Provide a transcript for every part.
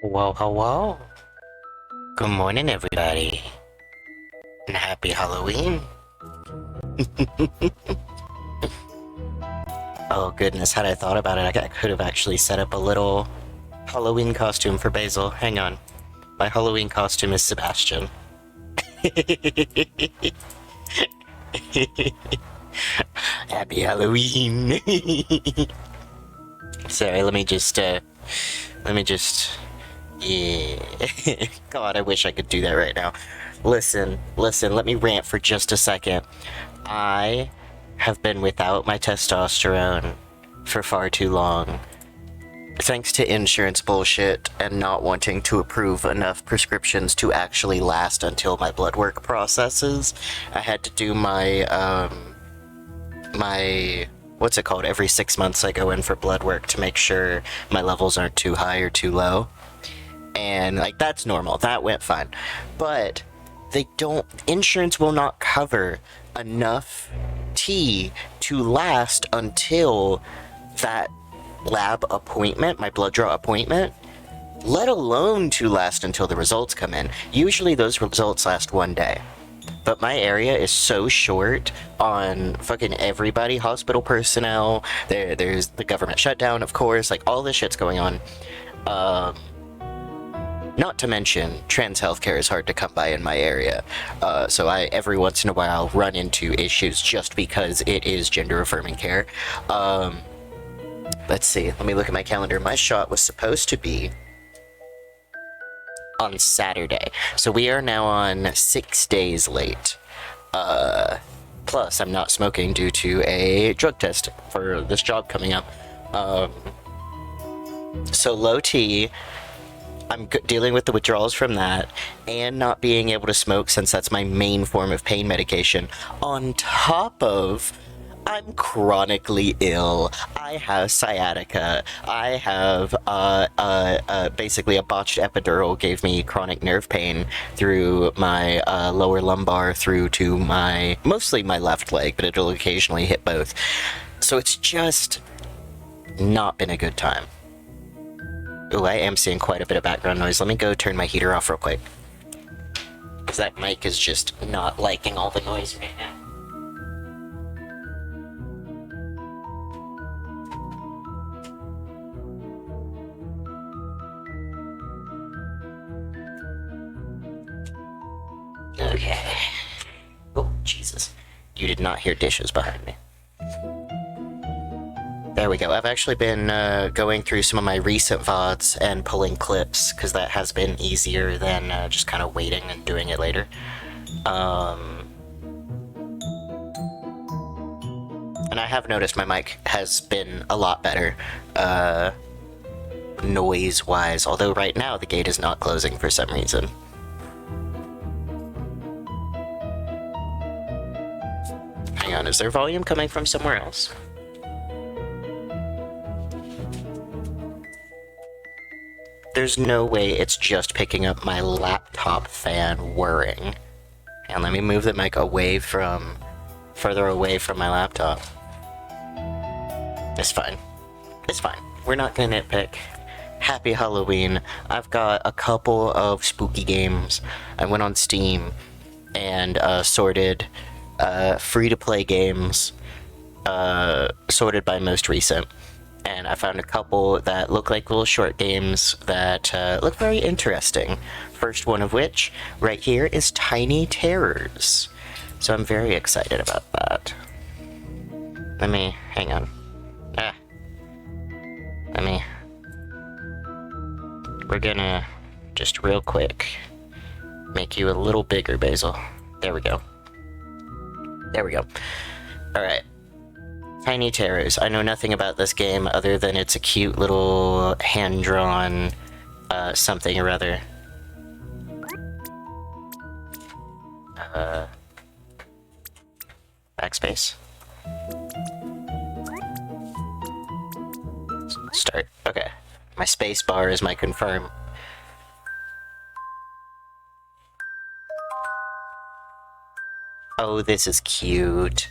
Whoa, hello. Good morning, everybody. And happy Halloween. Oh, goodness, had I thought about it, I could have actually set up a little Halloween costume for Basil. Hang on. My Halloween costume is Sebastian. Happy Halloween. Sorry, let me just, yeah. God, I wish I could do that right now. Listen, let me rant for just a second. I have been without my testosterone for far too long. Thanks to insurance bullshit and not wanting to approve enough prescriptions to actually last until my blood work processes, I had to do my, what's it called? Every 6 months I go in for blood work to make sure my levels aren't too high or too low. And, like, that's normal. That went fine. But insurance will not cover enough tea to last until that lab appointment, my blood draw appointment, let alone to last until the results come in. Usually those results last 1 day. But my area is so short on fucking everybody, hospital personnel, there's the government shutdown, of course, like all this shit's going on. Not to mention, trans healthcare is hard to come by in my area, so I every once in a while run into issues just because it is gender-affirming care. Let's see, let me look at my calendar. My shot was supposed to be on Saturday, so we are now on 6 days late. Plus, I'm not smoking due to a drug test for this job coming up. So low T, I'm dealing with the withdrawals from that, and not being able to smoke since that's my main form of pain medication, on top of I'm chronically ill. I have sciatica. I have, basically a botched epidural gave me chronic nerve pain through my, lower lumbar through to mostly my left leg, but it'll occasionally hit both. So it's just not been a good time. Ooh, I am seeing quite a bit of background noise. Let me go turn my heater off real quick. Because that mic is just not liking all the noise right now. Okay. Oh, Jesus. You did not hear dishes behind me. There we go. I've actually been going through some of my recent VODs and pulling clips, because that has been easier than just kind of waiting and doing it later. And I have noticed my mic has been a lot better, noise-wise, although right now the gate is not closing for some reason. Hang on, is there volume coming from somewhere else? There's no way it's just picking up my laptop fan whirring. And let me move the mic further away from my laptop. It's fine. It's fine. We're not gonna nitpick. Happy Halloween. I've got a couple of spooky games. I went on Steam and sorted free-to-play games, sorted by most recent. And I found a couple that look like little short games that look very interesting. First one of which, right here, is Tiny Terrors. So I'm very excited about that. Hang on. We're gonna, just real quick, make you a little bigger, Basil. There we go. There we go. Alright. Tiny Terrors. I know nothing about this game other than it's a cute little hand-drawn something or other. Backspace. Start. Okay. My space bar is my confirm. Oh, this is cute.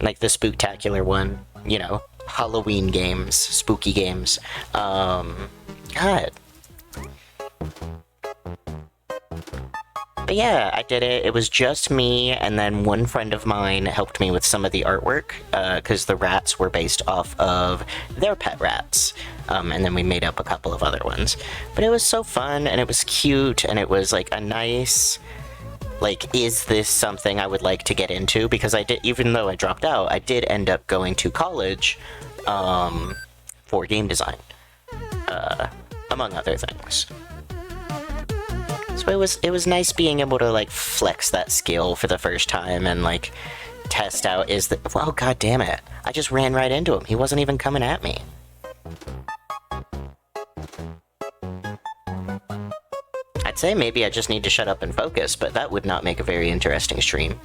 Like the spooktacular one, you know, Halloween games, spooky games. God. But yeah, I did it. It was just me, and then one friend of mine helped me with some of the artwork, because the rats were based off of their pet rats. And then we made up a couple of other ones. But it was so fun, and it was cute, and it was like a nice, like, is this something I would like to get into? Because I did, even though I dropped out, I did end up going to college, for game design, among other things. So it was nice being able to, like, flex that skill for the first time and, like, test out oh, god damn it. I just ran right into him. He wasn't even coming at me. I'd say maybe I just need to shut up and focus, but that would not make a very interesting stream.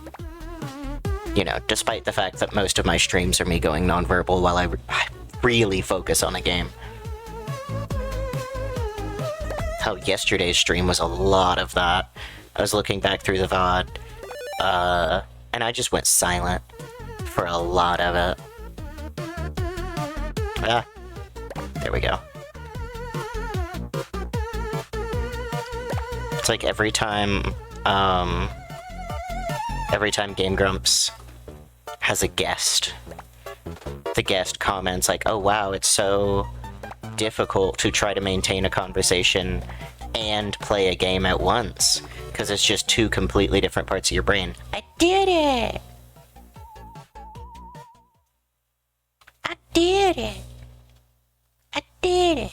You know, despite the fact that most of my streams are me going nonverbal while I really focus on a game. Hell, yesterday's stream was a lot of that. I was looking back through the VOD, and I just went silent for a lot of it. Ah, there we go. It's like every time Game Grumps has a guest, the guest comments like, oh wow, it's so difficult to try to maintain a conversation and play a game at once, because it's just two completely different parts of your brain. I did it! I did it! I did it!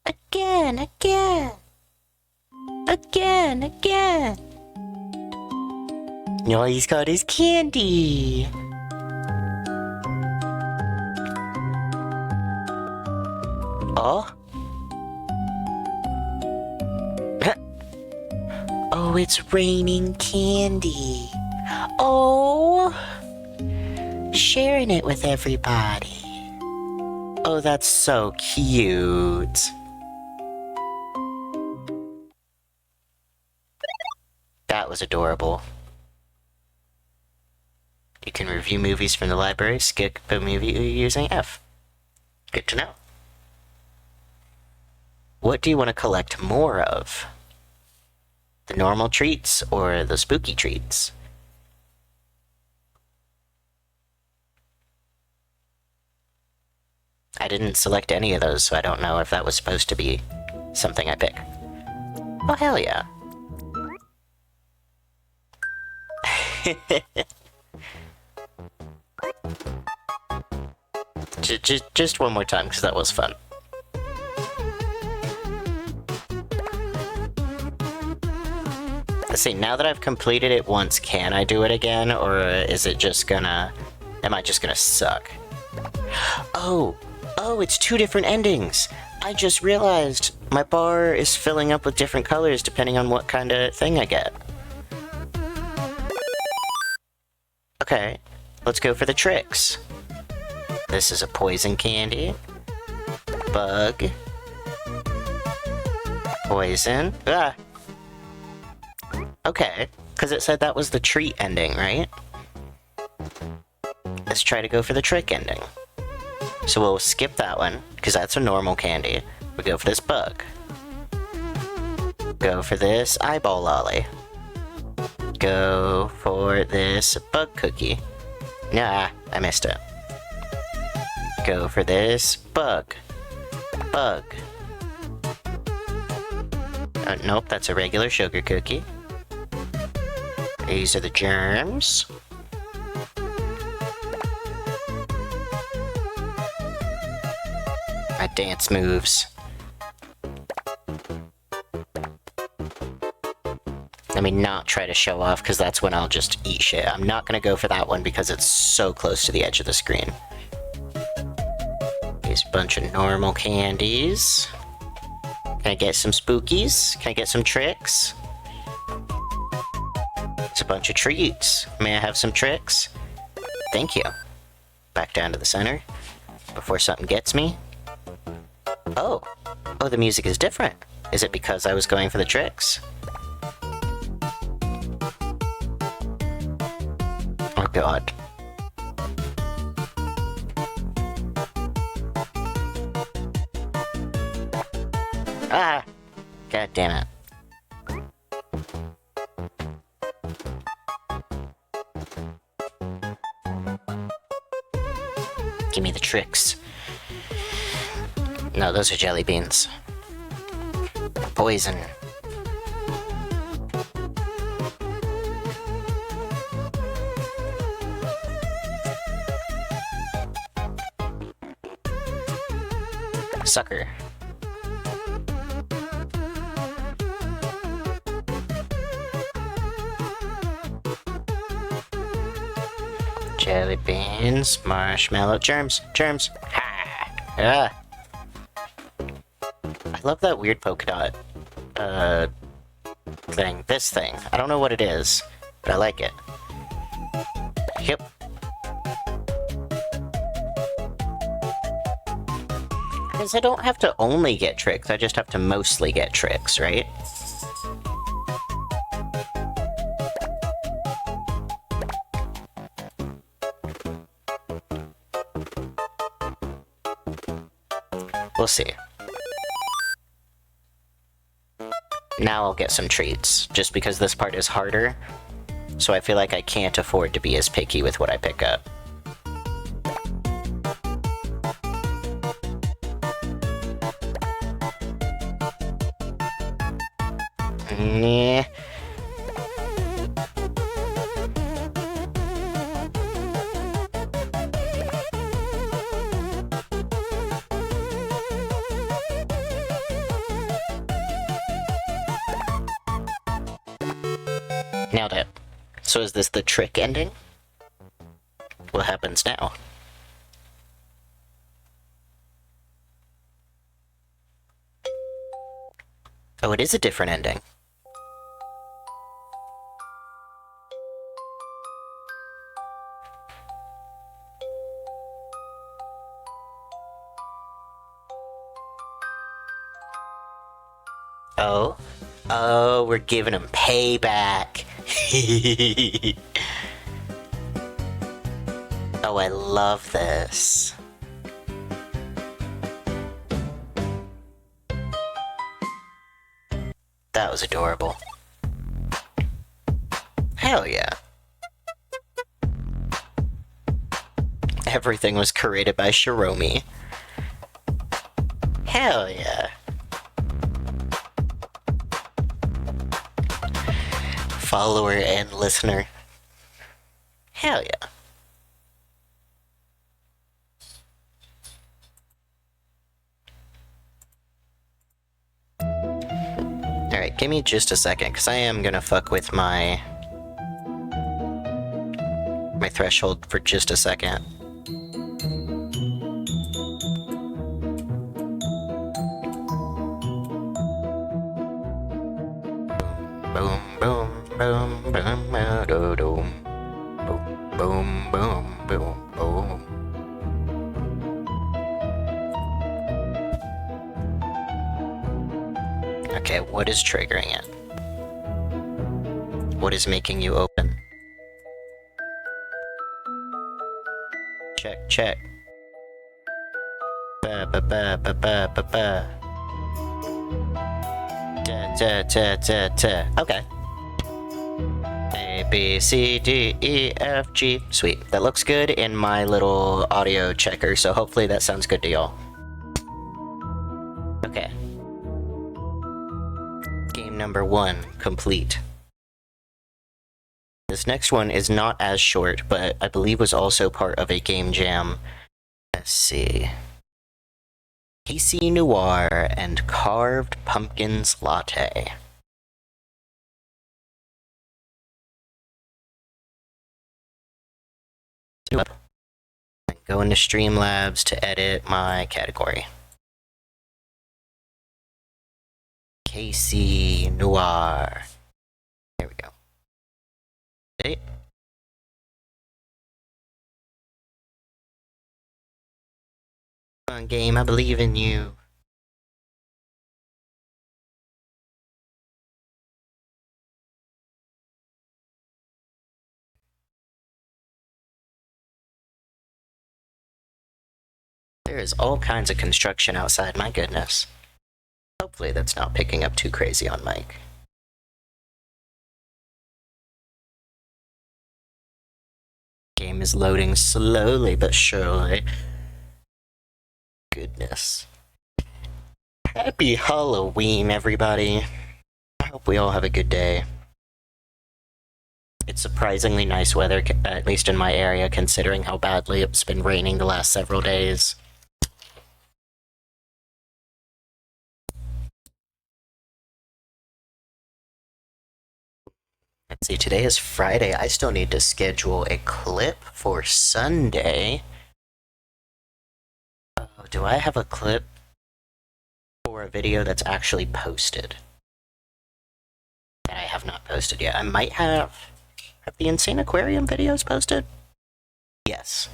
Again! No, he's got his candy! Oh? Oh, it's raining candy. Oh! Sharing it with everybody. Oh, that's so cute. That was adorable. You can review movies from the library, skip a movie using F. Good to know. What do you want to collect more of? The normal treats or the spooky treats? I didn't select any of those, so I don't know if that was supposed to be something I pick. Oh, hell yeah. Just one more time, because that was fun. Let's see, now that I've completed it once, can I do it again, or is it just gonna... am I just gonna suck? Oh, it's two different endings! I just realized my bar is filling up with different colors depending on what kind of thing I get. Okay, let's go for the tricks. This is a poison candy. Bug. Poison. Ah! Okay, because it said that was the treat ending, right? Let's try to go for the trick ending. So we'll skip that one, because that's a normal candy. We go for this bug. Go for this eyeball lolly. Go for this bug cookie. Nah, I missed it. Go for this bug. Bug. Oh, nope, that's a regular sugar cookie. These are the germs. My dance moves. Let me not try to show off, because that's when I'll just eat shit. I'm not gonna go for that one because it's so close to the edge of the screen. Here's a bunch of normal candies. Can I get some spookies? Can I get some tricks? It's a bunch of treats. May I have some tricks? Thank you. Back down to the center before something gets me. Oh, the music is different. Is it because I was going for the tricks? Oh god. Ah! God damn it. Give me the tricks. No, those are jelly beans. Poison. Sucker. Jelly beans, marshmallow, germs, germs. Ha! Ah. I love that weird polka dot, thing. This thing. I don't know what it is, but I like it. Yep. Because I don't have to only get tricks, I just have to mostly get tricks, right? We'll see. Now I'll get some treats, just because this part is harder, so I feel like I can't afford to be as picky with what I pick up. Yeah. Nailed it. So is this the trick ending? What happens now? Oh, it is a different ending. Oh? Oh, we're giving him payback. Oh, I love this. That was adorable. Hell yeah. Everything was created by Shiromi. Hell yeah. Follower and listener. Hell yeah. Alright, give me just a second, because I am gonna fuck with my threshold for just a second. Boom, boom, boom, boom, boom, boom, boom, boom, boom, boom. Okay, what is triggering it? What is making you open? Check, check. Ba ba ba ba ba ba ba. Da da da da da. Okay. A B C D E F G. Sweet. That looks good in my little audio checker, so hopefully that sounds good to y'all. Okay. Game number 1 complete. This next one is not as short, but I believe was also part of a game jam. Let's see. Casey Noir and Carved Pumpkins Latte. Go into Streamlabs to edit my category. Casey Noir. There we go. Okay. Come on, game, I believe in you. There is all kinds of construction outside, my goodness. Hopefully that's not picking up too crazy on mic. Game is loading slowly but surely. Goodness. Happy Halloween, everybody. I hope we all have a good day. It's surprisingly nice weather, at least in my area, considering how badly it's been raining the last several days. Let's see, today is Friday. I still need to schedule a clip for Sunday. Oh, do I have a clip for a video that's actually posted? That I have not posted yet. I might have... Have the Insane Aquarium videos posted? Yes.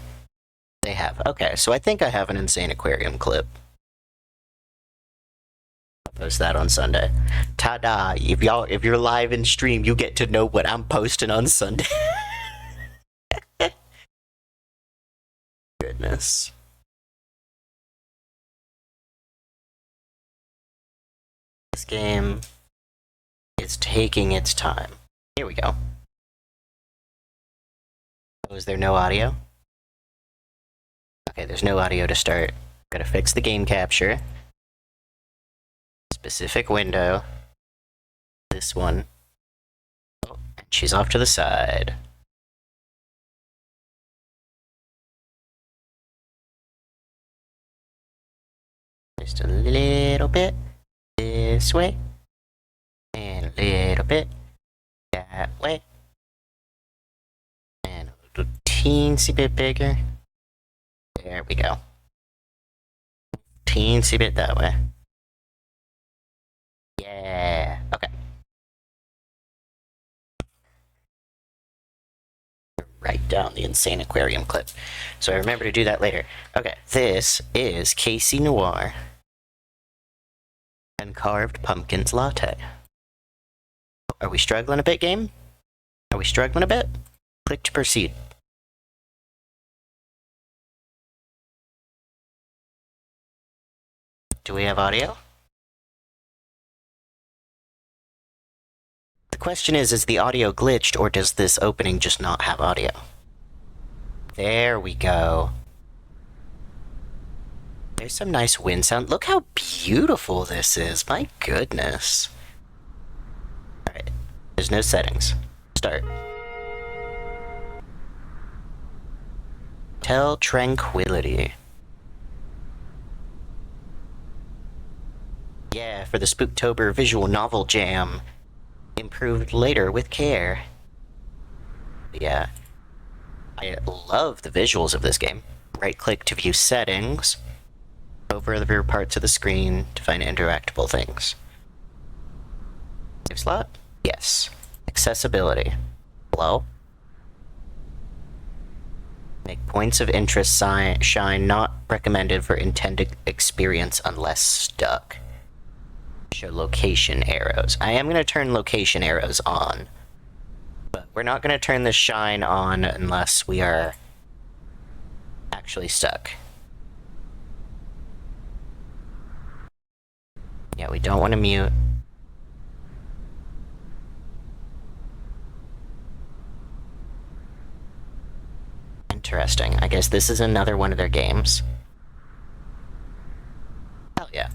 They have. Okay, so I think I have an Insane Aquarium clip. I'll post that on Sunday. Ta-da! If you're live in stream, you get to know what I'm posting on Sunday. Goodness. This game is taking its time. Here we go. Oh, is there no audio? Okay, there's no audio to start. Gotta fix the game capture. Specific window. This one. Oh, and she's off to the side. Just a little bit this way. And a little bit that way. And a little teensy bit bigger. There we go. Teensy bit that way. Yeah. Okay. Write down the Insane Aquarium clip. So I remember to do that later. Okay, this is Casey Noir and Carved Pumpkins Latte. Are we struggling a bit, game? Are we struggling a bit? Click to proceed. Do we have audio? The question is the audio glitched, or does this opening just not have audio? There we go. There's some nice wind sound. Look how beautiful this is. My goodness. Alright. There's no settings. Start. Tell Tranquility. Yeah, for the Spooktober visual novel jam. Improved later with care. Yeah. I love the visuals of this game. Right-click to view settings. Over the rear parts of the screen to find interactable things. Save slot? Yes. Accessibility. Hello? Make points of interest shine not recommended for intended experience unless stuck. Show location arrows. I am going to turn location arrows on. But we're not going to turn the shine on unless we are actually stuck. Yeah, we don't want to mute. Interesting. I guess this is another one of their games. Hell yeah.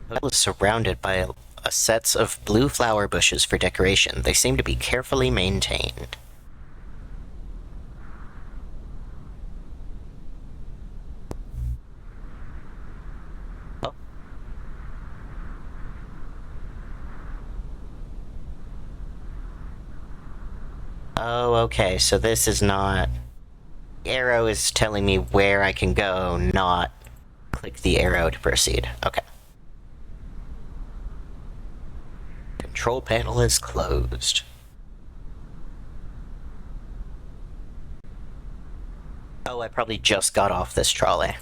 The hotel is surrounded by sets of blue flower bushes for decoration. They seem to be carefully maintained. Oh. Oh, okay, so this is not... Arrow is telling me where I can go, not click the arrow to proceed. Okay. Control panel is closed. Oh, I probably just got off this trolley.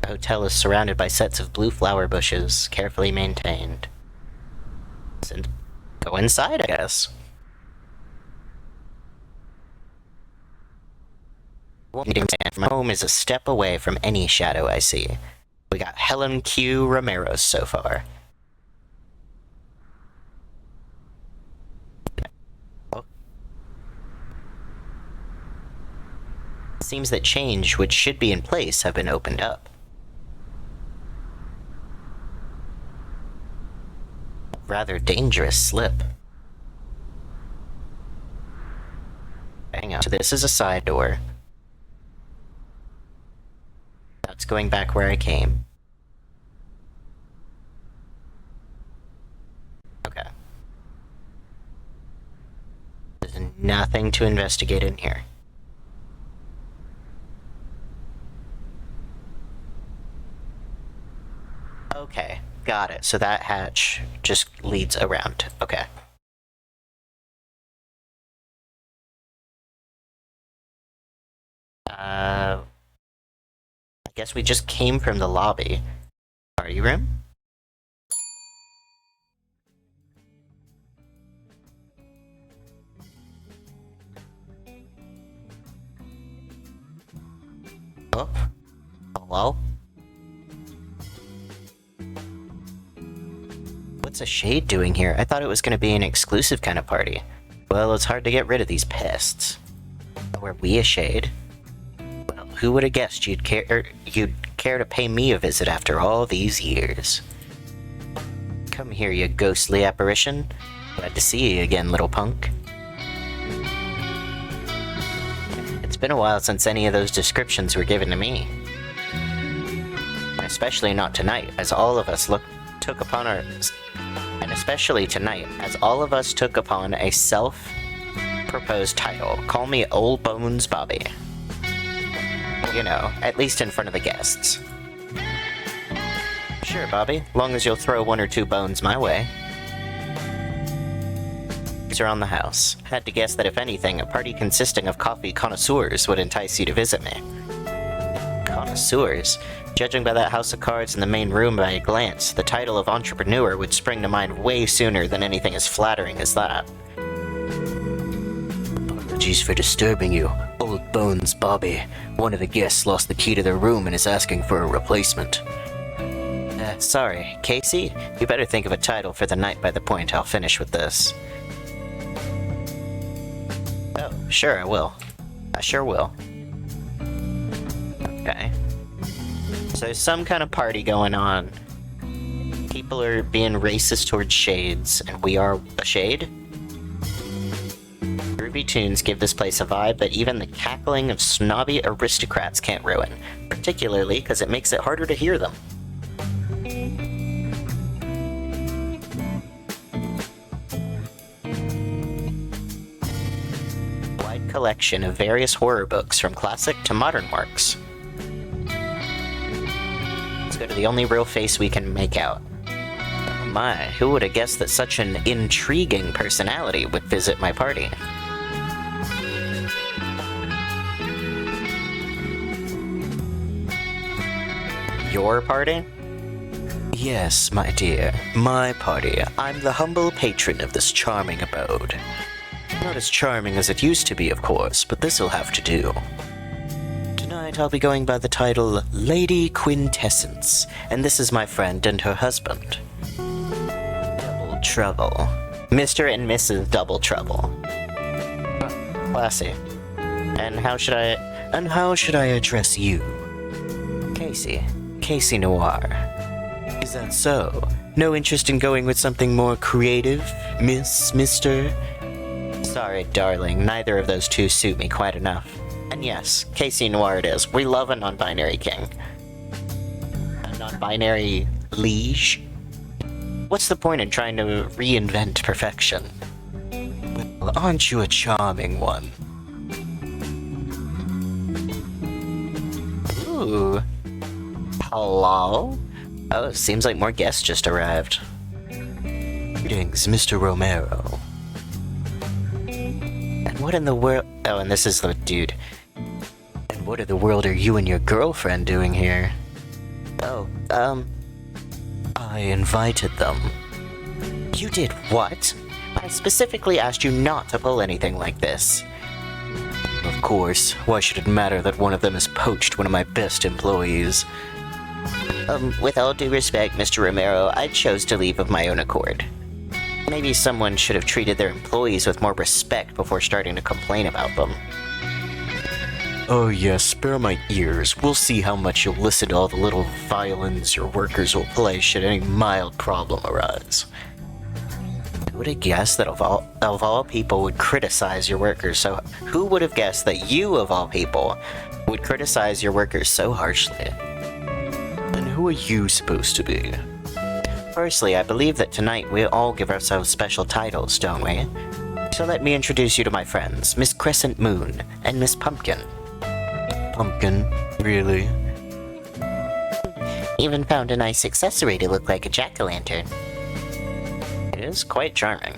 The hotel is surrounded by sets of blue flower bushes, carefully maintained. And go inside, I guess. My home is a step away from any shadow I see. We got Helen Q. Romero so far. It seems that change which should be in place have been opened up. A rather dangerous slip. Hang on. So this is a side door. That's going back where I came. Okay. There's nothing to investigate in here. Okay, got it. So that hatch just leads around. Okay. I guess we just came from the lobby. Party room? Oh, hello? What's a shade doing here? I thought it was going to be an exclusive kind of party. Well, it's hard to get rid of these pests. Were we a shade? Well, who would have guessed you'd care to pay me a visit after all these years? Come here, you ghostly apparition. Glad to see you again, little punk. It's been a while since any of those descriptions were given to me. Especially not tonight, as all of us took upon a self-proposed title. Call me Old Bones Bobby. You know, at least in front of the guests. Sure, Bobby, long as you'll throw 1 or 2 bones my way. These are on the house. Had to guess that if anything, a party consisting of coffee connoisseurs would entice you to visit me. Connoisseurs? Judging by that house of cards in the main room by a glance, the title of entrepreneur would spring to mind way sooner than anything as flattering as that. Apologies for disturbing you, Old Bones Bobby. One of the guests lost the key to their room and is asking for a replacement. Sorry, Casey? You better think of a title for the night by the point I'll finish with this. Oh, sure I will. I sure will. Okay. So there's some kind of party going on. People are being racist towards shades, and we are a shade? Groovy tunes give this place a vibe that even the cackling of snobby aristocrats can't ruin, particularly because it makes it harder to hear them. Wide collection of various horror books from classic to modern works. Go to the only real face we can make out. Oh my, who would have guessed that such an intriguing personality would visit my party? Your party? Yes, my dear, my party. I'm the humble patron of this charming abode. Not as charming as it used to be, of course, but this'll have to do. Tonight I'll be going by the title Lady Quintessence, and this is my friend and her husband. Double Trouble. Mr. and Mrs. Double Trouble. Classy. And how should I address you? Casey Noir. Is that so? No interest in going with something more creative, Mr.? Sorry, darling, neither of those two suit me quite enough. And yes, Casey Noir it is. We love a non-binary king. A non-binary liege? What's the point in trying to reinvent perfection? Well, aren't you a charming one? Ooh. Hello? Oh, it seems like more guests just arrived. Greetings, Mr. Romero. And what in the world... Oh, and this is the dude. And what in the world are you and your girlfriend doing here? Oh, I invited them. You did what? I specifically asked you not to pull anything like this. Of Of course. Why should it matter that one of them has poached one of my best employees? With all due respect, Mr. Romero, I chose to leave of my own accord. Maybe someone should have treated their employees with more respect before starting to complain about them. Oh yes, spare my ears. We'll see how much you'll listen to all the little violins your workers will play should any mild problem arise. Who would have guessed that of all people would criticize your workers so... Who would have guessed that you, of all people, would criticize your workers so harshly? And who are you supposed to be? Firstly, I believe that tonight we all give ourselves special titles, don't we? So let me introduce you to my friends, Miss Crescent Moon and Miss Pumpkin. Pumpkin? Really? Even found a nice accessory to look like a jack-o'-lantern. It is quite charming.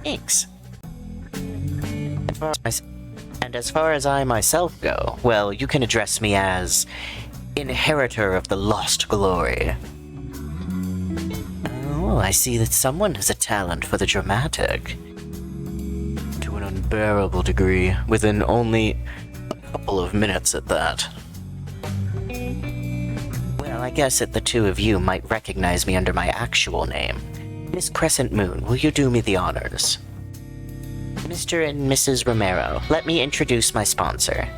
Thanks. And as far as I myself go, well, you can address me as Inheritor of the Lost Glory. Oh, I see that someone has a talent for the dramatic. To an unbearable degree, within only a couple of minutes at that. Well, I guess that the two of you might recognize me under my actual name. Miss Crescent Moon, will you do me the honors? Mr. and Mrs. Romero, let me introduce my sponsor.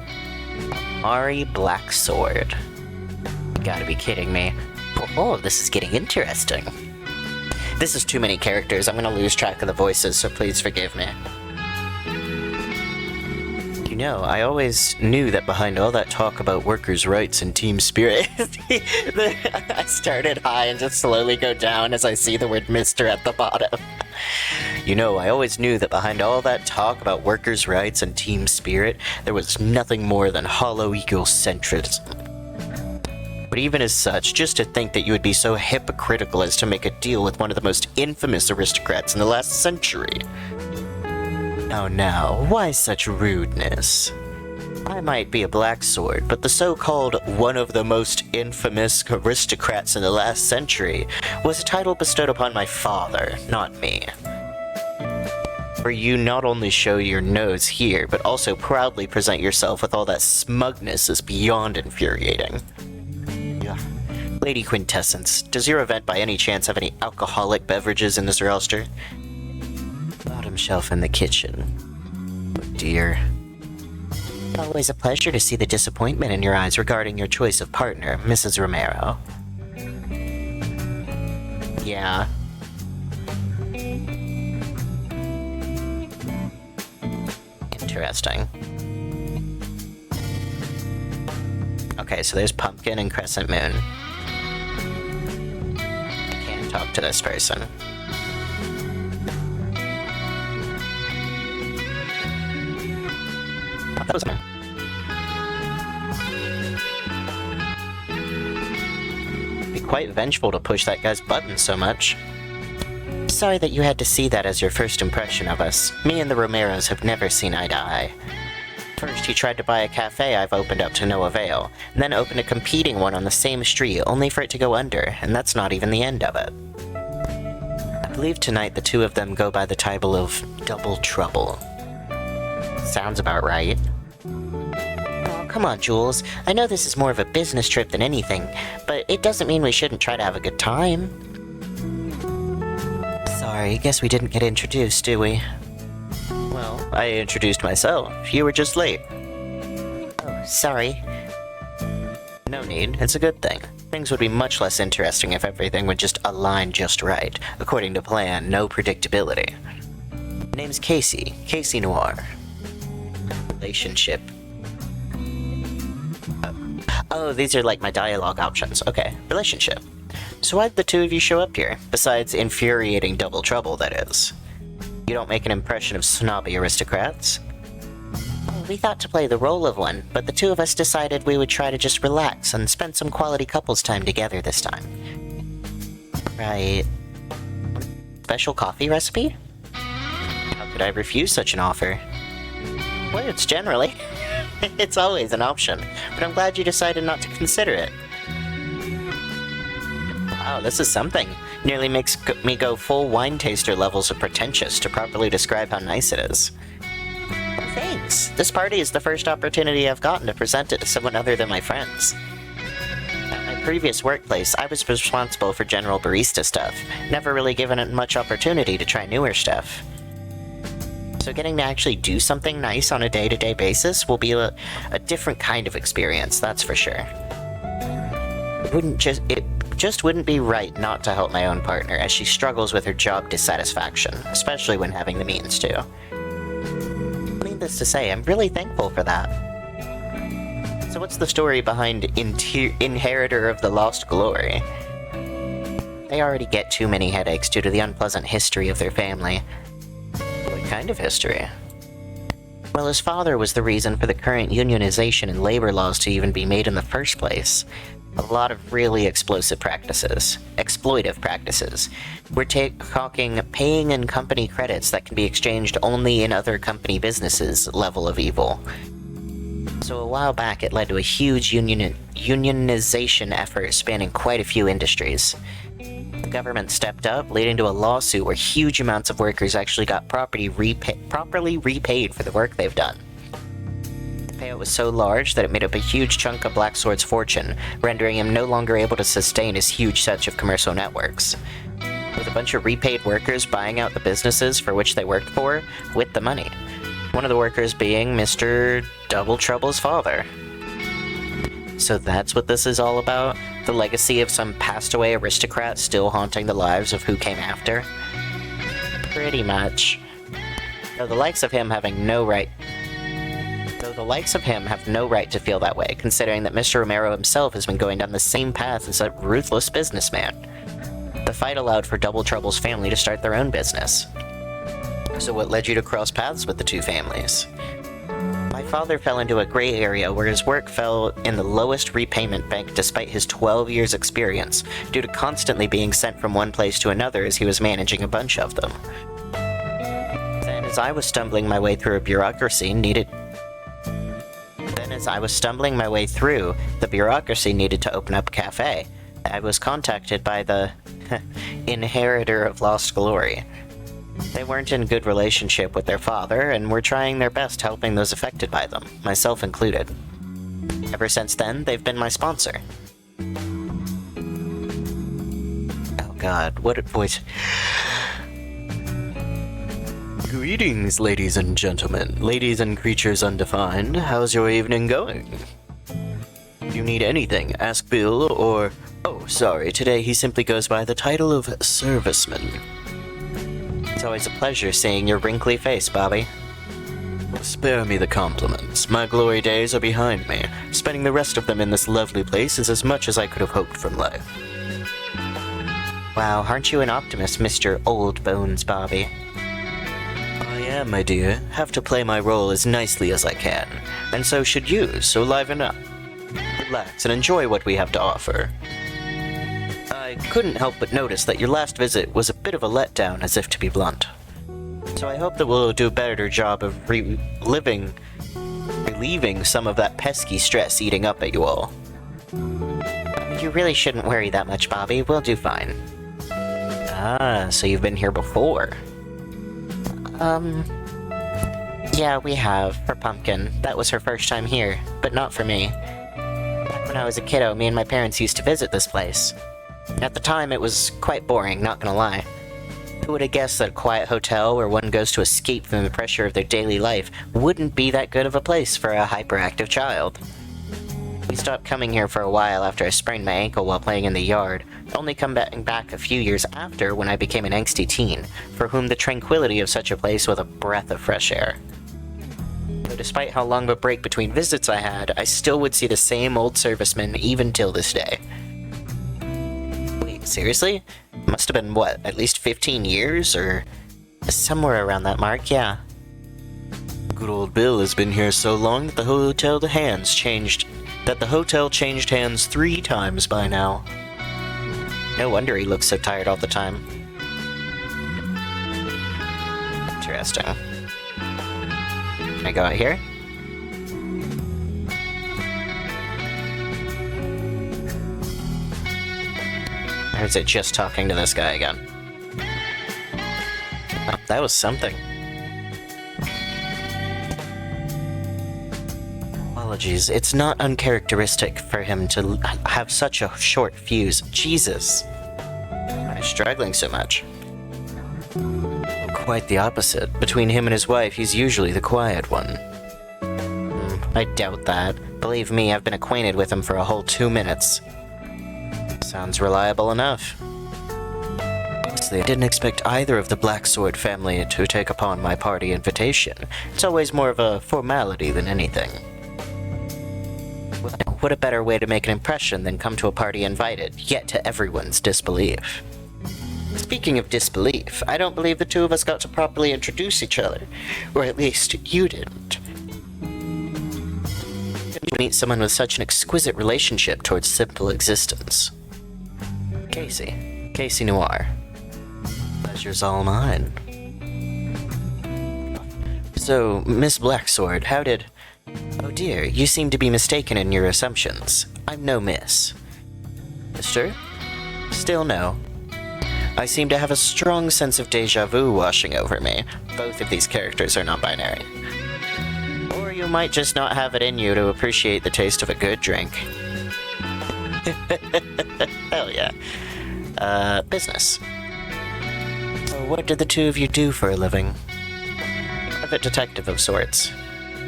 Ari Blacksword. You gotta be kidding me. Oh, this is getting interesting. This is too many characters. I'm gonna lose track of the voices, so please forgive me. You know, I always knew that behind all that talk about workers' rights and team spirit... I started high and just slowly go down as I see the word Mr. at the bottom. You know, I always knew that behind all that talk about workers' rights and team spirit, there was nothing more than hollow egocentrism. But even as such, just to think that you would be so hypocritical as to make a deal with one of the most infamous aristocrats in the last century. Oh now, why such rudeness? I might be a black sword, but the so-called one of the most infamous aristocrats in the last century was a title bestowed upon my father, not me. For you not only show your nose here, but also proudly present yourself with all that smugness is beyond infuriating. Lady Quintessence, does your event by any chance have any alcoholic beverages in this roster? Bottom shelf in the kitchen. Oh dear. Always a pleasure to see the disappointment in your eyes regarding your choice of partner, Mrs. Romero. Yeah. Interesting. Okay, so there's Pumpkin and Crescent Moon. Talk to this person. Oh, that was be quite vengeful to push that guy's button so much. Sorry that you had to see that as your first impression of us. Me and the Romeros have never seen eye to eye. First, he tried to buy a cafe I've opened up to no avail, and then opened a competing one on the same street, only for it to go under, and that's not even the end of it. I believe tonight the two of them go by the title of Double Trouble. Sounds about right. Oh, come on, Jules. I know this is more of a business trip than anything, but it doesn't mean we shouldn't try to have a good time. Sorry, guess we didn't get introduced, do we? Well, I introduced myself. You were just late. Oh, sorry. No need. It's a good thing. Things would be much less interesting if everything would just align just right. According to plan, no predictability. Name's Casey. Casey Noir. Relationship. Oh, these are like my dialogue options. Okay. Relationship. So why'd the two of you show up here? Besides infuriating Double Trouble, that is. You don't make an impression of snobby aristocrats? Well, we thought to play the role of one, but the two of us decided we would try to just relax and spend some quality couples time together this time. Right. Special coffee recipe? How could I refuse such an offer? Well, it's generally. It's always an option, but I'm glad you decided not to consider it. Wow, this is something. Nearly makes me go full wine taster levels of pretentious to properly describe how nice it is. Thanks. headaches. This party is the first opportunity I've gotten to present it to someone other than my friends. At my previous workplace, I was responsible for general barista stuff, never really given it much opportunity to try newer stuff. So getting to actually do something nice on a day-to-day basis will be a different kind of experience, that's for sure. It just wouldn't be right not to help my own partner as she struggles with her job dissatisfaction, especially when having the means to. Needless to say, I'm really thankful for that. So what's the story behind Inheritor of the Lost Glory? They already get too many headaches due to the unpleasant history of their family. What kind of history? Well, his father was the reason for the current unionization and labor laws to even be made in the first place. A lot of really exploitive practices. We're talking paying in company credits that can be exchanged only in other company businesses level of evil. So a while back it led to a huge unionization effort spanning quite a few industries. The government stepped up, leading to a lawsuit where huge amounts of workers actually got properly repaid for the work they've done. The payout was so large that it made up a huge chunk of Blacksword's fortune, rendering him no longer able to sustain his huge set of commercial networks. With a bunch of repaid workers buying out the businesses for which they worked for, with the money. One of the workers being Mr. Double Trouble's father. So that's what this is all about? The legacy of some passed-away aristocrat still haunting the lives of who came after? Pretty much. Though the likes of him have no right to feel that way, considering that Mr. Romero himself has been going down the same path as a ruthless businessman. The fight allowed for Double Trouble's family to start their own business. So what led you to cross paths with the two families? My father fell into a gray area where his work fell in the lowest repayment bank despite his 12 years experience, due to constantly being sent from one place to another as he was managing a bunch of them. Then as I was stumbling my way through the bureaucracy needed to open up a cafe, I was contacted by the Inheritor of Lost Glory. They weren't in good relationship with their father, and were trying their best helping those affected by them, myself included. Ever since then, they've been my sponsor. Oh god, what a voice. Greetings, ladies and gentlemen, ladies and creatures undefined. How's your evening going? If you need anything, ask Bill or... Oh, sorry, today he simply goes by the title of Serviceman. It's always a pleasure seeing your wrinkly face, Bobby. Spare me the compliments. My glory days are behind me. Spending the rest of them in this lovely place is as much as I could have hoped from life. Wow, aren't you an optimist, Mr. Old Bones Bobby? I am, my dear. Have to play my role as nicely as I can. And so should you, so liven up. Relax and enjoy what we have to offer. I couldn't help but notice that your last visit was a bit of a letdown, as if to be blunt. So I hope that we'll do a better job of relieving some of that pesky stress eating up at you all. You really shouldn't worry that much, Bobby. We'll do fine. Ah, so you've been here before. Yeah, we have, for Pumpkin. That was her first time here, but not for me. Back when I was a kiddo, me and my parents used to visit this place. At the time, it was quite boring, not gonna lie. Who would have guessed that a quiet hotel where one goes to escape from the pressure of their daily life wouldn't be that good of a place for a hyperactive child? We stopped coming here for a while after I sprained my ankle while playing in the yard, only coming back a few years after when I became an angsty teen, for whom the tranquility of such a place was a breath of fresh air. Though despite how long of a break between visits I had, I still would see the same old serviceman even till this day. Wait, seriously? Must have been, what, at least 15 years, or somewhere around that mark, yeah. Good old Bill has been here so long that the hotel changed hands 3 times by now. No wonder he looks so tired all the time. Interesting. Can I go out here? Or is it just talking to this guy again? Oh, that was something. Apologies, it's not uncharacteristic for him to have such a short fuse. Jesus. Why is struggling so much? Quite the opposite. Between him and his wife, he's usually the quiet one. I doubt that. Believe me, I've been acquainted with him for a whole 2 minutes. Sounds reliable enough. Honestly, I didn't expect either of the Black Sword family to take upon my party invitation. It's always more of a formality than anything. Well, what a better way to make an impression than come to a party invited, yet to everyone's disbelief. Speaking of disbelief, I don't believe the two of us got to properly introduce each other. Or at least, you didn't. You meet someone with such an exquisite relationship towards simple existence. Casey Noir. Pleasure's all mine. So, Miss Blacksword, how did... Oh dear, you seem to be mistaken in your assumptions. I'm no miss. Mister? Still no. I seem to have a strong sense of déjà vu washing over me. Both of these characters are non-binary. Or you might just not have it in you to appreciate the taste of a good drink. Hell yeah. Business. So what did the two of you do for a living? Private detective of sorts.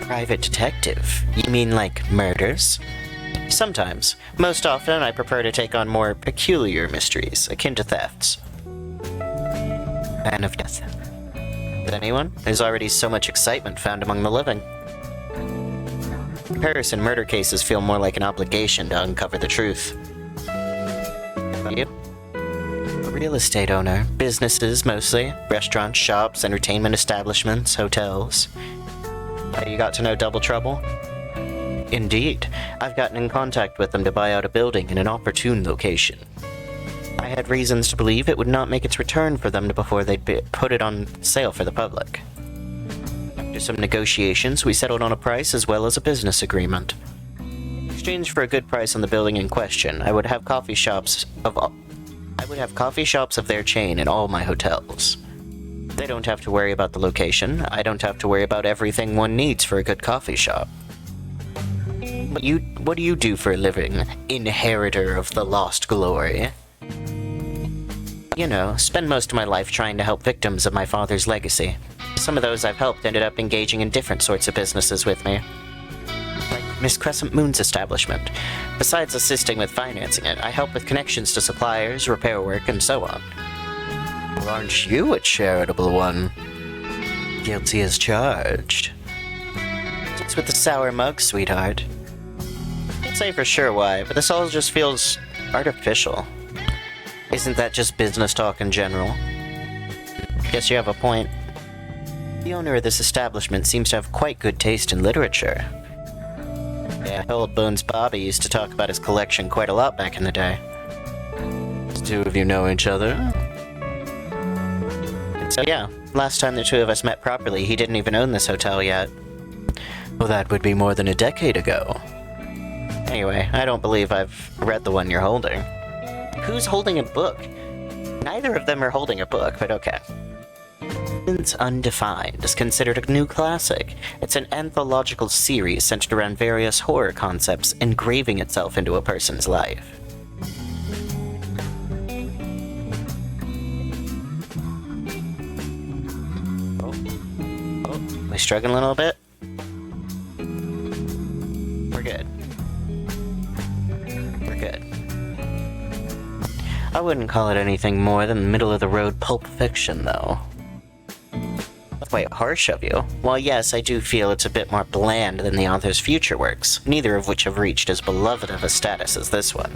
Private detective? You mean like murders? Sometimes. Most often, I prefer to take on more peculiar mysteries, akin to thefts. Man of death. Anyone? There's already so much excitement found among the living. In comparison, murder cases feel more like an obligation to uncover the truth. About you? A real estate owner. Businesses, mostly. Restaurants, shops, entertainment establishments, hotels. You got to know Double Trouble? Indeed. I've gotten in contact with them to buy out a building in an opportune location. I had reasons to believe it would not make its return for them before they'd put it on sale for the public. After some negotiations, we settled on a price as well as a business agreement. In exchange for a good price on the building in question, I would have coffee shops of their chain in all my hotels. They don't have to worry about the location. I don't have to worry about everything one needs for a good coffee shop. What do you do for a living, inheritor of the lost glory? You know, spend most of my life trying to help victims of my father's legacy. Some of those I've helped ended up engaging in different sorts of businesses with me. Like Miss Crescent Moon's establishment. Besides assisting with financing it, I help with connections to suppliers, repair work, and so on. Well, aren't you a charitable one? Guilty as charged. It's with the sour mug, sweetheart. Can't say for sure why, but this all just feels artificial. Isn't that just business talk in general? Guess you have a point. The owner of this establishment seems to have quite good taste in literature. Yeah, old Bones Bobby used to talk about his collection quite a lot back in the day. The two of you know each other? And so yeah, last time the two of us met properly, he didn't even own this hotel yet. Well, that would be more than a decade ago. Anyway, I don't believe I've read the one you're holding. Who's holding a book? Neither of them are holding a book, but okay. It's Undefined is considered a new classic. It's an anthological series centered around various horror concepts engraving itself into a person's life. Oh, we struggling a little bit? We're good. We're good. I wouldn't call it anything more than middle-of-the-road pulp fiction, though. That's quite harsh of you. While yes, I do feel it's a bit more bland than the author's future works, neither of which have reached as beloved of a status as this one.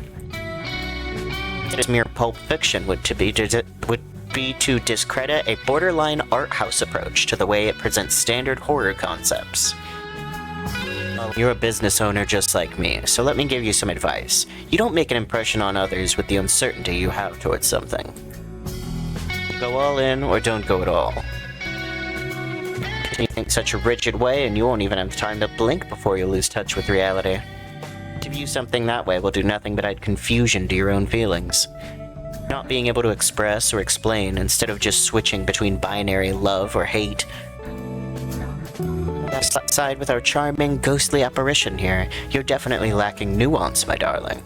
Its mere pulp fiction would be to discredit a borderline art house approach to the way it presents standard horror concepts. You're a business owner just like me, so let me give you some advice. You don't make an impression on others with the uncertainty you have towards something. Go all in, or don't go at all. You think such a rigid way, and you won't even have time to blink before you lose touch with reality. To view something that way will do nothing but add confusion to your own feelings. Not being able to express or explain instead of just switching between binary love or hate. Aside with our charming, ghostly apparition here, you're definitely lacking nuance, my darling.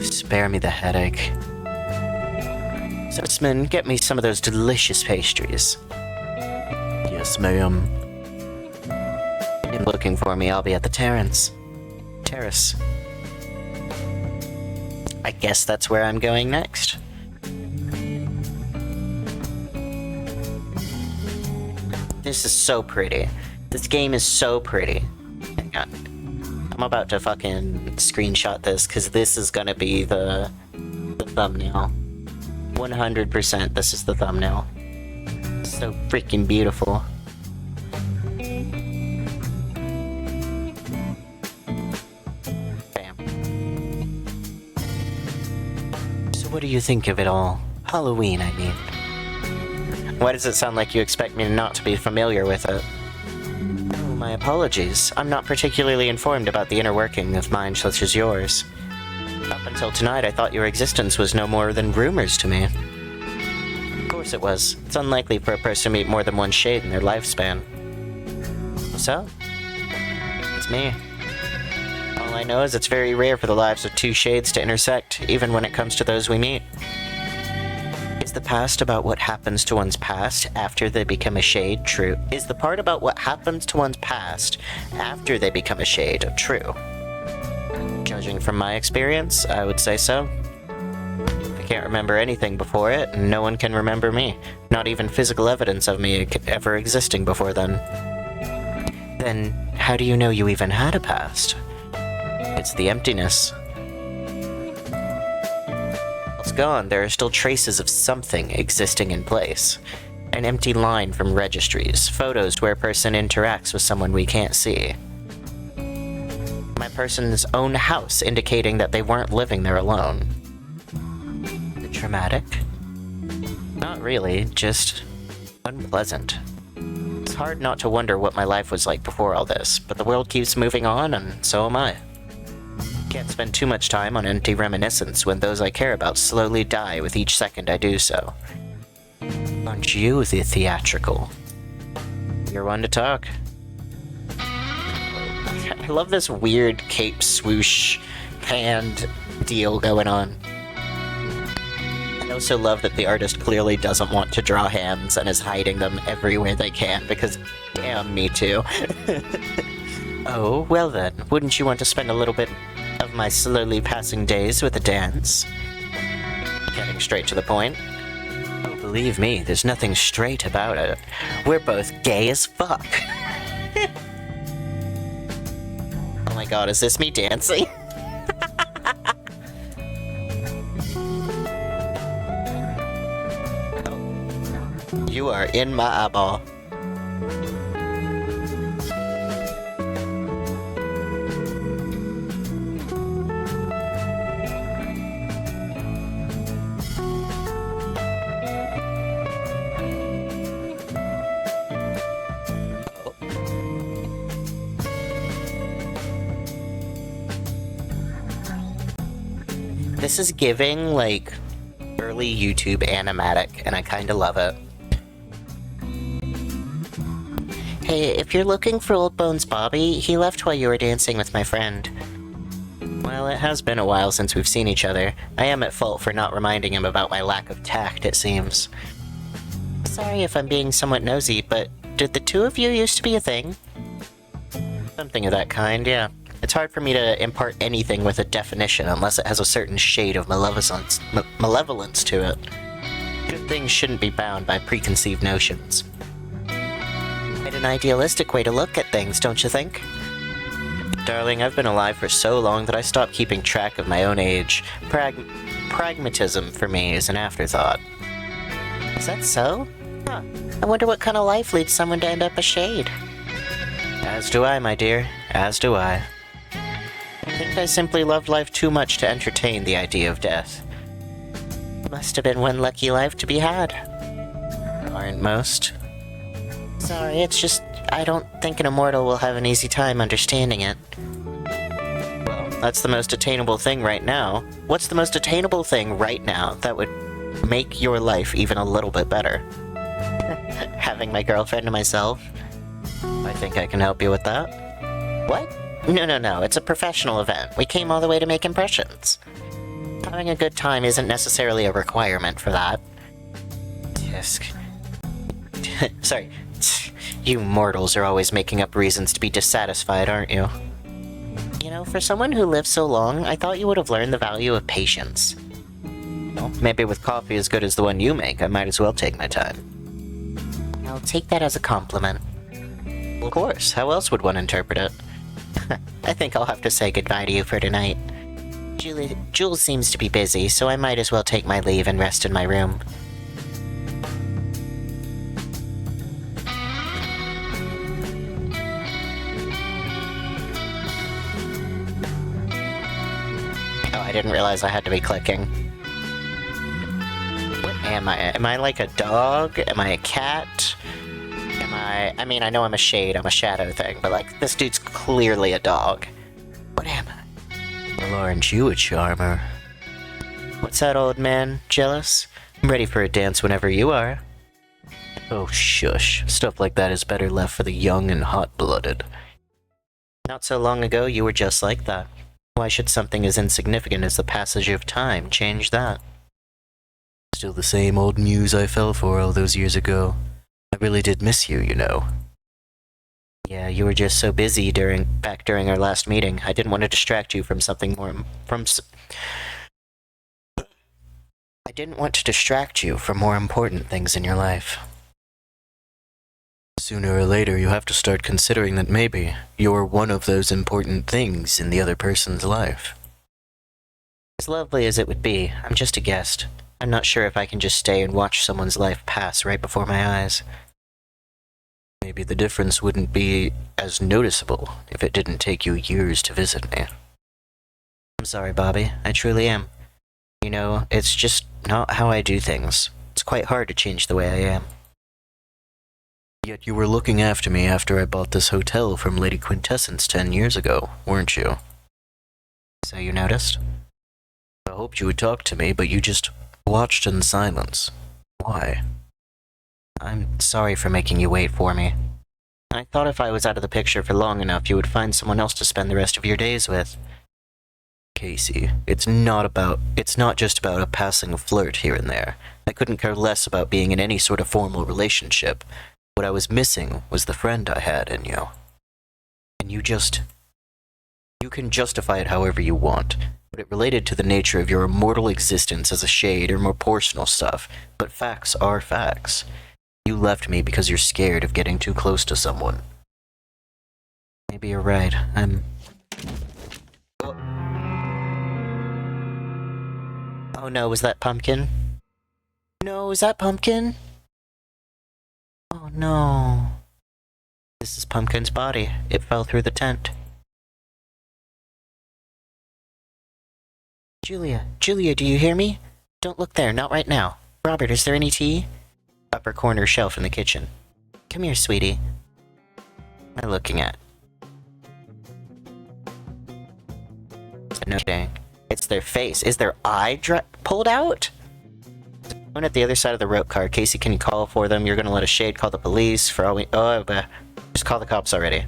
Spare me the headache. Sussman, get me some of those delicious pastries. Yes, ma'am. If you're looking for me, I'll be at the Terrace. I guess that's where I'm going next. This is so pretty. This game is so pretty. Hang on. I'm about to fucking screenshot this, because this is gonna be the thumbnail. 100% this is the thumbnail. So freaking beautiful. Bam. So what do you think of it all? Halloween, I mean. Why does it sound like you expect me not to be familiar with it? Oh, my apologies. I'm not particularly informed about the inner working of minds such as yours. Up until tonight, I thought your existence was no more than rumors to me. Of course it was. It's unlikely for a person to meet more than one shade in their lifespan. So? It's me. All I know is it's very rare for the lives of two shades to intersect, even when it comes to those we meet. Is the past about what happens to one's past after they become a shade true? Is the part about what happens to one's past after they become a shade true? Judging from my experience, I would say so. I can't remember anything before it, and no one can remember me. Not even physical evidence of me ever existing before then. Then, how do you know you even had a past? It's the emptiness. It's gone, there are still traces of something existing in place. An empty line from registries, photos where a person interacts with someone we can't see. My person's own house indicating that they weren't living there alone. Traumatic? Not really, just unpleasant. It's hard not to wonder what my life was like before all this, but the world keeps moving on, and so am I. Can't spend too much time on empty reminiscence when those I care about slowly die with each second I do so. Aren't you the theatrical? You're one to talk. I love this weird cape swoosh hand deal going on. I also love that the artist clearly doesn't want to draw hands and is hiding them everywhere they can, because damn, me too. Oh, well then, wouldn't you want to spend a little bit of my slowly passing days with a dance? Getting straight to the point. Oh, believe me, there's nothing straight about it. We're both gay as fuck. Oh my god, is this me dancing? Oh. You are in my eyeball. This is giving, like, early YouTube animatic, and I kinda love it. Hey, if you're looking for Old Bones Bobby, he left while you were dancing with my friend. Well, it has been a while since we've seen each other. I am at fault for not reminding him about my lack of tact, it seems. Sorry if I'm being somewhat nosy, but did the two of you used to be a thing? Something of that kind, yeah. It's hard for me to impart anything with a definition unless it has a certain shade of malevolence to it. Good things shouldn't be bound by preconceived notions. Quite an idealistic way to look at things, don't you think? Darling, I've been alive for so long that I stopped keeping track of my own age. Pragmatism for me is an afterthought. Is that so? Huh. I wonder what kind of life leads someone to end up a shade. As do I, my dear. As do I. I think I simply loved life too much to entertain the idea of death. Must have been one lucky life to be had. Aren't most? Sorry, it's just, I don't think an immortal will have an easy time understanding it. Well, that's the most attainable thing right now. What's the most attainable thing right now that would make your life even a little bit better? Having my girlfriend to myself? I think I can help you with that. What? No, it's a professional event. We came all the way to make impressions. Having a good time isn't necessarily a requirement for that. Tisk. Sorry. You mortals are always making up reasons to be dissatisfied, aren't you? You know, for someone who lives so long, I thought you would have learned the value of patience. Well, maybe with coffee as good as the one you make, I might as well take my time. I'll take that as a compliment. Of course, how else would one interpret it? I think I'll have to say goodbye to you for tonight. Jules seems to be busy, so I might as well take my leave and rest in my room. Oh, I didn't realize I had to be clicking. What am I? Am I like a dog? Am I a cat? I mean, I know I'm a shade, I'm a shadow thing, but like, this dude's clearly a dog. What am I? Well, aren't you a charmer? What's that, old man? Jealous? I'm ready for a dance whenever you are. Oh, shush. Stuff like that is better left for the young and hot-blooded. Not so long ago, you were just like that. Why should something as insignificant as the passage of time change that? Still the same old muse I fell for all those years ago. I really did miss you, you know. Yeah, you were just so busy back during our last meeting. I didn't want to distract you from something more... I didn't want to distract you from more important things in your life. Sooner or later, you have to start considering that maybe you're one of those important things in the other person's life. As lovely as it would be, I'm just a guest. I'm not sure if I can just stay and watch someone's life pass right before my eyes. Maybe the difference wouldn't be as noticeable if it didn't take you years to visit me. I'm sorry, Bobby. I truly am. You know, it's just not how I do things. It's quite hard to change the way I am. Yet you were looking after me after I bought this hotel from Lady Quintessence 10 years ago, weren't you? So you noticed? I hoped you would talk to me, but you just watched in silence. Why? I'm sorry for making you wait for me. I thought if I was out of the picture for long enough, you would find someone else to spend the rest of your days with. Casey, it's not just about a passing flirt here and there. I couldn't care less about being in any sort of formal relationship. What I was missing was the friend I had in you. And you can justify it however you want, but it related to the nature of your immortal existence as a shade or more personal stuff, but facts are facts. You left me because you're scared of getting too close to someone. Maybe you're right. Oh no, was that Pumpkin? No, is that Pumpkin? Oh no. This is Pumpkin's body. It fell through the tent. Julia, do you hear me? Don't look there, not right now. Robert, is there any tea? Upper corner shelf in the kitchen. Come here, sweetie. What am I looking at? No kidding. It's their face. Is their eye pulled out? One at the other side of the rope car. Casey, can you call for them? You're gonna let a shade call the police for all we... Oh, just call the cops already.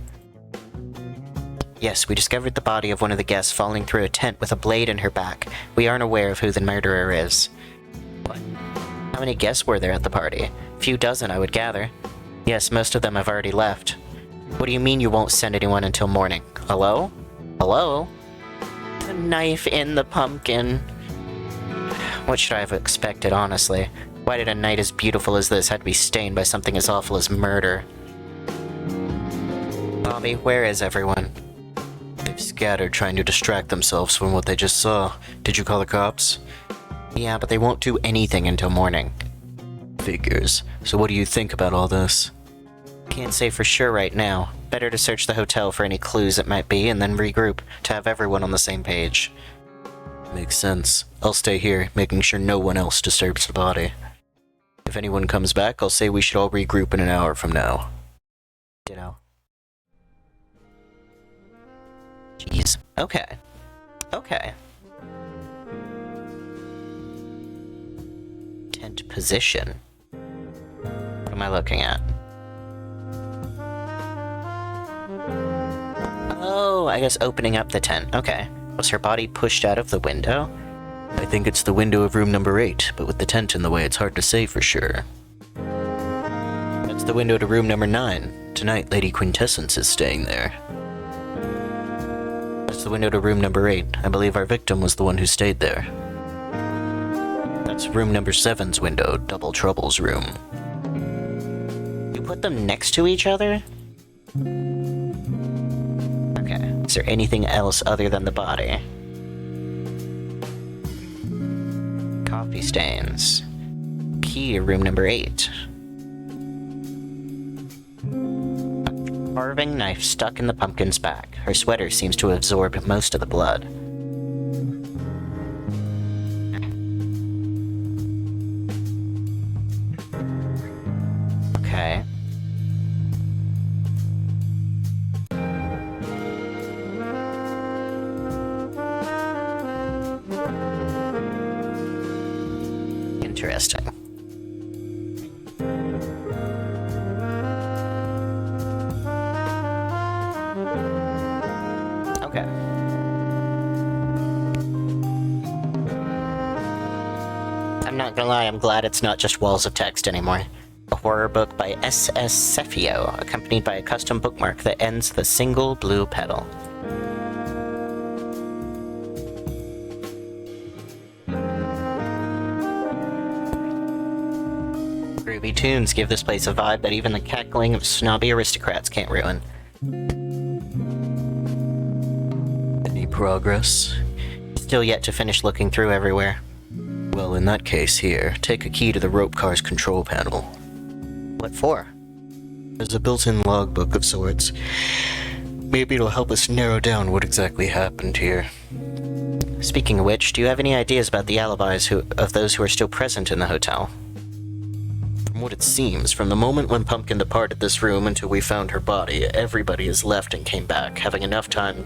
Yes, we discovered the body of one of the guests falling through a tent with a blade in her back. We aren't aware of who the murderer is. What? How many guests were there at the party? A few dozen, I would gather. Yes, most of them have already left. What do you mean you won't send anyone until morning? Hello? Hello? The knife in the pumpkin. What should I have expected, honestly? Why did a night as beautiful as this have to be stained by something as awful as murder? Bobby, where is everyone? They've scattered, trying to distract themselves from what they just saw. Did you call the cops? Yeah, but they won't do anything until morning. Figures. So what do you think about all this? Can't say for sure right now. Better to search the hotel for any clues it might be, and then regroup, to have everyone on the same page. Makes sense. I'll stay here, making sure no one else disturbs the body. If anyone comes back, I'll say we should all regroup in an hour from now. Ditto. Jeez. Okay. Tent position. What am I looking at? I guess opening up the tent. Okay. Was her body pushed out of the window? I think it's the window of room number 8, but with the tent in the way, it's hard to say for sure. That's the window to room number 9. Tonight, Lady Quintessence is staying there. That's the window to room number 8. I believe our victim was the one who stayed there. That's room number 7's window, Double Trouble's room. You put them next to each other? Okay. Is there anything else other than the body? Coffee stains. Key to room number 8. A carving knife stuck in the pumpkin's back. Her sweater seems to have absorbed most of the blood. Okay. Interesting. Okay. I'm not gonna lie, I'm glad it's not just walls of text anymore. A horror book by S.S. Sefio, accompanied by a custom bookmark that ends with a single blue petal. Groovy tunes give this place a vibe that even the cackling of snobby aristocrats can't ruin. Any progress? Still yet to finish looking through everywhere. Well, in that case here, take a key to the rope car's control panel. What for? There's a built-in logbook of sorts. Maybe it'll help us narrow down what exactly happened here. Speaking of which, do you have any ideas about the alibis of those who are still present in the hotel? From what it seems, from the moment when Pumpkin departed this room until we found her body, everybody has left and came back, having enough time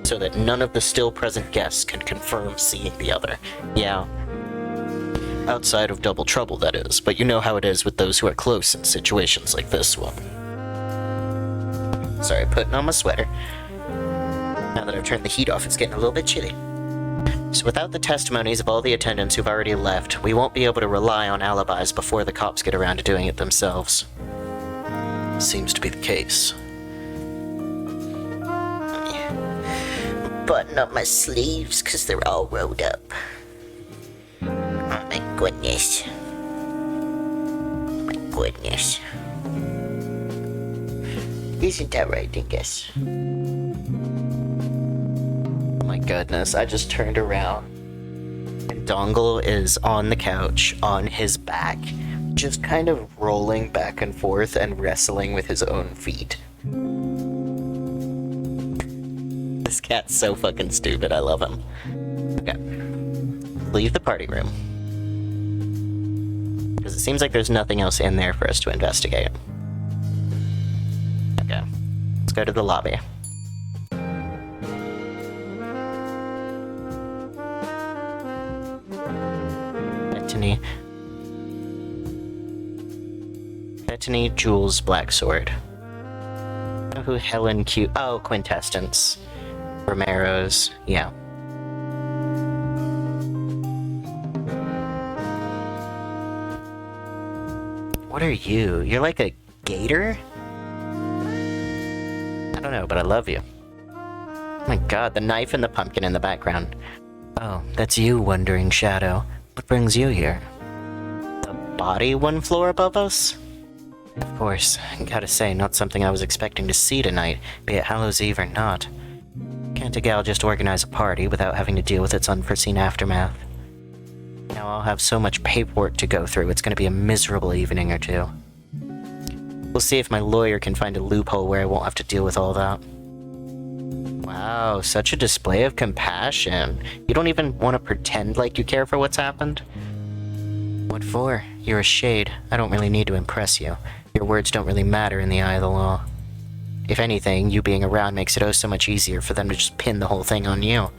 so that none of the still present guests can confirm seeing the other. Yeah. Outside of Double Trouble, that is, but you know how it is with those who are close in situations like this one. Sorry, putting on my sweater. Now that I've turned the heat off, it's getting a little bit chilly. So without the testimonies of all the attendants who've already left, we won't be able to rely on alibis before the cops get around to doing it themselves. Seems to be the case. Button up my sleeves, because they're all rolled up. Oh my goodness. Oh my goodness. Isn't that right, Dingus? Oh my goodness, I just turned around. And Dongle is on the couch, on his back, just kind of rolling back and forth and wrestling with his own feet. This cat's so fucking stupid, I love him. Okay. Leave the party room. Because it seems like there's nothing else in there for us to investigate. Okay. Let's go to the lobby. Bettany Jules Blacksword. Oh, who Helen Q. Oh, Quintessence. Romero's. Yeah. What are you? You're like a gator? I don't know, but I love you. Oh my god, the knife and the pumpkin in the background. Oh, that's you, Wandering Shadow. What brings you here? The body one floor above us? Of course, gotta say, not something I was expecting to see tonight, be it Hallows Eve or not. Can't a gal just organize a party without having to deal with its unforeseen aftermath? Now I'll have so much paperwork to go through, it's gonna be a miserable evening or two. We'll see if my lawyer can find a loophole where I won't have to deal with all that. Wow, such a display of compassion. You don't even want to pretend like you care for what's happened? What for? You're a shade. I don't really need to impress you. Your words don't really matter in the eye of the law. If anything, you being around makes it oh so much easier for them to just pin the whole thing on you.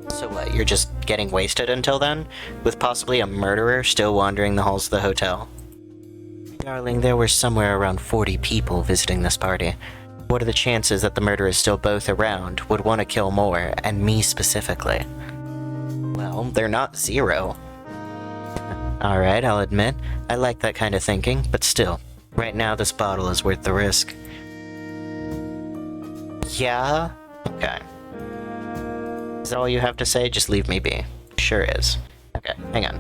So what, you're just getting wasted until then? With possibly a murderer still wandering the halls of the hotel? Darling, there were somewhere around 40 people visiting this party. What are the chances that the murderers still both around would want to kill more, and me specifically? Well, they're not 0. Alright, I'll admit, I like that kind of thinking, but still, right now this bottle is worth the risk. Yeah? Okay. Is that all you have to say? Just leave me be. Sure is. Okay, hang on.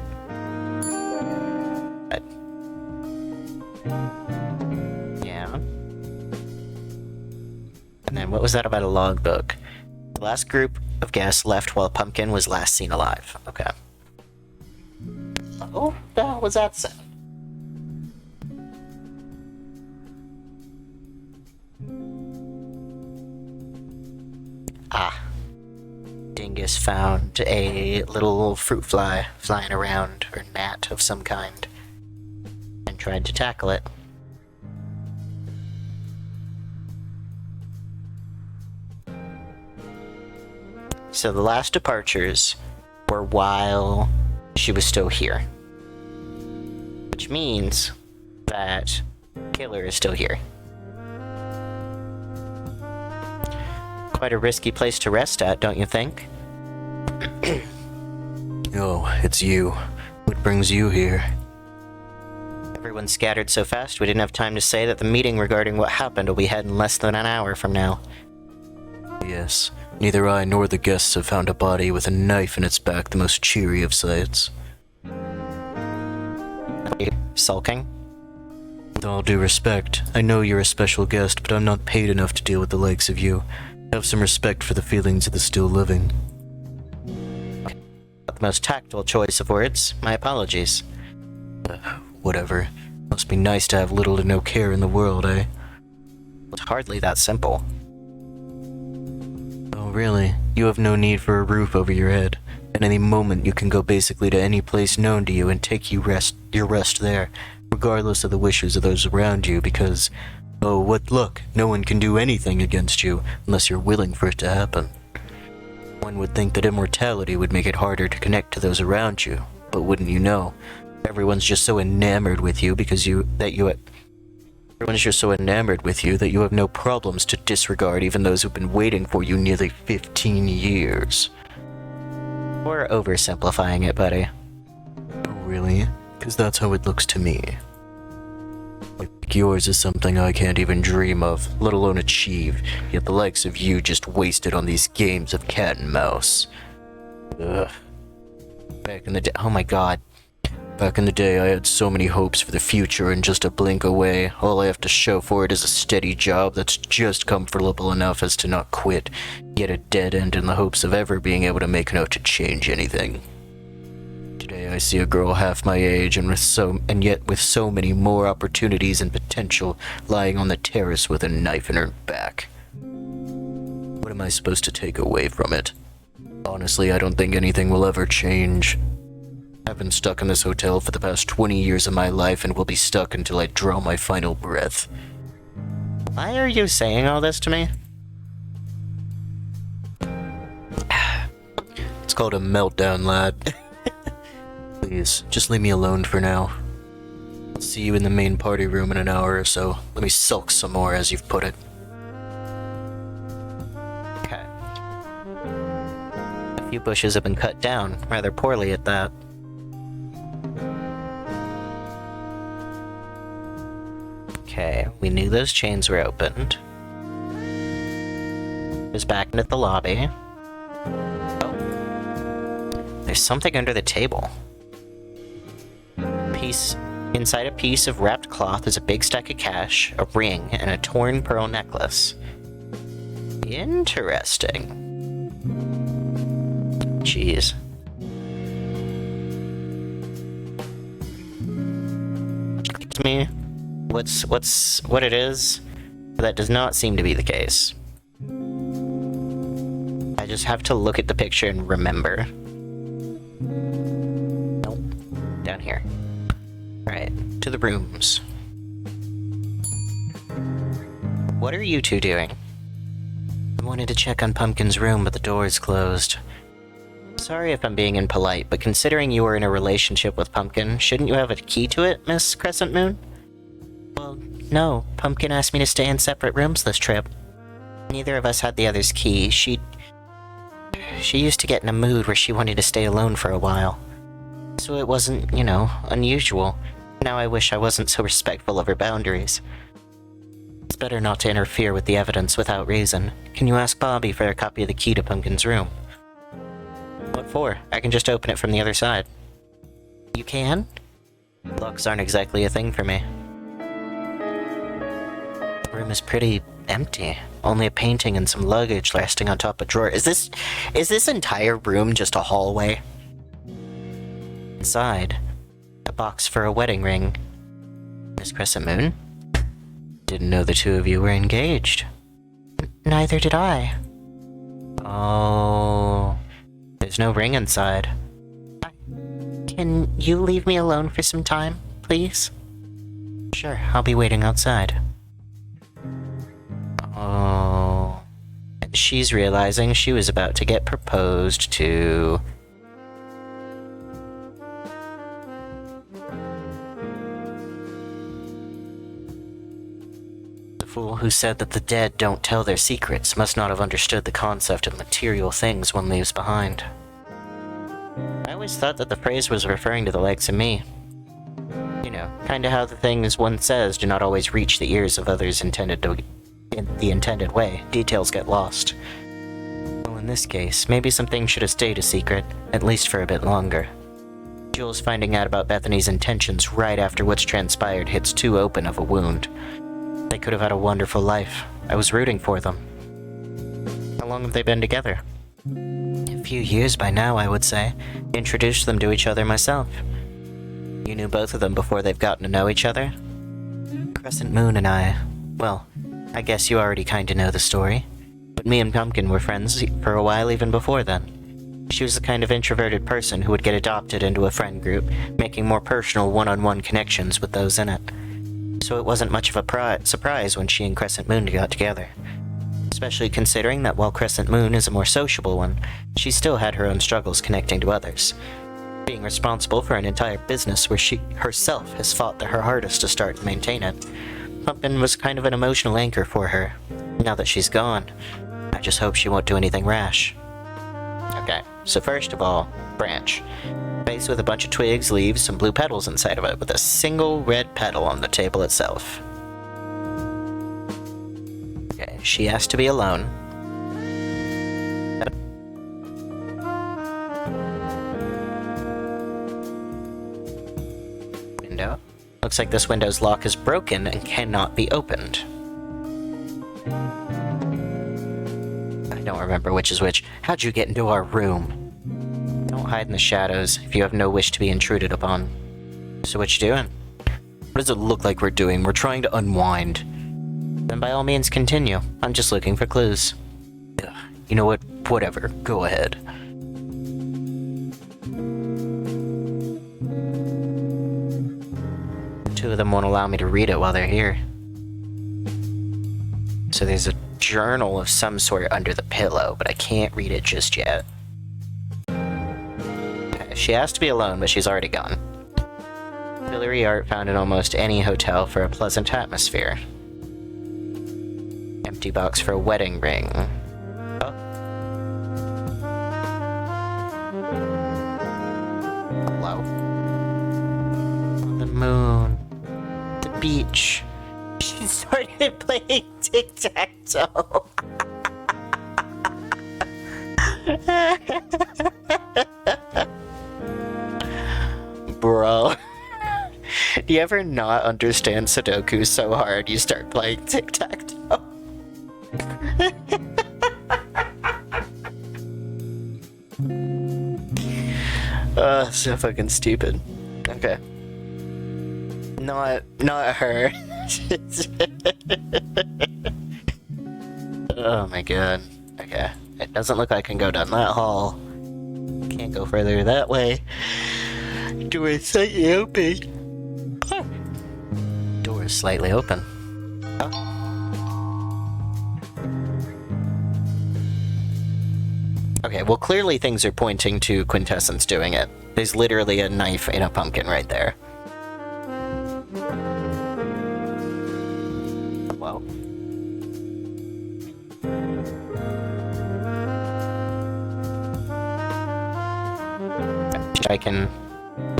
Yeah. And then what was that about a logbook? The last group of guests left while Pumpkin was last seen alive. Okay. Oh, the hell was that sound? Ah. Dingus found a little fruit fly flying around, or gnat of some kind, and tried to tackle it. So the last departures were while she was still here. Which means that Killer is still here. Quite a risky place to rest at, don't you think? Oh, it's you. What brings you here? Everyone scattered so fast we didn't have time to say that the meeting regarding what happened will be had in less than an hour from now. Yes, neither I nor the guests have found a body with a knife in its back the most cheery of sights. Sulking? With all due respect, I know you're a special guest, but I'm not paid enough to deal with the likes of you. Have some respect for the feelings of the still living. Not the most tactful choice of words. My apologies. Whatever. Must be nice to have little to no care in the world, eh? It's hardly that simple. Oh, really? You have no need for a roof over your head. At any moment, you can go basically to any place known to you and take your rest there, regardless of the wishes of those around you, because, oh, what luck, no one can do anything against you unless you're willing for it to happen. One would think that immortality would make it harder to connect to those around you, but wouldn't you know? Everyone's just so enamored with you everyone's just so enamored with you that you have no problems to disregard even those who've been waiting for you nearly 15 years. We're oversimplifying it, buddy. Oh, really? Because that's how it looks to me. Like yours is something I can't even dream of, let alone achieve, yet the likes of you just wasted on these games of cat and mouse. Ugh. Back in the day, oh my god. Back in the day, I had so many hopes for the future, and just a blink away, all I have to show for it is a steady job that's just comfortable enough as to not quit, yet a dead end in the hopes of ever being able to make enough to change anything. Today I see a girl half my age, and yet with so many more opportunities and potential, lying on the terrace with a knife in her back. What am I supposed to take away from it? Honestly, I don't think anything will ever change. I've been stuck in this hotel for the past 20 years of my life and will be stuck until I draw my final breath. Why are you saying all this to me? It's called a meltdown, lad. Please, just leave me alone for now. I'll see you in the main party room in an hour or so. Let me sulk some more, as you've put it. Okay. A few bushes have been cut down, rather poorly at that. Okay, we knew those chains were opened. Was back into the lobby. Oh. There's something under the table. Inside a piece of wrapped cloth is a big stack of cash, a ring, and a torn pearl necklace. Interesting. Jeez. Excuse me. What it is? That does not seem to be the case. I just have to look at the picture and remember. Nope. Down here. Alright, to the rooms. What are you two doing? I wanted to check on Pumpkin's room, but the door is closed. Sorry if I'm being impolite, but considering you were in a relationship with Pumpkin, shouldn't you have a key to it, Miss Crescent Moon? Well, no. Pumpkin asked me to stay in separate rooms this trip. Neither of us had the other's key. She used to get in a mood where she wanted to stay alone for a while. So it wasn't, unusual. Now I wish I wasn't so respectful of her boundaries. It's better not to interfere with the evidence without reason. Can you ask Bobby for a copy of the key to Pumpkin's room? What for? I can just open it from the other side. You can? Locks aren't exactly a thing for me. The room is pretty empty. Only a painting and some luggage resting on top of a drawer. Is this entire room just a hallway? Inside, a box for a wedding ring. Miss Crescent Moon? Didn't know the two of you were engaged. Neither did I. Oh, there's no ring inside. Can you leave me alone for some time, please? Sure, I'll be waiting outside. Oh, and she's realizing she was about to get proposed to. The fool who said that the dead don't tell their secrets must not have understood the concept of material things one leaves behind. I always thought that the phrase was referring to the likes of me. Kinda how the things one says do not always reach the ears of others in the intended way. Details get lost. Well, in this case, maybe some things should have stayed a secret, at least for a bit longer. Jules finding out about Bethany's intentions right after what's transpired hits too open of a wound. They could have had a wonderful life. I was rooting for them. How long have they been together? A few years by now, I would say. Introduced them to each other myself. You knew both of them before they've gotten to know each other? Crescent Moon and I... Well, I guess you already kinda know the story. But me and Pumpkin were friends for a while even before then. She was the kind of introverted person who would get adopted into a friend group, making more personal one-on-one connections with those in it. So it wasn't much of a surprise when she and Crescent Moon got together. Especially considering that while Crescent Moon is a more sociable one, she still had her own struggles connecting to others. Being responsible for an entire business where she herself has fought her hardest to start and maintain it, Pumpkin was kind of an emotional anchor for her. Now that she's gone, I just hope she won't do anything rash. Okay, so first of all, branch. Vase with a bunch of twigs, leaves, some blue petals inside of it, with a single red petal on the table itself. Okay, she asked to be alone. Window. Looks like this window's lock is broken and cannot be opened. I don't remember which is which. How'd you get into our room? Don't hide in the shadows if you have no wish to be intruded upon. So what you doing? What does it look like we're doing? We're trying to unwind. Then by all means continue. I'm just looking for clues. Ugh, you know what? Whatever. Go ahead. Two of them won't allow me to read it while they're here. So there's a journal of some sort under the pillow, but I can't read it just yet. She asked to be alone, but she's already gone. Filigree art found in almost any hotel for a pleasant atmosphere. Empty box for a wedding ring. Oh. Hello? On the moon. The beach. She started playing tic-tac-toe. Bro. Do you ever not understand Sudoku so hard you start playing tic-tac-toe? So fucking stupid. Okay. Not her. Oh my god. Okay. It doesn't look like I can go down that hall. Can't go further that way. Door is slightly open. Oh. Door is slightly open. Oh. Okay, well clearly things are pointing to Quintessence doing it. There's literally a knife in a pumpkin right there. Wow. least I can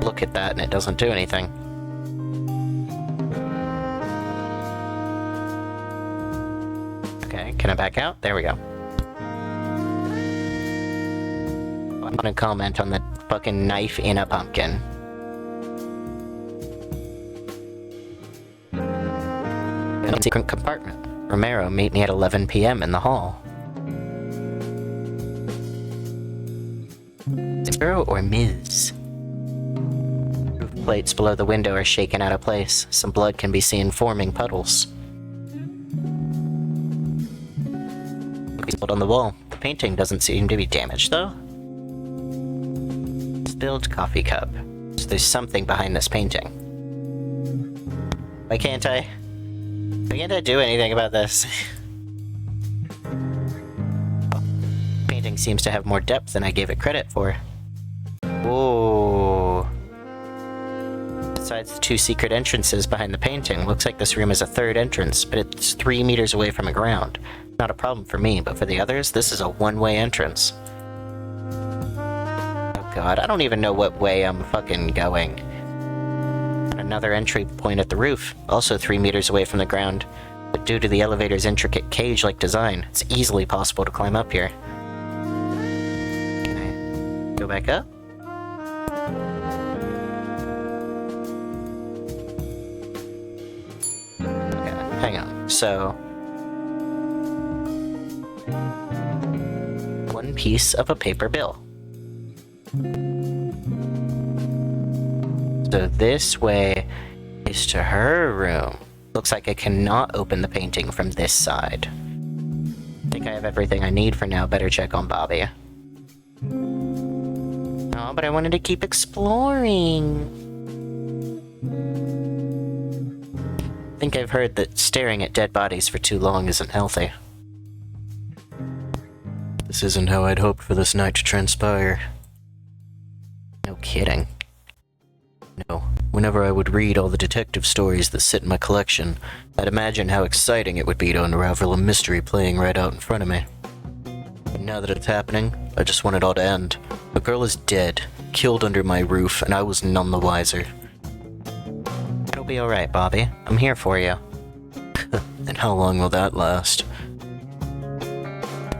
look at that and it doesn't do anything. Okay, can I back out? There we go. I'm gonna comment on the fucking knife in a pumpkin. Secret compartment. Romero, meet me at 11 p.m. in the hall. Zero or Ms. Roof plates below the window are shaken out of place. Some blood can be seen forming puddles. On the wall. The painting doesn't seem to be damaged, though. Spilled coffee cup. So there's something behind this painting. Why can't I do anything about this? Painting seems to have more depth than I gave it credit for. Whoa. Besides the two secret entrances behind the painting, looks like this room is a third entrance, but it's 3 meters away from the ground. Not a problem for me, but for the others, this is a one-way entrance. Oh god, I don't even know what way I'm fucking going. Another entry point at the roof, also 3 meters away from the ground, but due to the elevator's intricate cage-like design, it's easily possible to climb up here. Can I go back up? Okay, hang on. So, one piece of a paper bill. So this way is to her room. Looks like I cannot open the painting from this side. I think I have everything I need for now. Better check on Bobby. Oh, but I wanted to keep exploring. I think I've heard that staring at dead bodies for too long isn't healthy. This isn't how I'd hoped for this night to transpire. No kidding. No, whenever I would read all the detective stories that sit in my collection, I'd imagine how exciting it would be to unravel a mystery playing right out in front of me. But now that it's happening, I just want it all to end. A girl is dead, killed under my roof, and I was none the wiser. It'll be alright, Bobby. I'm here for you. And how long will that last?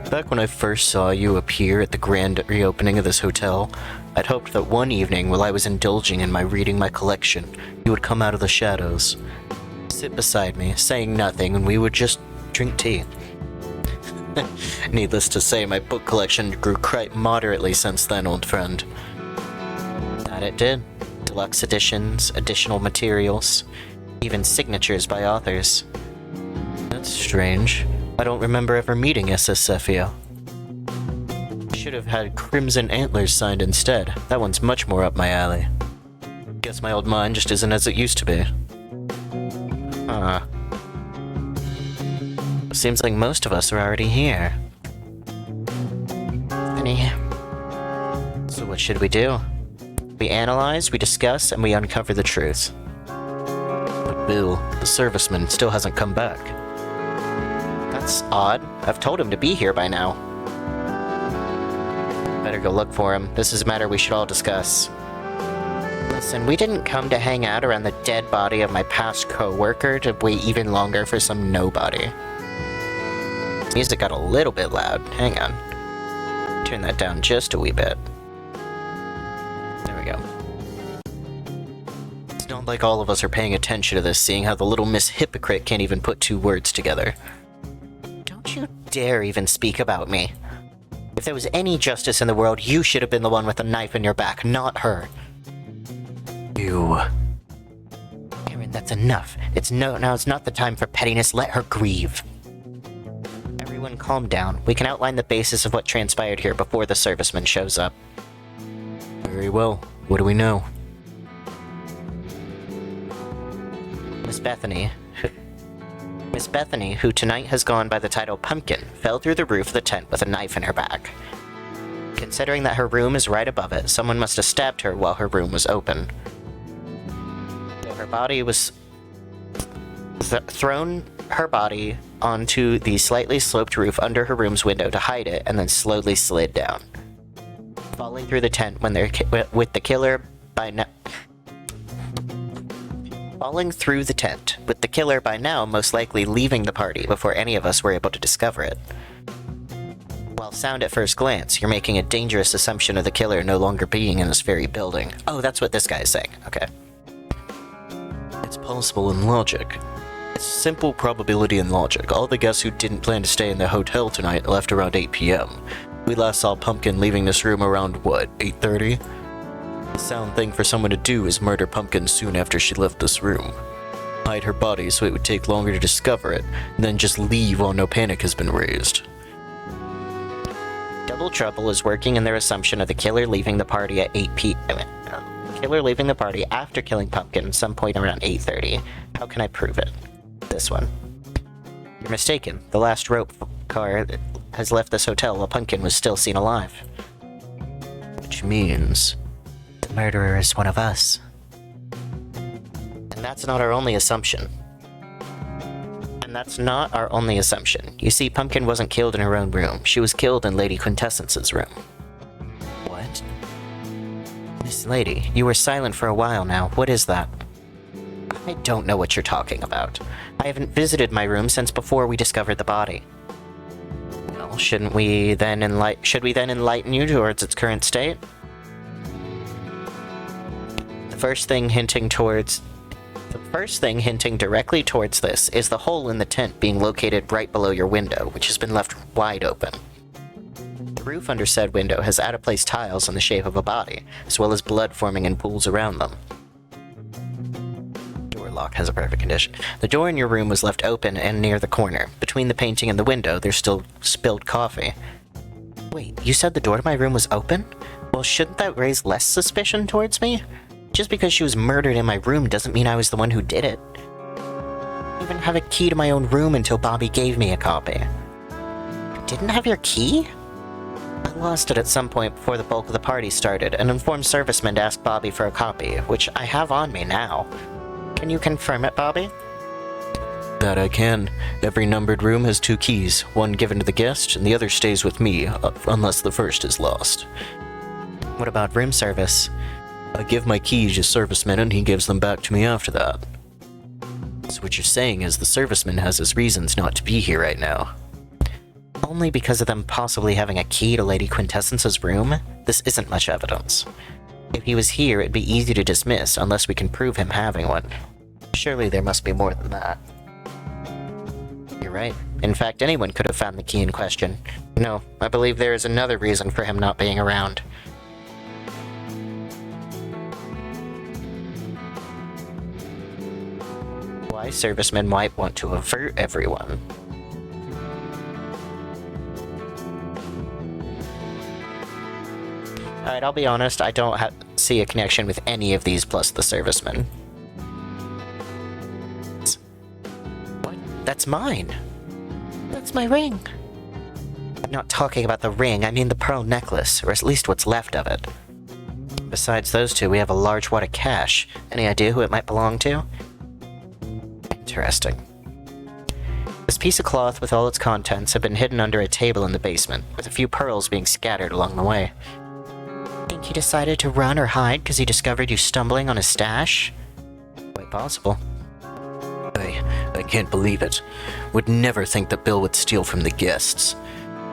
Back when I first saw you appear at the grand reopening of this hotel, I'd hoped that one evening while I was indulging in my reading my collection, you would come out of the shadows, sit beside me, saying nothing, and we would just drink tea. Needless to say, my book collection grew quite moderately since then, old friend. That it did. Deluxe editions, additional materials, even signatures by authors. That's strange. I don't remember ever meeting SS Cephia. Should have had Crimson Antlers signed instead. That one's much more up my alley. Guess my old mind just isn't as it used to be. Huh. Seems like most of us are already here. So what should we do? We analyze, we discuss, and we uncover the truth. But Bill, the serviceman, still hasn't come back. That's odd. I've told him to be here by now. Better go look for him. This is a matter we should all discuss. Listen, we didn't come to hang out around the dead body of my past co-worker to wait even longer for some nobody. Music got a little bit loud. Hang on. Turn that down just a wee bit. There we go. It's not like all of us are paying attention to this, seeing how the little Miss Hypocrite can't even put two words together. Don't you dare even speak about me. If there was any justice in the world, you should have been the one with the knife in your back, not her. You... Aaron, that's enough. Now it's not the time for pettiness. Let her grieve. Everyone calm down. We can outline the basis of what transpired here before the serviceman shows up. Very well. What do we know? Miss Bethany, who tonight has gone by the title Pumpkin, fell through the roof of the tent with a knife in her back. Considering that her room is right above it, someone must have stabbed her while her room was open. Though her body was thrown her body onto the slightly sloped roof under her room's window to hide it, and then slowly slid down. falling through the tent when they're with the killer by now. Falling through the tent, with the killer by now most likely leaving the party before any of us were able to discover it. While sound at first glance, you're making a dangerous assumption of the killer no longer being in this very building. Oh, that's what this guy is saying. Okay. It's possible in logic. It's simple probability and logic. All the guests who didn't plan to stay in the hotel tonight left around 8 p.m. We last saw Pumpkin leaving this room around, what, 8:30? The sound thing for someone to do is murder Pumpkin soon after she left this room. Hide her body so it would take longer to discover it, and then just leave while no panic has been raised. Double Trouble is working in their assumption of the killer leaving the party at 8 p.m. Killer leaving the party after killing Pumpkin some point around 8:30. How can I prove it? This one. You're mistaken. The last rope car has left this hotel while Pumpkin was still seen alive. Which means the murderer is one of us. And that's not our only assumption. You see, Pumpkin wasn't killed in her own room. She was killed in Lady Quintessence's room. What? Miss Lady, you were silent for a while now. What is that? I don't know what you're talking about. I haven't visited my room since before we discovered the body. Well, should we then enlighten you towards its current state? The first thing hinting directly towards this is the hole in the tent being located right below your window, which has been left wide open. The roof under said window has out-of-place tiles in the shape of a body, as well as blood forming in pools around them. Door lock has a perfect condition. The door in your room was left open and near the corner. Between the painting and the window, there's still spilled coffee. Wait, you said the door to my room was open? Well, shouldn't that raise less suspicion towards me? Just because she was murdered in my room doesn't mean I was the one who did it. I didn't even have a key to my own room until Bobby gave me a copy. You didn't have your key? I lost it at some point before the bulk of the party started, and informed servicemen to ask Bobby for a copy, which I have on me now. Can you confirm it, Bobby? That I can. Every numbered room has 2 keys, one given to the guest, and the other stays with me, unless the first is lost. What about room service? I give my keys to serviceman and he gives them back to me after that. So what you're saying is the serviceman has his reasons not to be here right now. Only because of them possibly having a key to Lady Quintessence's room? This isn't much evidence. If he was here, it'd be easy to dismiss unless we can prove him having one. Surely there must be more than that. You're right. In fact, anyone could have found the key in question. No, I believe there is another reason for him not being around. Why servicemen might want to avert everyone. Alright, I'll be honest, I don't see a connection with any of these plus the servicemen. What? That's mine! That's my ring! I'm not talking about the ring, I mean the pearl necklace, or at least what's left of it. Besides those two, we have a large wad of cash. Any idea who it might belong to? Interesting. This piece of cloth with all its contents have been hidden under a table in the basement, with a few pearls being scattered along the way. Think he decided to run or hide because he discovered you stumbling on his stash? Quite possible. I can't believe it. Would never think that Bill would steal from the guests.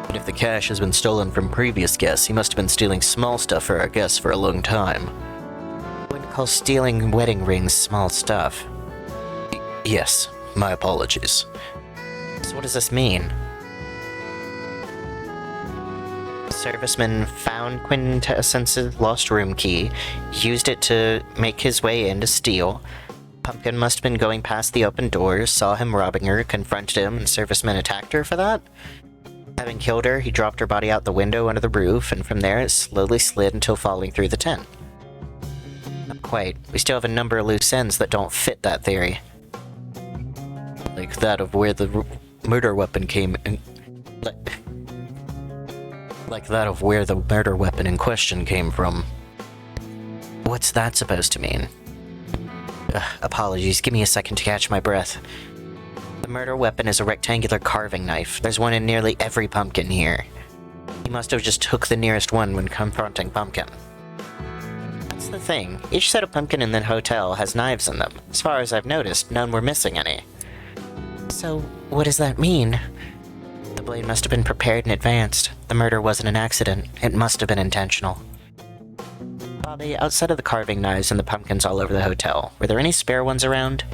But if the cash has been stolen from previous guests, he must have been stealing small stuff for our guests for a long time. Wouldn't call stealing wedding rings small stuff. Yes, my apologies. So what does this mean? Serviceman found Quintessence's lost room key, used it to make his way in to steal. Pumpkin must have been going past the open doors, saw him robbing her, confronted him, and servicemen attacked her for that? Having killed her, he dropped her body out the window under the roof, and from there it slowly slid until falling through the tent. Not quite. We still have a number of loose ends that don't fit that theory. Like that of where the murder weapon came in. Like that of where the murder weapon in question came from. What's that supposed to mean? Apologies, give me a second to catch my breath. The murder weapon is a rectangular carving knife. There's one in nearly every pumpkin here. He must have just took the nearest one when confronting Pumpkin. That's the thing. Each set of Pumpkin in the hotel has knives in them. As far as I've noticed, none were missing any. So, what does that mean? The blade must have been prepared in advance. The murder wasn't an accident. It must have been intentional. Bobby, outside of the carving knives and the pumpkins all over the hotel, were there any spare ones around?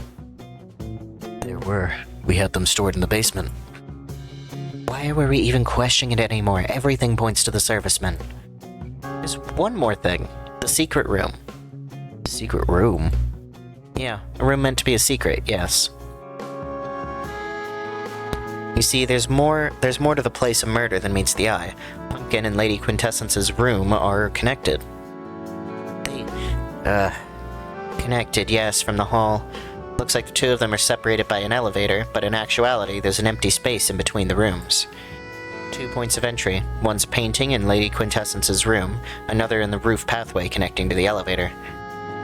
There were. We had them stored in the basement. Why were we even questioning it anymore? Everything points to the serviceman. There's one more thing. The secret room. Secret room? Yeah, a room meant to be a secret, yes. You see, there's more to the place of murder than meets the eye. Pumpkin and Lady Quintessence's room are connected. Connected, yes, from the hall. Looks like the two of them are separated by an elevator, but in actuality, there's an empty space in between the rooms. 2 points of entry. One's a painting in Lady Quintessence's room, another in the roof pathway connecting to the elevator.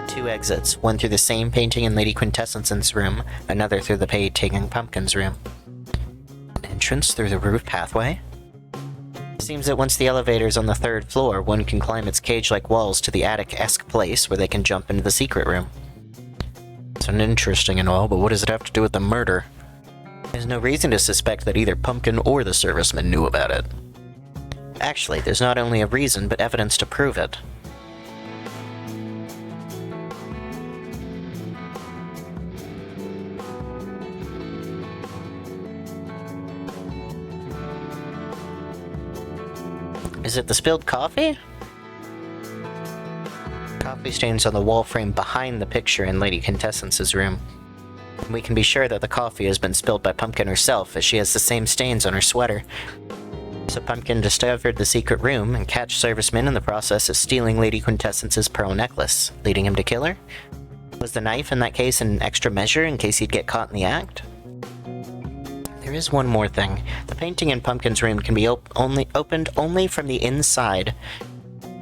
2 exits, one through the same painting in Lady Quintessence's room, another through the painting in Pumpkin's room. An entrance through the roof pathway? Seems that once the elevator's on the 3rd floor, one can climb its cage-like walls to the attic-esque place where they can jump into the secret room. It's an interesting and all, but what does it have to do with the murder? There's no reason to suspect that either Pumpkin or the serviceman knew about it. Actually, there's not only a reason, but evidence to prove it. Is it the spilled coffee? Coffee stains on the wall frame behind the picture in Lady Quintessence's room. We can be sure that the coffee has been spilled by Pumpkin herself, as she has the same stains on her sweater. So Pumpkin discovered the secret room and catch serviceman in the process of stealing Lady Quintessence's pearl necklace, leading him to kill her? Was the knife in that case an extra measure in case he'd get caught in the act? There is one more thing. The painting in Pumpkin's room can be opened only from the inside.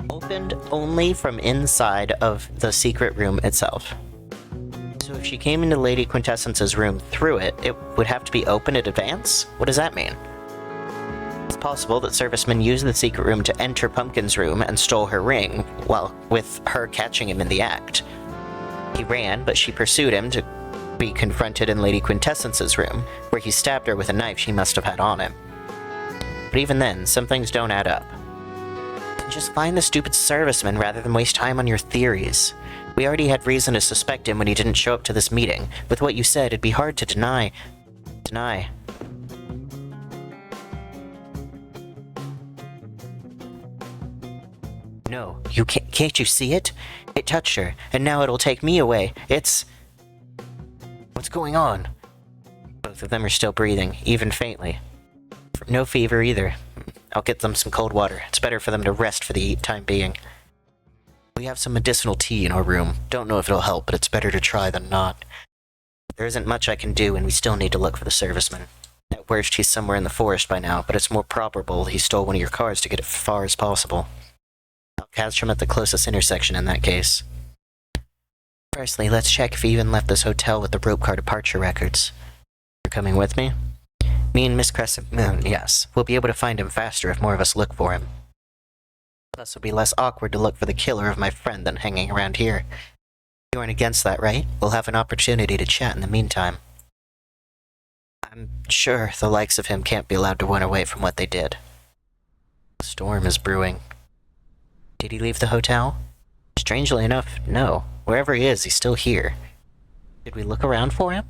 Opened only from inside of the secret room itself. So if she came into Lady Quintessence's room through it, it would have to be open in advance? What does that mean? It's possible that servicemen used the secret room to enter Pumpkin's room and stole her ring, well, with her catching him in the act. He ran, but she pursued him to be confronted in Lady Quintessence's room, where he stabbed her with a knife she must have had on him. But even then, some things don't add up. Then just find the stupid serviceman rather than waste time on your theories. We already had reason to suspect him when he didn't show up to this meeting. With what you said, it'd be hard to deny. No, you can't you see it? It touched her, and now it'll take me away. What's going on? Both of them are still breathing, even faintly. No fever either. I'll get them some cold water. It's better for them to rest for the time being. We have some medicinal tea in our room. Don't know if it'll help, but it's better to try than not. There isn't much I can do, and we still need to look for the serviceman. At worst, he's somewhere in the forest by now, but it's more probable he stole one of your cars to get as far as possible. I'll catch him at the closest intersection in that case. Firstly, let's check if he even left this hotel with the rope car departure records. You're coming with me? Me and Miss Crescent Moon, yes. We'll be able to find him faster if more of us look for him. Plus, it'll be less awkward to look for the killer of my friend than hanging around here. You aren't against that, right? We'll have an opportunity to chat in the meantime. I'm sure the likes of him can't be allowed to run away from what they did. A storm is brewing. Did he leave the hotel? Strangely enough, no. Wherever he is, he's still here. Did we look around for him?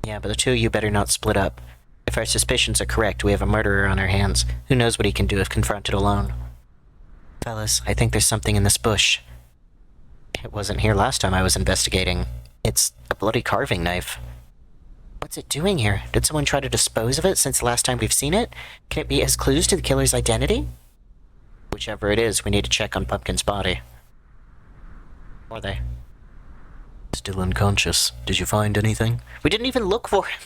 Yeah, but the two of you better not split up. If our suspicions are correct, we have a murderer on our hands. Who knows what he can do if confronted alone? Fellas, I think there's something in this bush. It wasn't here last time I was investigating. It's a bloody carving knife. What's it doing here? Did someone try to dispose of it since the last time we've seen it? Can it be as clues to the killer's identity? Whichever it is, we need to check on Pumpkin's body. Are they? Still unconscious. Did you find anything? We didn't even look for him.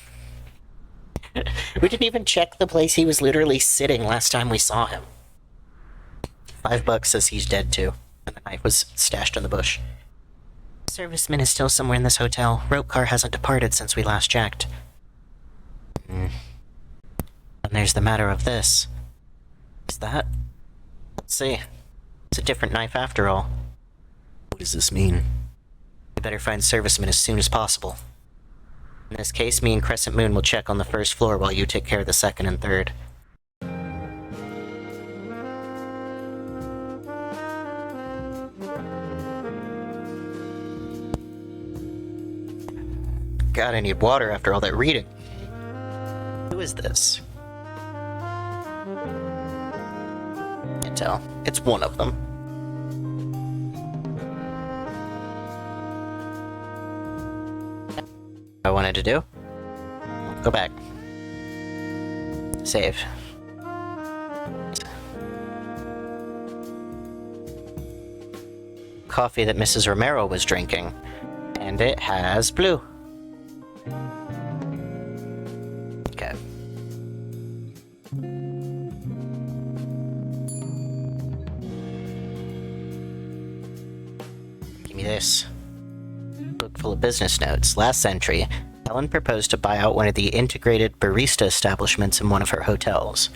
We didn't even check the place he was literally sitting last time we saw him. $5 says he's dead too, and the knife was stashed in the bush. Serviceman is still somewhere in this hotel. Rope car hasn't departed since we last checked. And there's the matter of this. Is that? Let's see. It's a different knife after all. What does this mean? We better find servicemen as soon as possible. In this case, me and Crescent Moon will check on the first floor while you take care of the second and third. God, I need water after all that reading. Who is this? Can't tell. It's one of them. I wanted to do. Go back. Save. Coffee that Mrs. Romero was drinking. And it has blue. Okay. Give me this. Book full of business notes. Last entry. Helen proposed to buy out one of the integrated barista establishments in one of her hotels.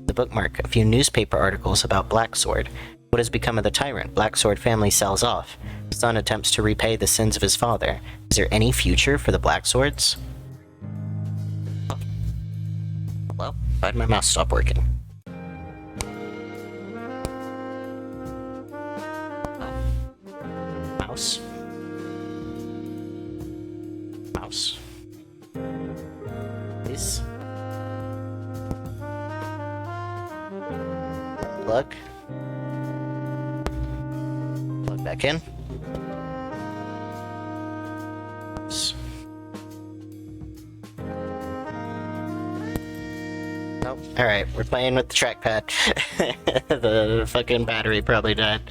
The bookmark, a few newspaper articles about Blacksword. What has become of the tyrant? Blacksword family sells off. Son attempts to repay the sins of his father. Is there any future for the Blackswords? Hello? Why'd my mouse stop working? Mouse? Mouse? Please? Plug? Plug back in. Oops. Nope. Alright, we're playing with the trackpad. The fucking battery probably died.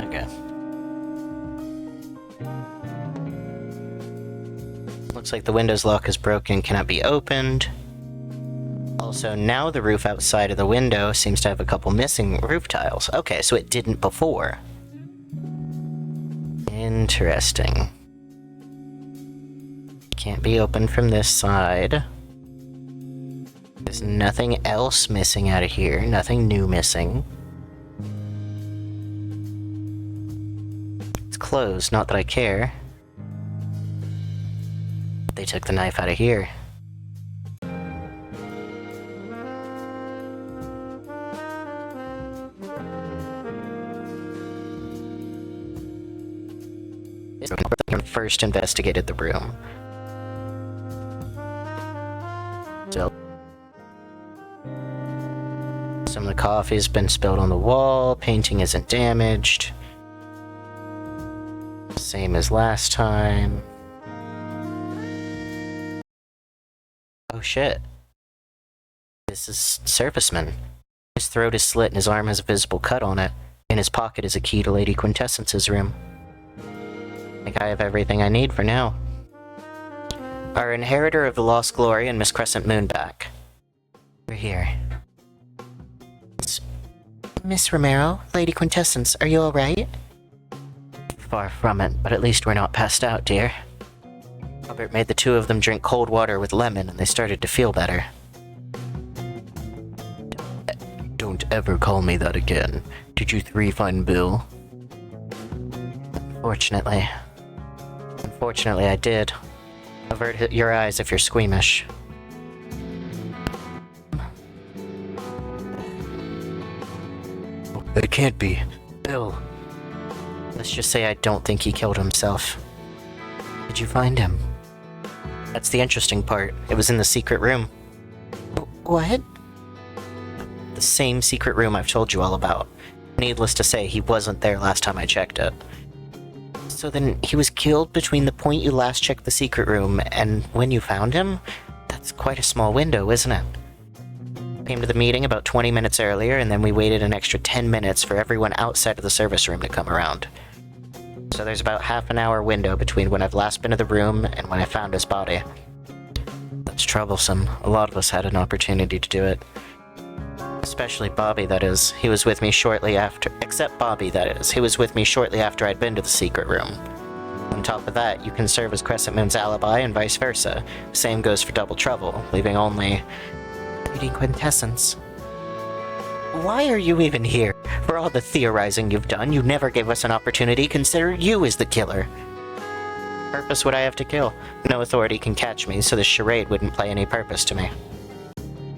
Okay. Looks like the Windows lock is broken, cannot be opened. Also, now the roof outside of the window seems to have a couple missing roof tiles. Okay, so it didn't before. Interesting. Can't be opened from this side. There's nothing else missing out of here. Nothing new missing. It's closed, not that I care. They took the knife out of here. First investigated the room. So some of the coffee's been spilled on the wall, painting isn't damaged. Same as last time. Oh shit. This is Serviceman. His throat is slit and his arm has a visible cut on it. In his pocket is a key to Lady Quintessence's room. I think I have everything I need for now. Our inheritor of the lost glory and Miss Crescent Moon back. We're here. Miss Romero, Lady Quintessence, are you alright? Far from it, but at least we're not passed out, dear. Robert made the two of them drink cold water with lemon and they started to feel better. Don't ever call me that again. Did you three find Bill? Unfortunately. Unfortunately, I did. Avert your eyes if you're squeamish. It can't be. Bill. Let's just say I don't think he killed himself. Did you find him? That's the interesting part. It was in the secret room. What? The same secret room I've told you all about. Needless to say, he wasn't there last time I checked it. So then, he was killed between the point you last checked the secret room and when you found him? That's quite a small window, isn't it? Came to the meeting about 20 minutes earlier, and then we waited an extra 10 minutes for everyone outside of the service room to come around. So there's about half an hour window between when I've last been to the room and when I found his body. That's troublesome. A lot of us had an opportunity to do it. Especially Bobby, that is. He was with me shortly after... Except Bobby, that is. He was with me shortly after I'd been to the secret room. On top of that, you can serve as Crescent Moon's alibi and vice versa. Same goes for Double Trouble, leaving only Lady Quintessence. Why are you even here? For all the theorizing you've done, you never gave us an opportunity. Consider you as the killer. Purpose would I have to kill? No authority can catch me, so this charade wouldn't play any purpose to me.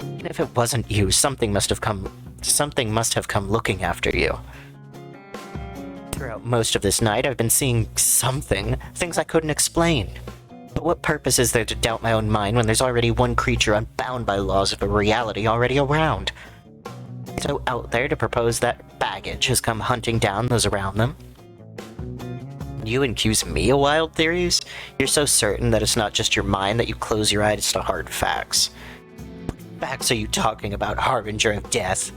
Even if it wasn't you, something must have come looking after you. Throughout most of this night, I've been seeing something, things I couldn't explain. But what purpose is there to doubt my own mind when there's already one creature unbound by laws of a reality already around? So out there to propose that baggage has come hunting down those around them? You accuse me of wild theories? You're so certain that it's not just your mind that you close your eyes to hard facts. What facts are you talking about, harbinger of death?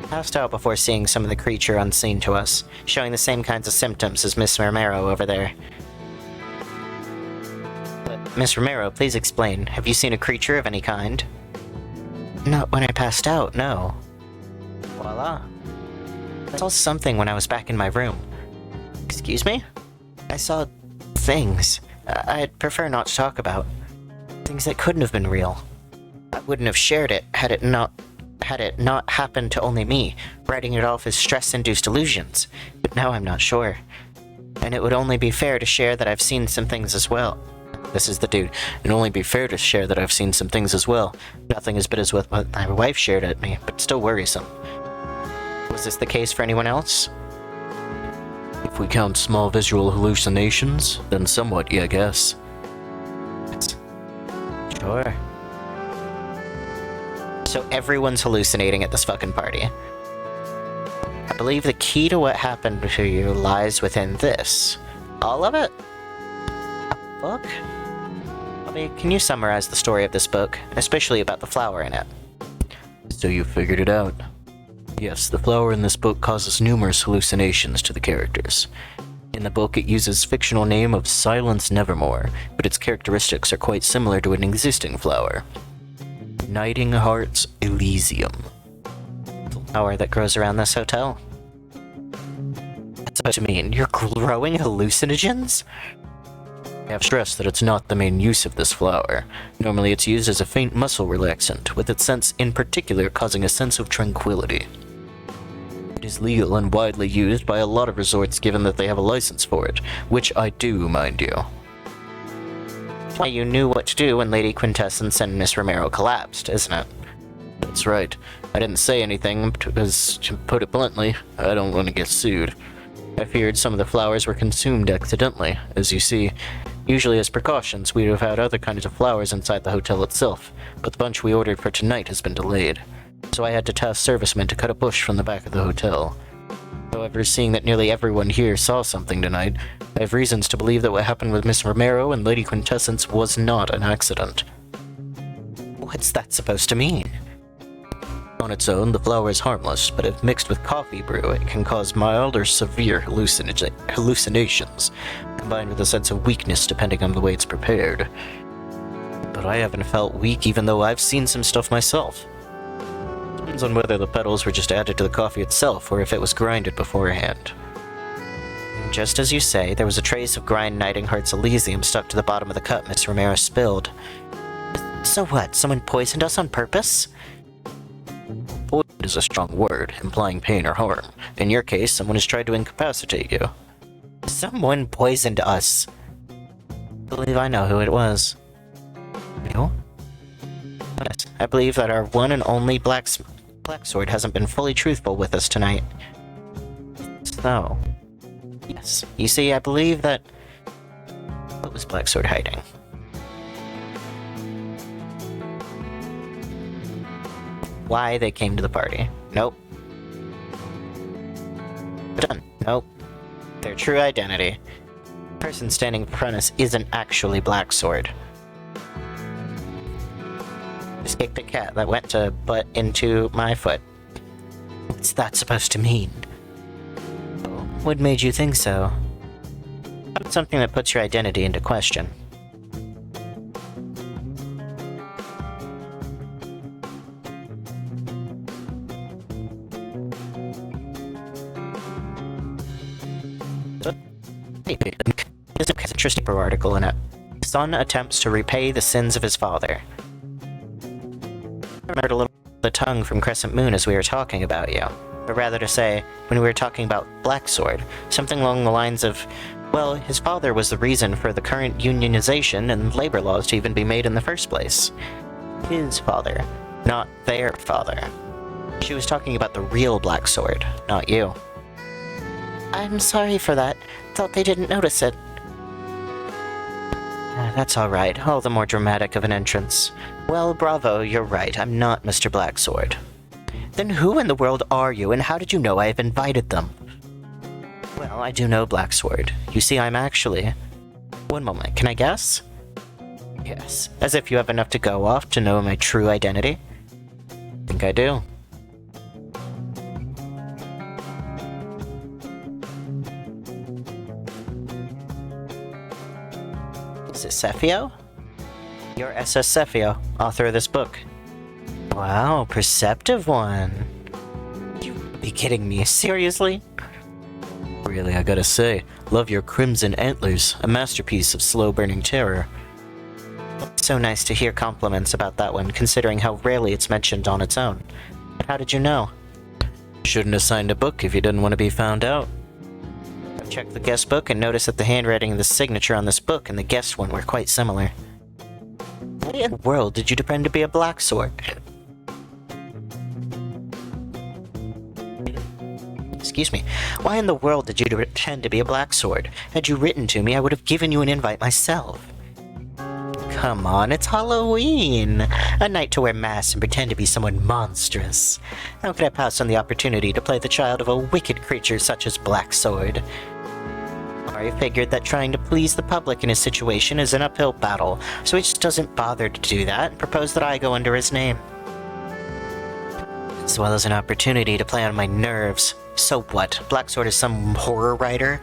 Passed out before seeing some of the creature unseen to us, showing the same kinds of symptoms as Miss Romero over there. But, Miss Romero, please explain. Have you seen a creature of any kind? Not when I passed out, no. Voila. I saw something when I was back in my room. Excuse me? I saw things I'd prefer not to talk about. Things that couldn't have been real. I wouldn't have shared it had it not happened to only me, writing it off as stress-induced illusions. But now I'm not sure. And it would only be fair to share that I've seen some things as well. This is the dude. It'd only be fair to share that I've seen some things as well. Nothing as bad as what my wife shared at me, but still worrisome. Was this the case for anyone else? If we count small visual hallucinations, then somewhat, yeah, I guess. Sure. So everyone's hallucinating at this fucking party. I believe the key to what happened to you lies within this. All of it? A book? Bobby, can you summarize the story of this book, especially about the flower in it? So you figured it out. Yes, the flower in this book causes numerous hallucinations to the characters. In the book, it uses fictional name of Silence Nevermore, but its characteristics are quite similar to an existing flower. Nighting Heart's Elysium. The flower that grows around this hotel. That's supposed to mean you're growing hallucinogens? I have stressed that it's not the main use of this flower. Normally it's used as a faint muscle relaxant, with its scent in particular causing a sense of tranquility. It is legal and widely used by a lot of resorts given that they have a license for it, which I do, mind you. Why you knew what to do when Lady Quintessence and Miss Romero collapsed, isn't it? That's right. I didn't say anything because, to put it bluntly, I don't want to get sued. I feared some of the flowers were consumed accidentally. As you see, usually as precautions, we would have had other kinds of flowers inside the hotel itself, but the bunch we ordered for tonight has been delayed. So I had to task servicemen to cut a bush from the back of the hotel. However, seeing that nearly everyone here saw something tonight, I have reasons to believe that what happened with Miss Romero and Lady Quintessence was not an accident. What's that supposed to mean? On its own, the flower is harmless, but if mixed with coffee brew, it can cause mild or severe hallucinations, combined with a sense of weakness depending on the way it's prepared. But I haven't felt weak even though I've seen some stuff myself. Depends on whether the petals were just added to the coffee itself or if it was grinded beforehand. Just as you say, there was a trace of grind Nighting Heart's Elysium stuck to the bottom of the cup Miss Romero spilled. So what, someone poisoned us on purpose? Poison is a strong word, implying pain or harm. In your case, someone has tried to incapacitate you. Someone poisoned us. I believe I know who it was. You? Yes, I believe that our one and only Black Sword hasn't been fully truthful with us tonight. So, yes, you see, I believe that... What was Black Sword hiding? Why they came to the party. Nope. Done. Nope. Their true identity. The person standing in front of us isn't actually Black Sword. Just kicked a cat that went to butt into my foot. What's that supposed to mean? What made you think so? It's something that puts your identity into question. This book has an interesting article in it. Son attempts to repay the sins of his father. I remembered a little the tongue from Crescent Moon as we were talking about you. Or rather to say, when we were talking about Blacksword, something along the lines of, well, his father was the reason for the current unionization and labor laws to even be made in the first place. His father, not their father. She was talking about the real Blacksword, not you. I'm sorry for that. Thought they didn't notice it. That's alright, all the more dramatic of an entrance. Well, bravo, you're right, I'm not Mr. Blacksword. Then who in the world are you, and how did you know I have invited them? Well, I do know Blacksword. You see, I'm actually... One moment, can I guess? Yes, as if you have enough to go off to know my true identity. I think I do. Is it Cephio? You're SS Cephio, author of this book. Wow, perceptive one. You be kidding me, seriously? Really, I gotta say, love your Crimson Antlers, a masterpiece of slow-burning terror. So nice to hear compliments about that one, considering how rarely it's mentioned on its own. But how did you know? Shouldn't have signed a book if you didn't want to be found out. I checked the guest book and noticed that the handwriting and the signature on this book and the guest one were quite similar. Why in the world did you depend to be a Blacksword? Excuse me. Why in the world did you pretend to be a Blacksword? Had you written to me, I would have given you an invite myself. Come on, it's Halloween! A night to wear masks and pretend to be someone monstrous. How could I pass on the opportunity to play the child of a wicked creature such as Blacksword? I figured that trying to please the public in his situation is an uphill battle, so he just doesn't bother to do that and proposed that I go under his name. As well as an opportunity to play on my nerves. So what? Blacksword is some horror writer?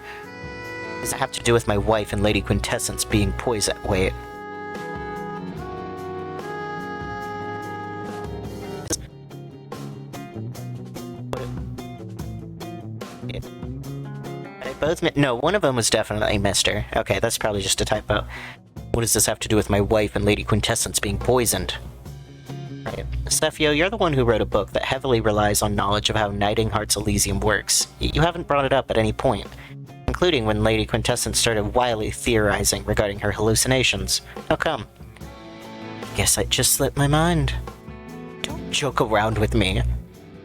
Does it have to do with my wife and Lady Quintessence being poisoned? Wait. No, one of them was definitely Mr. Okay, that's probably just a typo. What does this have to do with my wife and Lady Quintessence being poisoned? Right. Cephio, you're the one who wrote a book that heavily relies on knowledge of how Knighting Hearts Elysium works. You haven't brought it up at any point, including when Lady Quintessence started wildly theorizing regarding her hallucinations. How come? Guess I just slipped my mind. Don't joke around with me.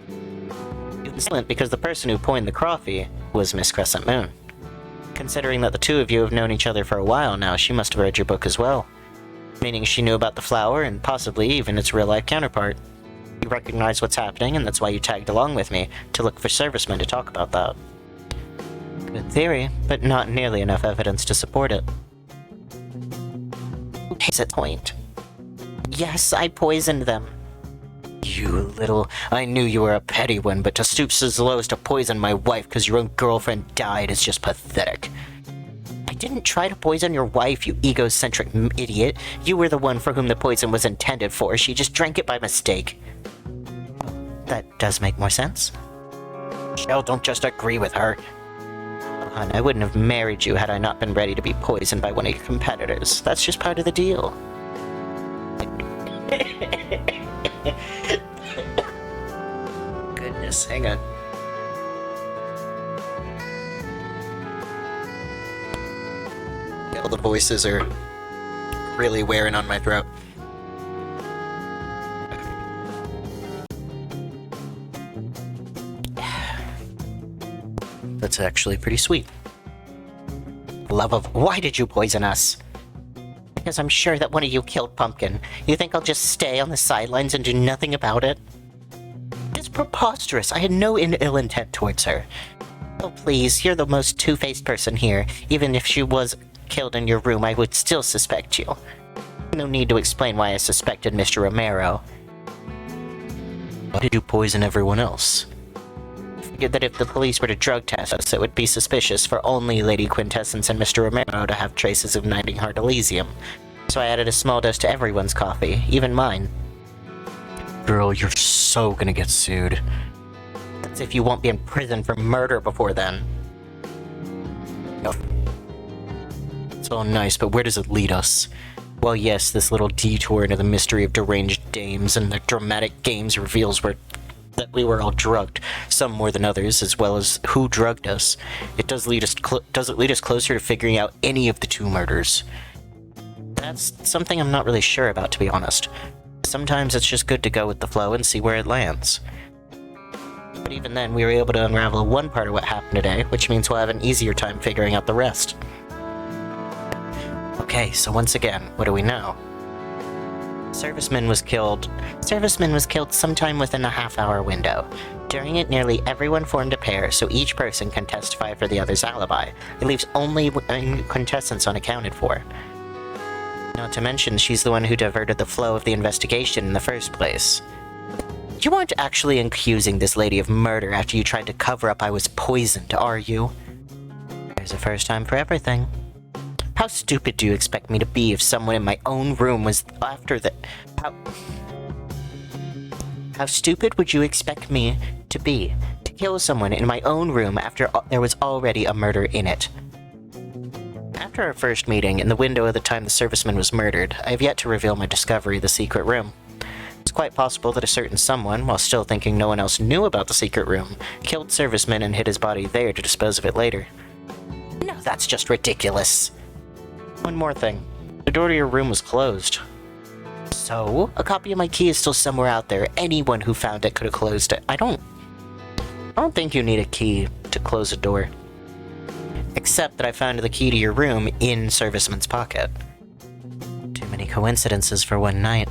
You've been silent because the person who coined the coffee was Miss Crescent Moon. Considering that the two of you have known each other for a while now, she must have read your book as well. Meaning she knew about the flower and possibly even its real-life counterpart. You recognize what's happening, and that's why you tagged along with me, to look for servicemen to talk about that. Good theory, but not nearly enough evidence to support it. Is it point? Yes, I poisoned them. You little... I knew you were a petty one, but to stoop so low as to poison my wife because your own girlfriend died is just pathetic. I didn't try to poison your wife, you egocentric idiot. You were the one for whom the poison was intended for. She just drank it by mistake. That does make more sense. Shell, don't just agree with her. Oh, hon, I wouldn't have married you had I not been ready to be poisoned by one of your competitors. That's just part of the deal. Goodness, hang on. All the voices are really wearing on my throat. That's actually pretty sweet. Love of... Why did you poison us? Because I'm sure that one of you killed Pumpkin. You think I'll just stay on the sidelines and do nothing about it? It's preposterous. I had no ill intent towards her. Oh please, you're the most two-faced person here. Even if she was killed in your room, I would still suspect you. No need to explain why I suspected Mr. Romero. Why did you poison everyone else? I figured that if the police were to drug test us, it would be suspicious for only Lady Quintessence and Mr. Romero to have traces of Knighting Heart Elysium. So I added a small dose to everyone's coffee, even mine. Girl, you're so gonna get sued. That's if you won't be in prison for murder before then. No. It's all nice, but where does it lead us? Well, yes, this little detour into the mystery of deranged dames and the dramatic games reveals that we were all drugged, some more than others, as well as who drugged us. It does lead us does it lead us closer to figuring out any of the two murders? That's something I'm not really sure about, to be honest. Sometimes it's just good to go with the flow and see where it lands. But even then, we were able to unravel one part of what happened today, which means we'll have an easier time figuring out the rest. Okay, so once again, what do we know? Serviceman was killed sometime within a half-hour window. During it, nearly everyone formed a pair, so each person can testify for the other's alibi. It leaves only contestants unaccounted for. Not to mention, she's the one who diverted the flow of the investigation in the first place. You aren't actually accusing this lady of murder after you tried to cover up I was poisoned, are you? There's a first time for everything. How stupid do you expect me to be if someone in my own room was after the... How stupid would you expect me to be to kill someone in my own room after there was already a murder in it? After our first meeting, in the window of the time the serviceman was murdered, I have yet to reveal my discovery of the secret room. It's quite possible that a certain someone, while still thinking no one else knew about the secret room, killed serviceman and hid his body there to dispose of it later. No, that's just ridiculous. One more thing. The door to your room was closed. So, a copy of my key is still somewhere out there. Anyone who found it could have closed it. I don't think you need a key to close a door. Except that I found the key to your room in Serviceman's pocket. Too many coincidences for one night.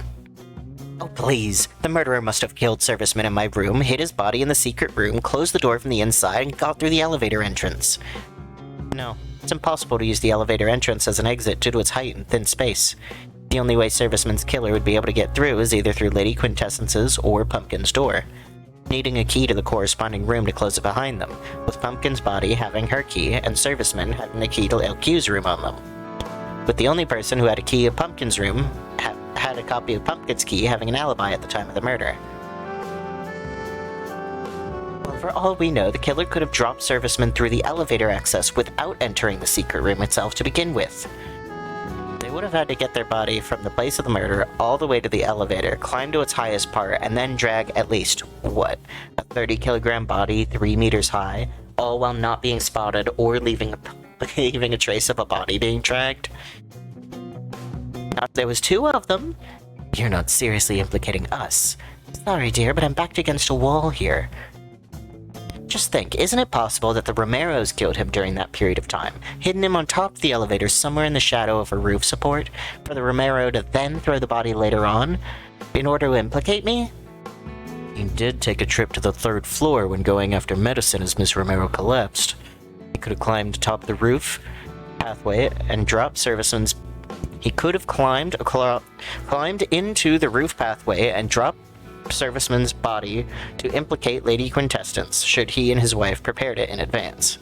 Oh please, the murderer must have killed Serviceman in my room, hid his body in the secret room, closed the door from the inside, and got through the elevator entrance. No, it's impossible to use the elevator entrance as an exit due to its height and thin space. The only way Serviceman's killer would be able to get through is either through Lady Quintessence's or Pumpkin's door, needing a key to the corresponding room to close it behind them, with Pumpkin's body having her key and Serviceman having the key to LQ's room on them. With the only person who had a key of Pumpkin's room had a copy of Pumpkin's key having an alibi at the time of the murder. Well, for all we know, the killer could have dropped Serviceman through the elevator access without entering the secret room itself to begin with. They would have had to get their body from the place of the murder all the way to the elevator, climb to its highest part, and then drag at least, what, a 30-kilogram body 3 meters high, all while not being spotted or leaving a trace of a body being dragged? Not there was 2 of them. You're not seriously implicating us. Sorry, dear, but I'm backed against a wall here. Just think, isn't it possible that the Romeros killed him during that period of time, hidden him on top of the elevator somewhere in the shadow of a roof support, for the Romero to then throw the body later on, in order to implicate me? He did take a trip to the 3rd floor when going after medicine as Miss Romero collapsed. He could have climbed atop the roof pathway and dropped Serviceman's... He could have climbed into the roof pathway and dropped Serviceman's body to implicate Lady Quintessence, should he and his wife prepared it in advance.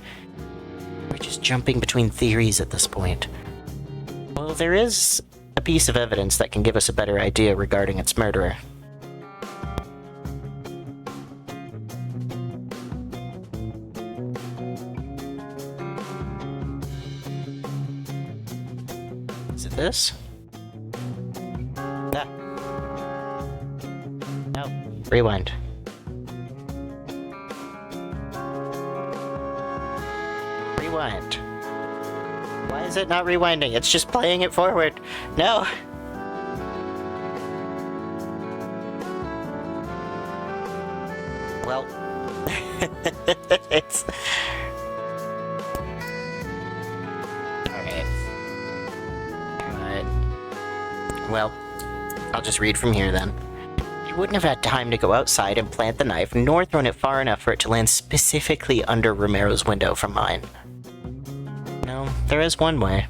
We're just jumping between theories at this point. Well, there is a piece of evidence that can give us a better idea regarding its murderer. Is it this? Ah. No, rewind. Rewind. Why is it not rewinding? It's just playing it forward. No! Well... it's... Alright. Well, I'll just read from here then. You wouldn't have had time to go outside and plant the knife, nor thrown it far enough for it to land specifically under Romero's window from mine. No, there is one way.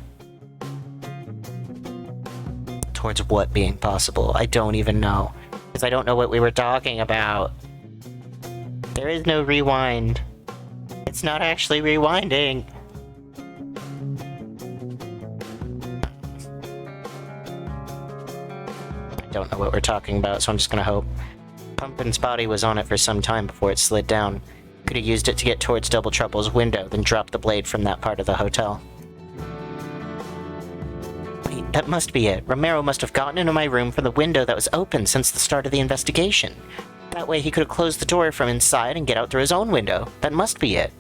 Towards what being possible, I don't even know. Because I don't know what we were talking about. There is no rewind. It's not actually rewinding. I don't know what we're talking about, so I'm just gonna hope. Pumpkin's body was on it for some time before it slid down. Could have used it to get towards Double Trouble's window, then dropped the blade from that part of the hotel. That must be it. Romero must have gotten into my room from the window that was open since the start of the investigation. That way he could have closed the door from inside and get out through his own window. That must be it.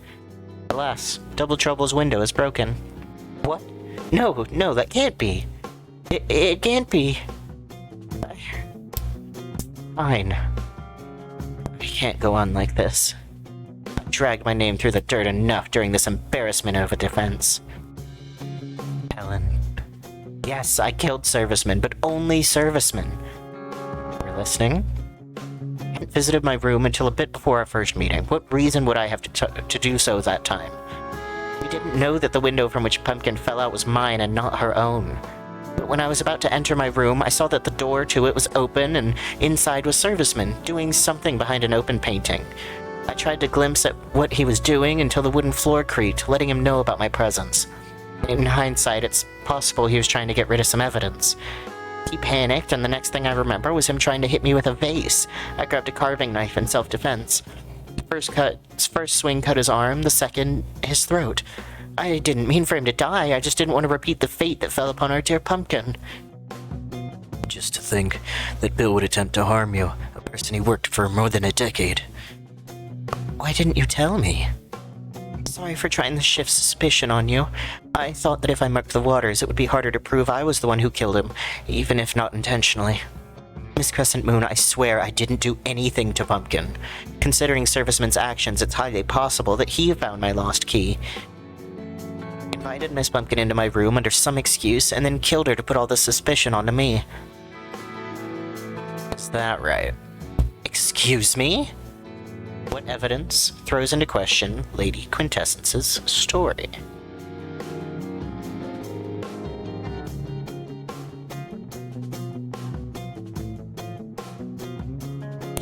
Alas, Double Trouble's window is broken. What? No, that can't be. It can't be. Fine. I can't go on like this. I've dragged my name through the dirt enough during this embarrassment of a defense. Helen. Yes, I killed servicemen, but only servicemen. You're listening? I hadn't visited my room until a bit before our first meeting. What reason would I have to do so that time? We didn't know that the window from which Pumpkin fell out was mine and not her own. But when I was about to enter my room, I saw that the door to it was open and inside was serviceman, doing something behind an open painting. I tried to glimpse at what he was doing until the wooden floor creaked, letting him know about my presence. In hindsight, it's possible he was trying to get rid of some evidence. He panicked, and the next thing I remember was him trying to hit me with a vase. I grabbed a carving knife in self-defense. His first swing cut his arm, the second, his throat. I didn't mean for him to die, I just didn't want to repeat the fate that fell upon our dear Pumpkin. Just to think that Bill would attempt to harm you, a person he worked for more than a decade. Why didn't you tell me? Sorry for trying to shift suspicion on you. I thought that if I mucked the waters, it would be harder to prove I was the one who killed him, even if not intentionally. Miss Crescent Moon, I swear I didn't do anything to Pumpkin. Considering Serviceman's actions, it's highly possible that he found my lost key. Invited Miss Pumpkin into my room under some excuse, and then killed her to put all the suspicion onto me. Is that right? Excuse me? What evidence throws into question Lady Quintessence's story?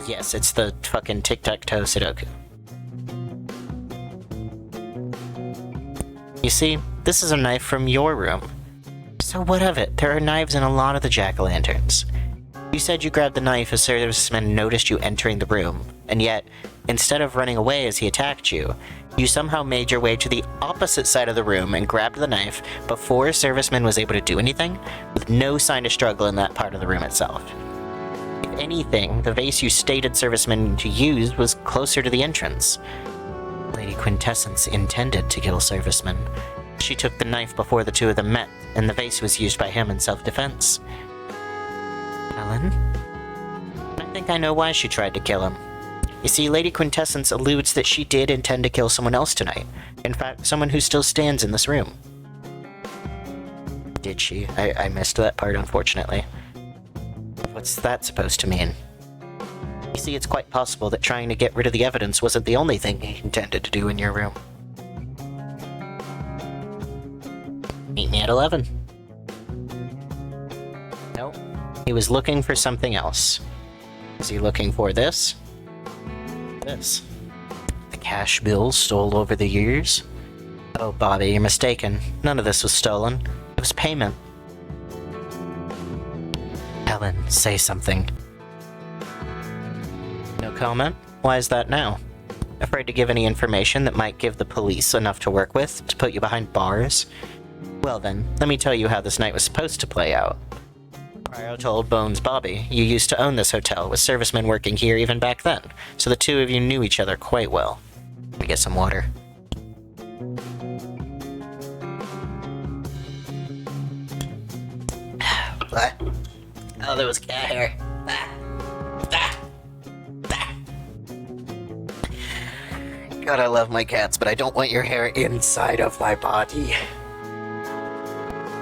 Yes, it's the fucking tic-tac-toe Sudoku. You see, this is a knife from your room. So what of it? There are knives in a lot of the jack-o'-lanterns. You said you grabbed the knife as serviceman noticed you entering the room, and yet, instead of running away as he attacked you, you somehow made your way to the opposite side of the room and grabbed the knife before serviceman was able to do anything, with no sign of struggle in that part of the room itself. If anything, the vase you stated serviceman to use was closer to the entrance. Lady Quintessence intended to kill serviceman. She took the knife before the two of them met, and the vase was used by him in self-defense. Helen? I think I know why she tried to kill him. You see, Lady Quintessence alludes that she did intend to kill someone else tonight. In fact, someone who still stands in this room. Did she? I missed that part, unfortunately. What's that supposed to mean? You see, it's quite possible that trying to get rid of the evidence wasn't the only thing he intended to do in your room. Meet me at 11. Nope. He was looking for something else. Is he looking for this? This. The cash bills stole over the years? Oh, Bobby, you're mistaken. None of this was stolen. It was payment. Helen, say something. No comment? Why is that now? Afraid to give any information that might give the police enough to work with to put you behind bars? Well then, let me tell you how this night was supposed to play out. Prior to Old Bones Bobby, you used to own this hotel, with servicemen working here even back then, so the two of you knew each other quite well. Let me get some water. What? Oh, there was cat hair. God, I love my cats, but I don't want your hair inside of my body.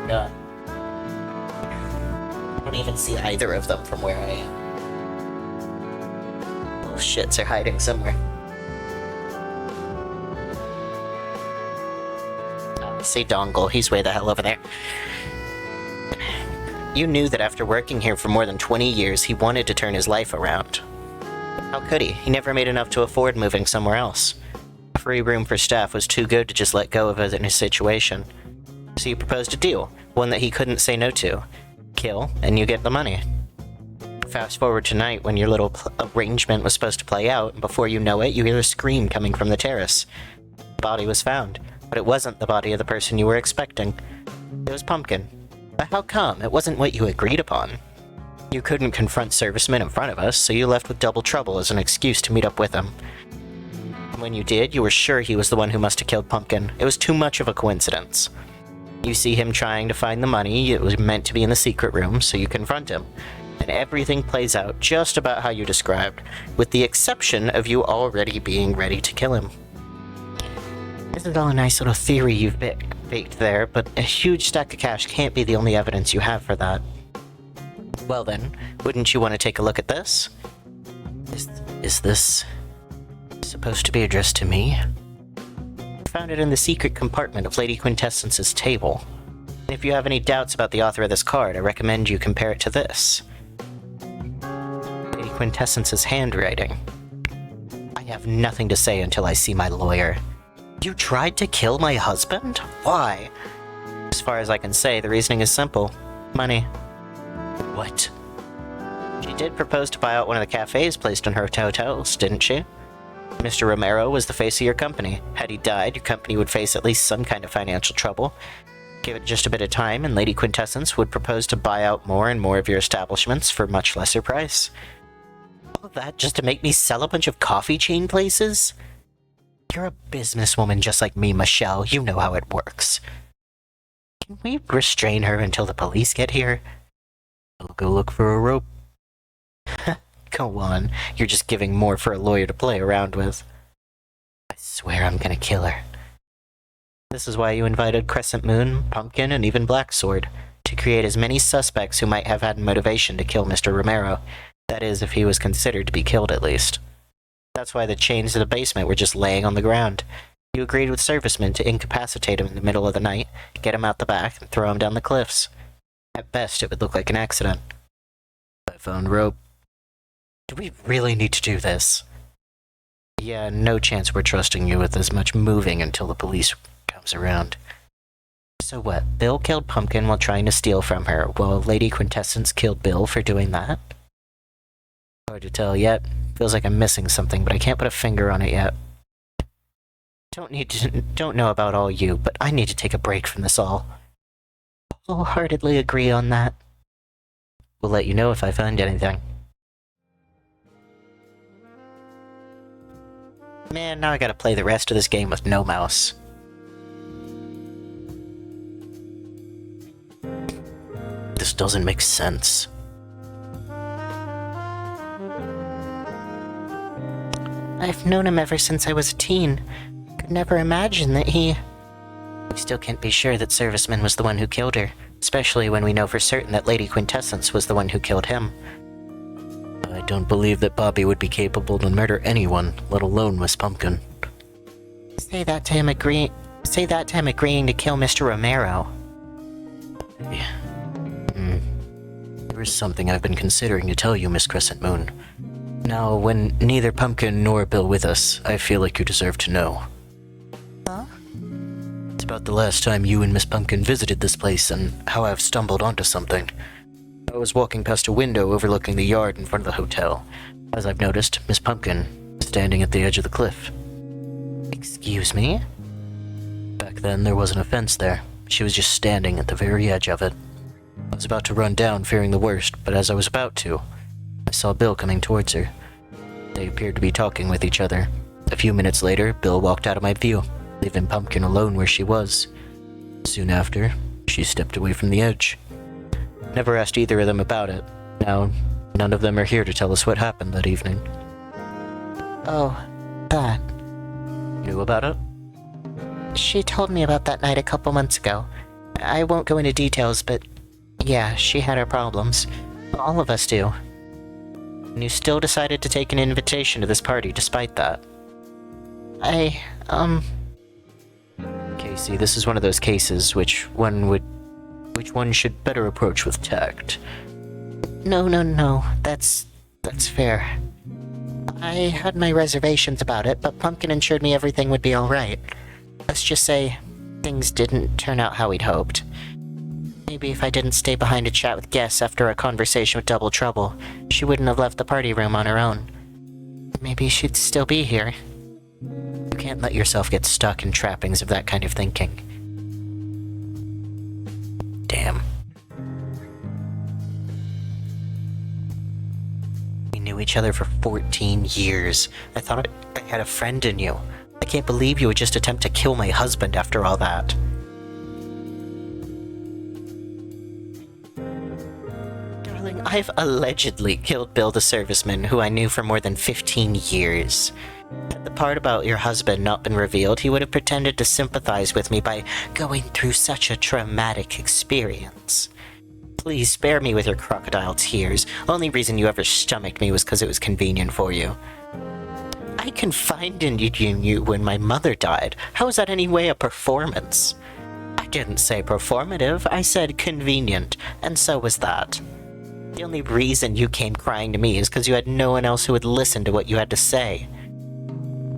God. I don't even see either of them from where I am. Little shits are hiding somewhere. Oh, I see Dongle. He's way the hell over there. You knew that after working here for more than 20 years, he wanted to turn his life around. How could he? He never made enough to afford moving somewhere else. Free room for staff was too good to just let go of it in his situation. So you proposed a deal, one that he couldn't say no to. Kill, and you get the money. Fast forward tonight when your little arrangement was supposed to play out, and before you know it, you hear a scream coming from the terrace. The body was found, but it wasn't the body of the person you were expecting. It was Pumpkin. But how come? It wasn't what you agreed upon. You couldn't confront servicemen in front of us, so you left with double trouble as an excuse to meet up with him. When you did, you were sure he was the one who must have killed Pumpkin. It was too much of a coincidence. You see him trying to find the money. It was meant to be in the secret room, so you confront him. And everything plays out just about how you described, with the exception of you already being ready to kill him. This is all a nice little theory you've baked there, but a huge stack of cash can't be the only evidence you have for that. Well then, wouldn't you want to take a look at this? Is this supposed to be addressed to me? I found it in the secret compartment of Lady Quintessence's table. And if you have any doubts about the author of this card, I recommend you compare it to this. Lady Quintessence's handwriting. I have nothing to say until I see my lawyer. You tried to kill my husband? Why? As far as I can say, the reasoning is simple. Money. What? She did propose to buy out one of the cafes placed in her hotels, didn't she? Mr. Romero was the face of your company. Had he died, your company would face at least some kind of financial trouble. Give it just a bit of time, and Lady Quintessence would propose to buy out more and more of your establishments for much lesser price. All of that just to make me sell a bunch of coffee chain places? You're a businesswoman just like me, Michelle. You know how it works. Can we restrain her until the police get here? I'll go look for a rope. Go on. You're just giving more for a lawyer to play around with. I swear I'm gonna kill her. This is why you invited Crescent Moon, Pumpkin, and even Black Sword, to create as many suspects who might have had motivation to kill Mr. Romero. That is, if he was considered to be killed at least. That's why the chains to the basement were just laying on the ground. You agreed with servicemen to incapacitate him in the middle of the night, get him out the back, and throw him down the cliffs. At best, it would look like an accident. I found rope. Do we really need to do this? Yeah, no chance we're trusting you with as much moving until the police comes around. So what, Bill killed Pumpkin while trying to steal from her, while Lady Quintessence killed Bill for doing that? Hard to tell yet. Feels like I'm missing something, but I can't put a finger on it yet. Don't know about all you, but I need to take a break from this all. Wholeheartedly agree on that. We'll let you know if I find anything. Man, now I gotta play the rest of this game with no mouse. This doesn't make sense. I've known him ever since I was a teen. Could never imagine that he... We still can't be sure that Serviceman was the one who killed her, especially when we know for certain that Lady Quintessence was the one who killed him. I don't believe that Bobby would be capable to murder anyone, let alone Miss Pumpkin. Say that to him agreeing to kill Mr. Romero. Yeah. There is something I've been considering to tell you, Miss Crescent Moon. Now, when neither Pumpkin nor Bill with us, I feel like you deserve to know. Huh? It's about the last time you and Miss Pumpkin visited this place and how I've stumbled onto something. I was walking past a window overlooking the yard in front of the hotel. As I've noticed, Miss Pumpkin standing at the edge of the cliff. Excuse me? Back then, there wasn't a fence there. She was just standing at the very edge of it. I was about to run down, fearing the worst, but as I was about to, I saw Bill coming towards her. They appeared to be talking with each other. A few minutes later, Bill walked out of my view, leaving Pumpkin alone where she was. Soon after, she stepped away from the edge. Never asked either of them about it. Now, none of them are here to tell us what happened that evening. Oh, that. Knew about it? She told me about that night a couple months ago. I won't go into details, but yeah, she had her problems. All of us do. And you still decided to take an invitation to this party despite that. Casey, this is one of those cases which one should better approach with tact. No. That's fair. I had my reservations about it, but Pumpkin assured me everything would be alright. Let's just say, things didn't turn out how we'd hoped. Maybe if I didn't stay behind to chat with guests after a conversation with Double Trouble, she wouldn't have left the party room on her own. Maybe she'd still be here. You can't let yourself get stuck in trappings of that kind of thinking. Damn. knew each other for 14 years. I thought I had a friend in you. I can't believe you would just attempt to kill my husband after all that. Darling, I've allegedly killed Bill the serviceman, who I knew for more than 15 years. Had the part about your husband not been revealed, he would have pretended to sympathize with me by going through such a traumatic experience. Please spare me with your crocodile tears. Only reason you ever stomached me was because it was convenient for you. I confided in you when my mother died. How is that anyway a performance? I didn't say performative, I said convenient, and so was that. The only reason you came crying to me is because you had no one else who would listen to what you had to say.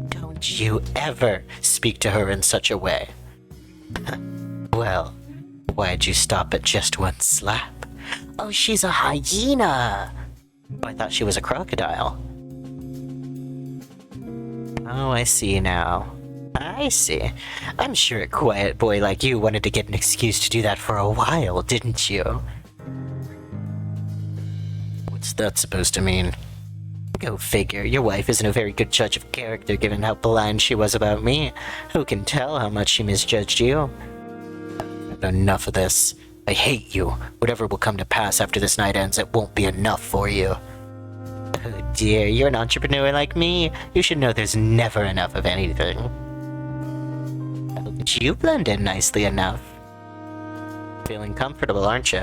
Don't you ever speak to her in such a way. Well, why'd you stop at just one slap? Oh, she's a hyena! Oh, I thought she was a crocodile. Oh, I see now. I see. I'm sure a quiet boy like you wanted to get an excuse to do that for a while, didn't you? What's that supposed to mean? Go figure. Your wife isn't a very good judge of character given how blind she was about me. Who can tell how much she misjudged you? Enough of this. I hate you. Whatever will come to pass after this night ends, it won't be enough for you. Oh dear, you're an entrepreneur like me. You should know there's never enough of anything. But you blend in nicely enough. Feeling comfortable, aren't you?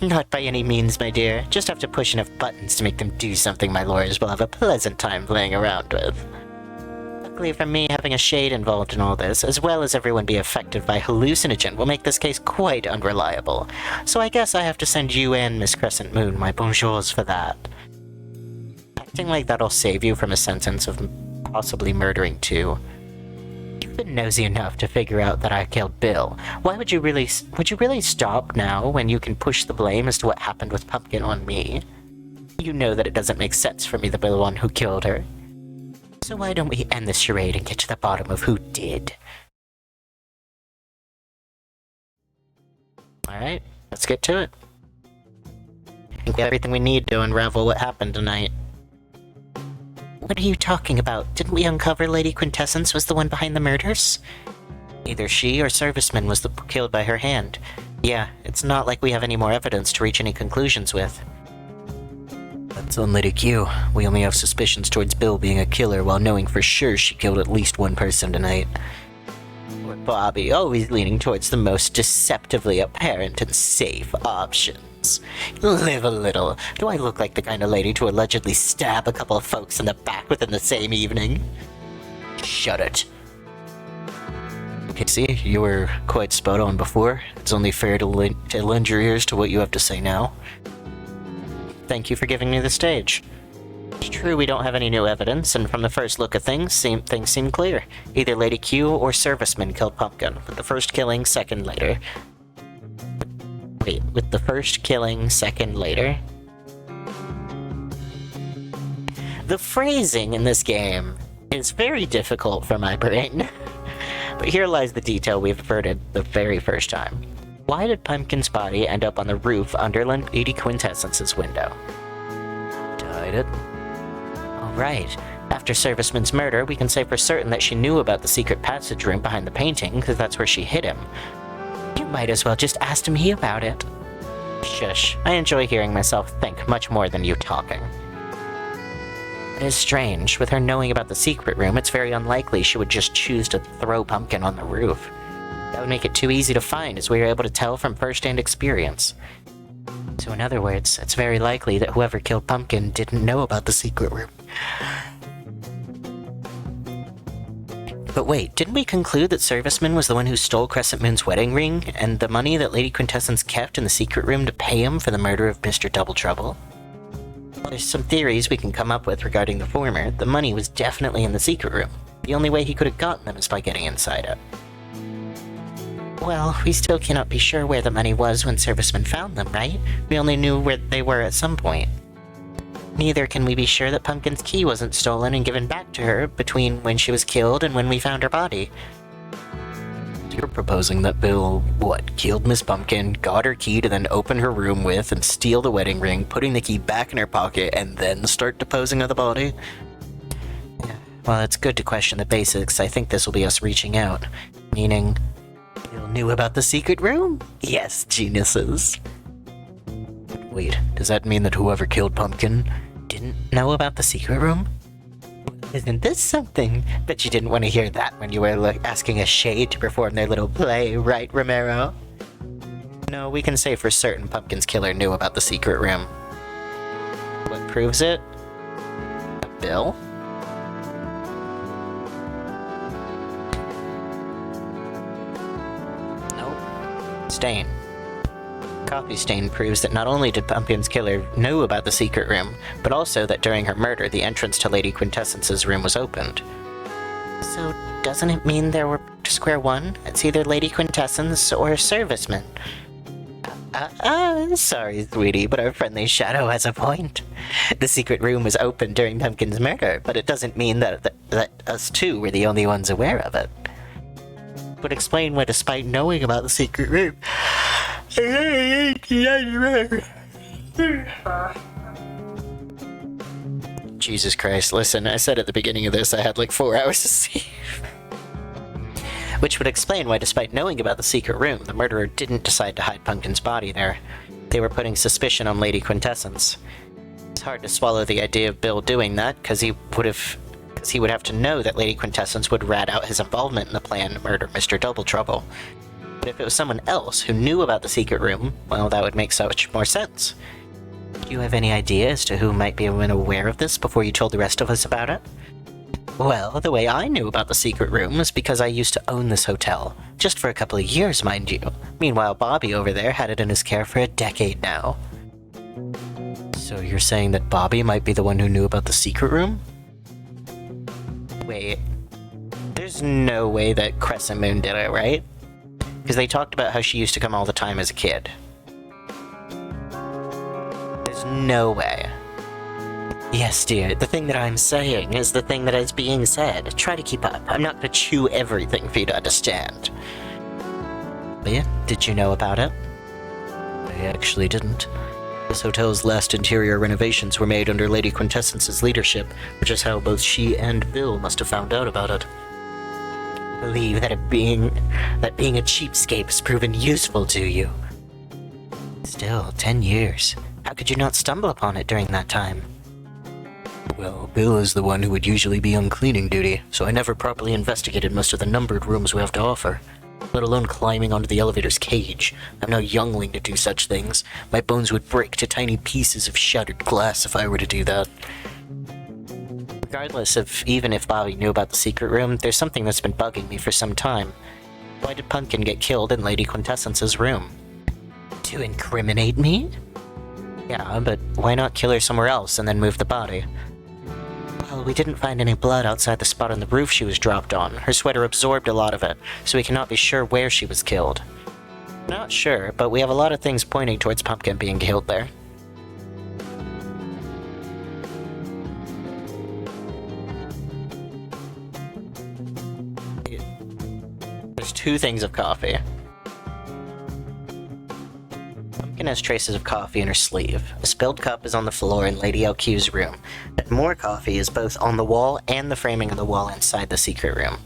Not by any means, my dear. Just have to push enough buttons to make them do something my lawyers will have a pleasant time playing around with. Luckily for me, having a shade involved in all this, as well as everyone be affected by hallucinogen, will make this case quite unreliable. So I guess I have to send you and Miss Crescent Moon my bonjours for that. Acting like that'll save you from a sentence of possibly murdering two. You've been nosy enough to figure out that I killed Bill. Would you really stop now when you can push the blame as to what happened with Pumpkin on me? You know that it doesn't make sense for me to be the one who killed her. So why don't we end this charade and get to the bottom of who did? Alright, let's get to it. I think we have everything we need to unravel what happened tonight. What are you talking about? Didn't we uncover Lady Quintessence was the one behind the murders? Either she or Serviceman was killed by her hand. Yeah, it's not like we have any more evidence to reach any conclusions with. That's on Lady Q. We only have suspicions towards Bill being a killer while knowing for sure she killed at least one person tonight. Or Bobby, always leaning towards the most deceptively apparent and safe options. Live a little. Do I look like the kind of lady to allegedly stab a couple of folks in the back within the same evening? Shut it. Casey, you were quite spot on before. It's only fair to lend your ears to what you have to say now. Thank you for giving me the stage. It's true we don't have any new evidence, and from the first look of things seem clear. Either Lady Q or Serviceman killed Pumpkin, with the first killing second later. Wait, with the first killing second later? The phrasing in this game is very difficult for my brain. But here lies the detail we've averted the very first time. Why did Pumpkin's body end up on the roof under Lady Quintessence's window? Tied it. Alright. After Serviceman's murder, we can say for certain that she knew about the secret passage room behind the painting, because that's where she hid him. You might as well just ask him about it. Shush. I enjoy hearing myself think much more than you talking. It is strange. With her knowing about the secret room, it's very unlikely she would just choose to throw Pumpkin on the roof. That would make it too easy to find, as we were able to tell from first-hand experience. So in other words, it's very likely that whoever killed Pumpkin didn't know about the secret room. But wait, didn't we conclude that Serviceman was the one who stole Crescent Moon's wedding ring, and the money that Lady Quintessence kept in the secret room to pay him for the murder of Mr. Double Trouble? Well, there's some theories we can come up with regarding the former. The money was definitely in the secret room. The only way he could have gotten them is by getting inside it. Well, we still cannot be sure where the money was when Serviceman found them, right? We only knew where they were at some point. Neither can we be sure that Pumpkin's key wasn't stolen and given back to her between when she was killed and when we found her body. You're proposing that Bill, killed Miss Pumpkin, got her key to then open her room with and steal the wedding ring, putting the key back in her pocket, and then start disposing of the body? Yeah. Well, it's good to question the basics. I think this will be us reaching out. Meaning, Bill knew about the secret room? Yes, geniuses. Wait, does that mean that whoever killed Pumpkin Didn't know about the secret room? Isn't this something? Bet you didn't want to hear that when you were asking a shade to perform their little play, right, Romero? No, we can say for certain Pumpkin's killer knew about the secret room. What proves it? A bill? Nope. Stain. Coffee stain proves that not only did Pumpkin's killer know about the secret room, but also that during her murder, the entrance to Lady Quintessence's room was opened. So, doesn't it mean there were to square one? It's either Lady Quintessence or a serviceman. Sorry, sweetie, but our friendly shadow has a point. The secret room was opened during Pumpkin's murder, but it doesn't mean that us two were the only ones aware of it. Would explain why, despite knowing about the secret room, Jesus Christ, listen, I said at the beginning of this I had like 4 hours to sleep. Which would explain why, despite knowing about the secret room, the murderer didn't decide to hide Pumpkin's body there. They were putting suspicion on Lady Quintessence. It's hard to swallow the idea of Bill doing that, because he would have to know that Lady Quintessence would rat out his involvement in the plan to murder Mr. Double Trouble. But if it was someone else who knew about the secret room, well, that would make so much more sense. Do you have any idea as to who might be aware of this before you told the rest of us about it? Well, the way I knew about the secret room was because I used to own this hotel. Just for a couple of years, mind you. Meanwhile, Bobby over there had it in his care for a decade now. So you're saying that Bobby might be the one who knew about the secret room? Wait. There's no way that Crescent Moon did it, right? Because they talked about how she used to come all the time as a kid. There's no way. Yes, dear, the thing that I'm saying is the thing that is being said. Try to keep up. I'm not going to chew everything for you to understand. But yeah, did you know about it? I actually didn't. This hotel's last interior renovations were made under Lady Quintessence's leadership, which is how both she and Bill must have found out about it. Believe that being a cheapskate has proven useful to you. Still, 10 years. How could you not stumble upon it during that time? Well, Bill is the one who would usually be on cleaning duty, so I never properly investigated most of the numbered rooms we have to offer, let alone climbing onto the elevator's cage. I'm no youngling to do such things. My bones would break to tiny pieces of shattered glass if I were to do that. Regardless of even if Bobby knew about the secret room, there's something that's been bugging me for some time. Why did Pumpkin get killed in Lady Quintessence's room? To incriminate me? Yeah, but why not kill her somewhere else and then move the body? Well, we didn't find any blood outside the spot on the roof she was dropped on. Her sweater absorbed a lot of it, so we cannot be sure where she was killed. Not sure, but we have a lot of things pointing towards Pumpkin being killed there. There's 2 things of coffee. Pumpkin has traces of coffee in her sleeve. A spilled cup is on the floor in Lady LQ's room, but more coffee is both on the wall and the framing of the wall inside the secret room.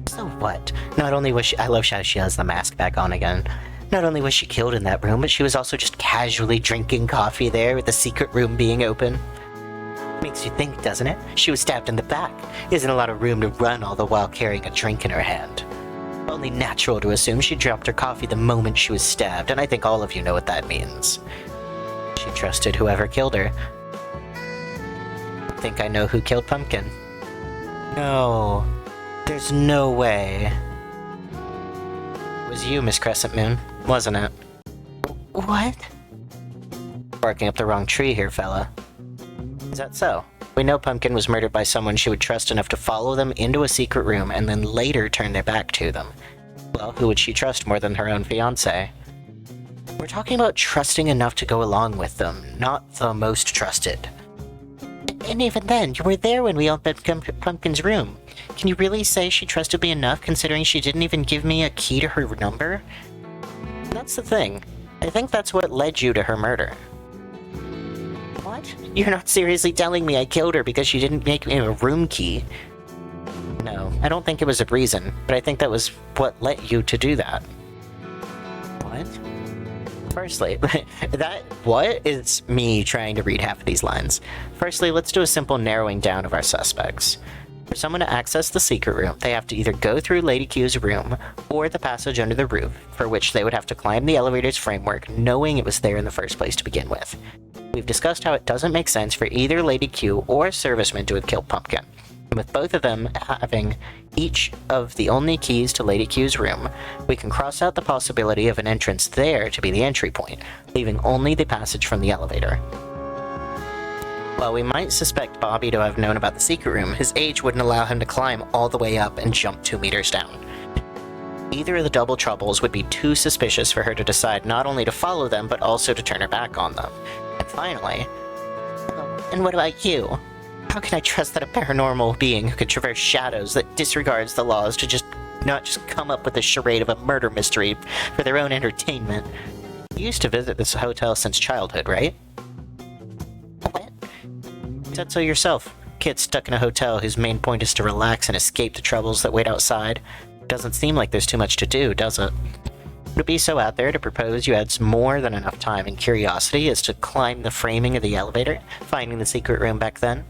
So what? Not only was she— I love how she has the mask back on again. Not only was she killed in that room, but she was also just casually drinking coffee there with the secret room being open. Makes you think, doesn't it? She was stabbed in the back. Isn't a lot of room to run all the while carrying a drink in her hand. Only natural to assume she dropped her coffee the moment she was stabbed, and I think all of you know what that means. She trusted whoever killed her. I think I know who killed Pumpkin. No. There's no way. It was you, Miss Crescent Moon, wasn't it? What? Barking up the wrong tree here, fella. Is that so? We know Pumpkin was murdered by someone she would trust enough to follow them into a secret room and then later turn their back to them. Well, who would she trust more than her own fiancé? We're talking about trusting enough to go along with them, not the most trusted. And even then, you were there when we opened Pumpkin's room. Can you really say she trusted me enough, considering she didn't even give me a key to her number? That's the thing. I think that's what led you to her murder. What? You're not seriously telling me I killed her because she didn't make me a room key? No, I don't think it was a reason, but I think that was what led you to do that. What? Firstly, what is me trying to read half of these lines? Firstly, let's do a simple narrowing down of our suspects. For someone to access the secret room, they have to either go through Lady Q's room or the passage under the roof, for which they would have to climb the elevator's framework, knowing it was there in the first place to begin with. We've discussed how it doesn't make sense for either Lady Q or Serviceman to have killed Pumpkin. And with both of them having each of the only keys to Lady Q's room, we can cross out the possibility of an entrance there to be the entry point, leaving only the passage from the elevator. While we might suspect Bobby to have known about the secret room, his age wouldn't allow him to climb all the way up and jump 2 meters down. Either of the double troubles would be too suspicious for her to decide not only to follow them, but also to turn her back on them. And finally... Oh, and what about you? How can I trust that a paranormal being who could traverse shadows that disregards the laws to not just come up with a charade of a murder mystery for their own entertainment? You used to visit this hotel since childhood, right? What? You said so yourself. Kid stuck in a hotel whose main point is to relax and escape the troubles that wait outside. Doesn't seem like there's too much to do, does it? Would it be so out there to propose you had more than enough time and curiosity as to climb the framing of the elevator, finding the secret room back then?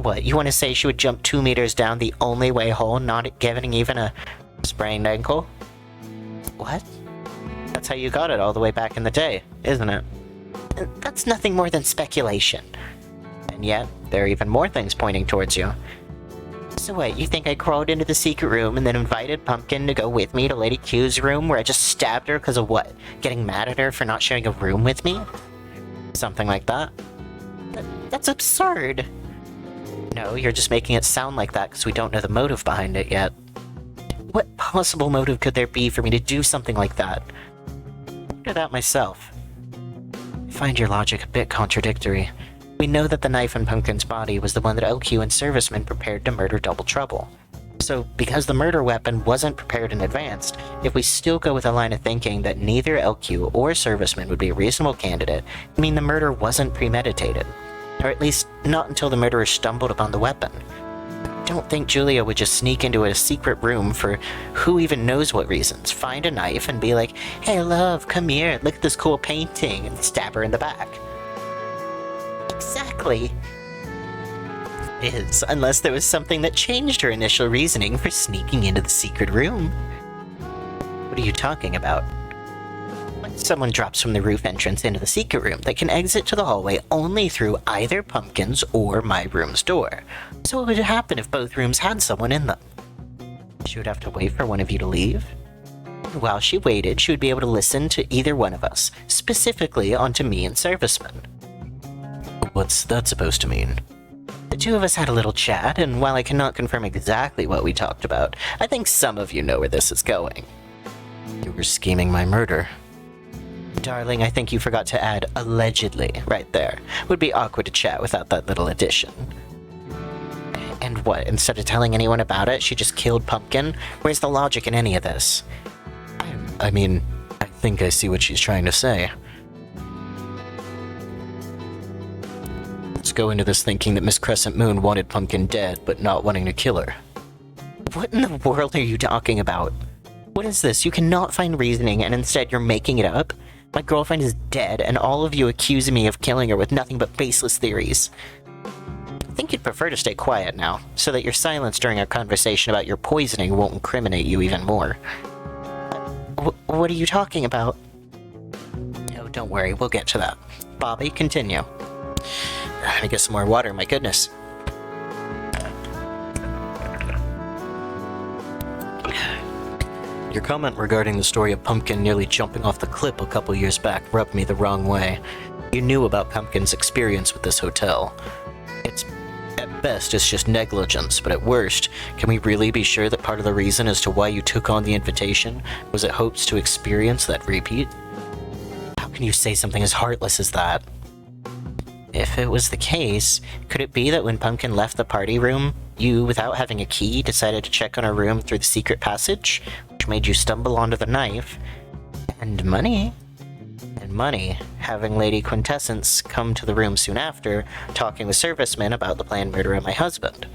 What, you want to say she would jump 2 meters down the only way home, not giving even a sprained ankle? What? That's how you got it all the way back in the day, isn't it? That's nothing more than speculation. And yet, there are even more things pointing towards you. So what, you think I crawled into the secret room and then invited Pumpkin to go with me to Lady Q's room where I just stabbed her because of what? Getting mad at her for not sharing a room with me? Something like that? That's absurd. No, you're just making it sound like that because we don't know the motive behind it yet. What possible motive could there be for me to do something like that? I wonder that myself. I find your logic a bit contradictory. We know that the knife in Pumpkin's body was the one that LQ and Serviceman prepared to murder Double Trouble. So, because the murder weapon wasn't prepared in advance, if we still go with a line of thinking that neither LQ or Serviceman would be a reasonable candidate, I mean the murder wasn't premeditated. Or at least, not until the murderer stumbled upon the weapon. I don't think Julia would just sneak into a secret room for who even knows what reasons, find a knife and be like, "Hey love, come here, look at this cool painting," and stab her in the back. Exactly. It is, unless there was something that changed her initial reasoning for sneaking into the secret room. What are you talking about? Someone drops from the roof entrance into the secret room, they can exit to the hallway only through either Pumpkin's or my room's door. So what would happen if both rooms had someone in them? She would have to wait for one of you to leave. And while she waited, she would be able to listen to either one of us, specifically onto me and Serviceman. What's that supposed to mean? The two of us had a little chat, and while I cannot confirm exactly what we talked about, I think some of you know where this is going. You were scheming my murder. Darling, I think you forgot to add allegedly right there. Would be awkward to chat without that little addition. And what, instead of telling anyone about it, she just killed Pumpkin? Where's the logic in any of this? I mean, I think I see what she's trying to say. Let's go into this thinking that Miss Crescent Moon wanted Pumpkin dead, but not wanting to kill her. What in the world are you talking about? What is this? You cannot find reasoning, and instead you're making it up? My girlfriend is dead, and all of you accusing me of killing her with nothing but baseless theories. I think you'd prefer to stay quiet now, so that your silence during our conversation about your poisoning won't incriminate you even more. What are you talking about? Oh, don't worry, we'll get to that. Bobby, continue. Let me get some more water, my goodness. Your comment regarding the story of Pumpkin nearly jumping off the cliff a couple years back rubbed me the wrong way. You knew about Pumpkin's experience with this hotel. At best, it's just negligence, but at worst, can we really be sure that part of the reason as to why you took on the invitation was it hopes to experience that repeat? How can you say something as heartless as that? If it was the case, could it be that when Pumpkin left the party room, you, without having a key, decided to check on her room through the secret passage, which made you stumble onto the knife? And money, having Lady Quintessence come to the room soon after, talking with servicemen about the planned murder of my husband.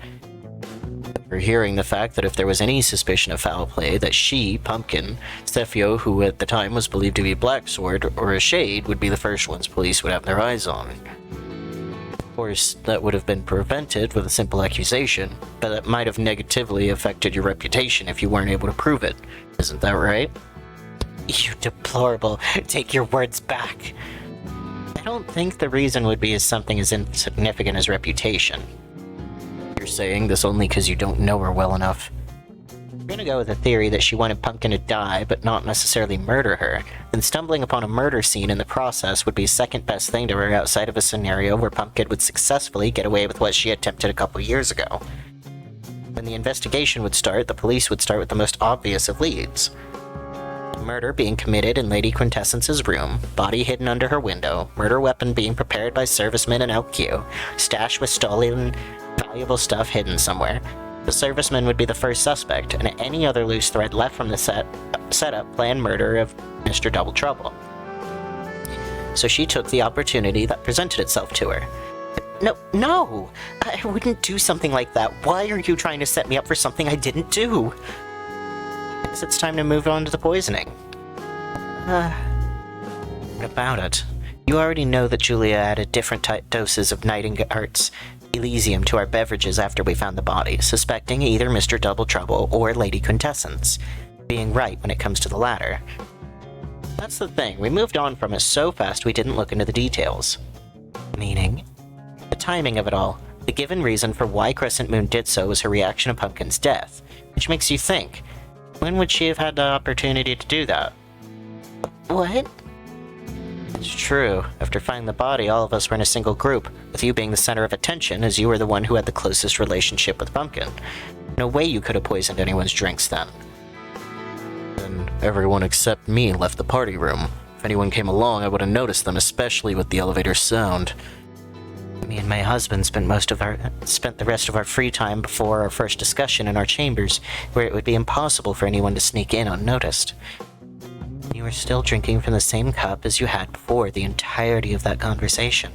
For hearing the fact that if there was any suspicion of foul play, that she, Pumpkin, Stephio, who at the time was believed to be Black Sword, or a Shade, would be the first ones police would have their eyes on. Of course, that would have been prevented with a simple accusation, but that might have negatively affected your reputation if you weren't able to prove it. Isn't that right? You deplorable. Take your words back. I don't think the reason would be something as insignificant as reputation. You're saying this only because you don't know her well enough. We're gonna go with the theory that she wanted Pumpkin to die, but not necessarily murder her, then stumbling upon a murder scene in the process would be second best thing to her outside of a scenario where Pumpkin would successfully get away with what she attempted a couple years ago. When the investigation would start, the police would start with the most obvious of leads. Murder being committed in Lady Quintessence's room, body hidden under her window, murder weapon being prepared by servicemen in LQ, stash with stolen valuable stuff hidden somewhere. The serviceman would be the first suspect, and any other loose thread left from the setup planned murder of Mr. Double Trouble. So she took the opportunity that presented itself to her. No! I wouldn't do something like that. Why are you trying to set me up for something I didn't do? I guess it's time to move on to the poisoning. What about it? You already know that Julia added different doses of Nightingale's Elysium to our beverages after we found the body, suspecting either Mr. Double Trouble or Lady Quintessence, being right when it comes to the latter. That's the thing, we moved on from it so fast we didn't look into the details. Meaning? The timing of it all. The given reason for why Crescent Moon did so was her reaction to Pumpkin's death, which makes you think, when would she have had the opportunity to do that? What? It's true. After finding the body, all of us were in a single group, with you being the center of attention as you were the one who had the closest relationship with Pumpkin. No way you could have poisoned anyone's drinks then. Then everyone except me left the party room. If anyone came along, I would have noticed them, especially with the elevator sound. Me and my husband spent the rest of our free time before our first discussion in our chambers, where it would be impossible for anyone to sneak in unnoticed. You were still drinking from the same cup as you had before the entirety of that conversation.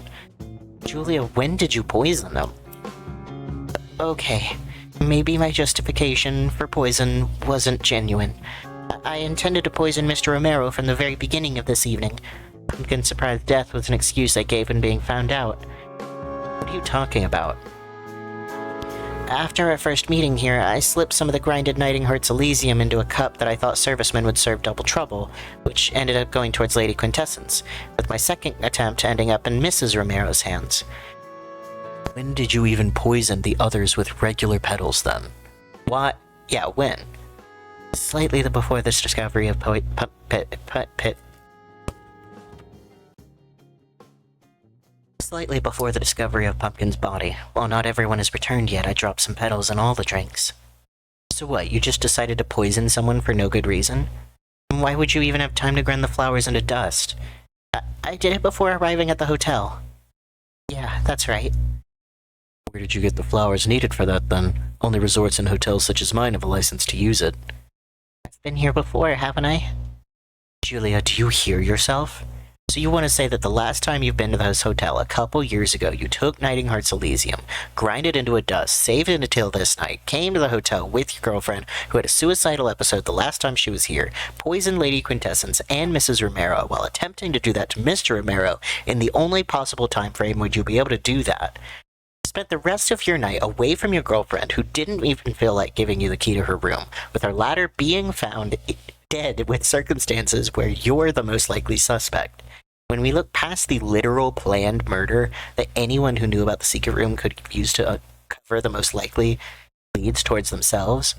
Julia, when did you poison them? Okay, maybe my justification for poison wasn't genuine. I intended to poison Mr. Romero from the very beginning of this evening. Pumpkin's surprise death was an excuse I gave when being found out. What are you talking about? After our first meeting here, I slipped some of the grinded Nightingale's Elysium into a cup that I thought servicemen would serve Double Trouble, which ended up going towards Lady Quintessence, with my second attempt ending up in Mrs. Romero's hands. When did you even poison the others with regular petals then? What? Yeah, when? Slightly before this discovery of Slightly before the discovery of Pumpkin's body. While not everyone has returned yet, I dropped some petals in all the drinks. So what, you just decided to poison someone for no good reason? And why would you even have time to grind the flowers into dust? I did it before arriving at the hotel. Yeah, that's right. Where did you get the flowers needed for that then? Only resorts and hotels such as mine have a license to use it. I've been here before, haven't I? Julia, do you hear yourself? So you want to say that the last time you've been to this hotel, a couple years ago, you took Nightingale's Elysium, grinded it into a dust, saved it until this night, came to the hotel with your girlfriend, who had a suicidal episode the last time she was here, poisoned Lady Quintessence and Mrs. Romero while attempting to do that to Mr. Romero in the only possible time frame would you be able to do that. Spent the rest of your night away from your girlfriend, who didn't even feel like giving you the key to her room, with her latter being found dead with circumstances where you're the most likely suspect. When we look past the literal planned murder that anyone who knew about the secret room could use to cover the most likely leads towards themselves.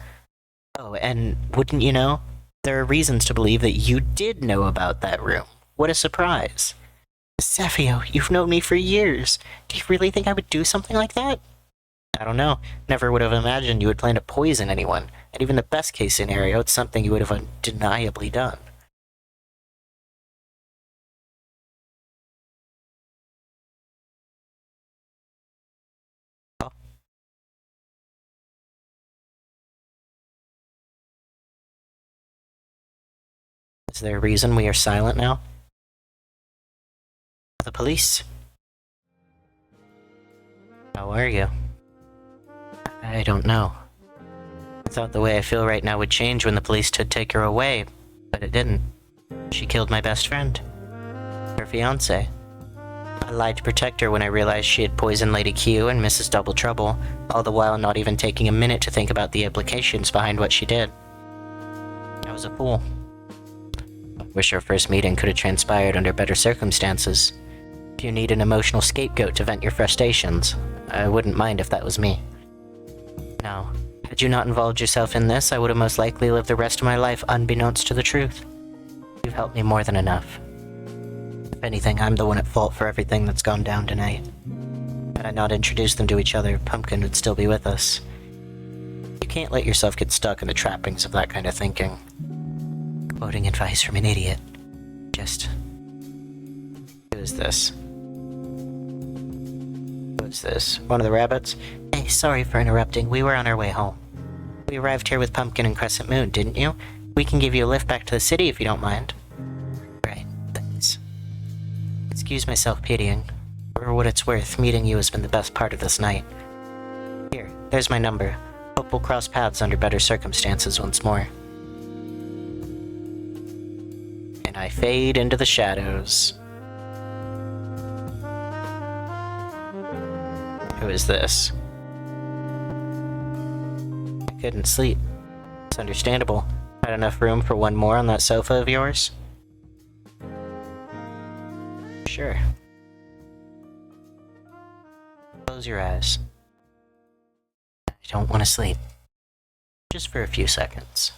Oh, and wouldn't you know, there are reasons to believe that you did know about that room. What a surprise. Cephio, you've known me for years. Do you really think I would do something like that? I don't know. Never would have imagined you would plan to poison anyone. And even the best case scenario, it's something you would have undeniably done. Is there a reason we are silent now? The police? How are you? I don't know. I thought the way I feel right now would change when the police could take her away, but it didn't. She killed my best friend. Her fiancé. I lied to protect her when I realized she had poisoned Lady Q and Mrs. Double Trouble, all the while not even taking a minute to think about the implications behind what she did. I was a fool. I wish our first meeting could have transpired under better circumstances. If you need an emotional scapegoat to vent your frustrations, I wouldn't mind if that was me. No, had you not involved yourself in this, I would have most likely lived the rest of my life unbeknownst to the truth. You've helped me more than enough. If anything, I'm the one at fault for everything that's gone down tonight. Had I not introduced them to each other, Pumpkin would still be with us. You can't let yourself get stuck in the trappings of that kind of thinking. Quoting advice from an idiot. Just... Who is this? Who's this? One of the rabbits? Hey, sorry for interrupting. We were on our way home. We arrived here with Pumpkin and Crescent Moon, didn't you? We can give you a lift back to the city if you don't mind. Right, thanks. Excuse my self-pitying. For what it's worth, meeting you has been the best part of this night. Here, there's my number. Hope we'll cross paths under better circumstances once more. And I fade into the shadows. Who is this? I couldn't sleep. It's understandable. Had enough room for one more on that sofa of yours? Sure. Close your eyes. I don't want to sleep. Just for a few seconds.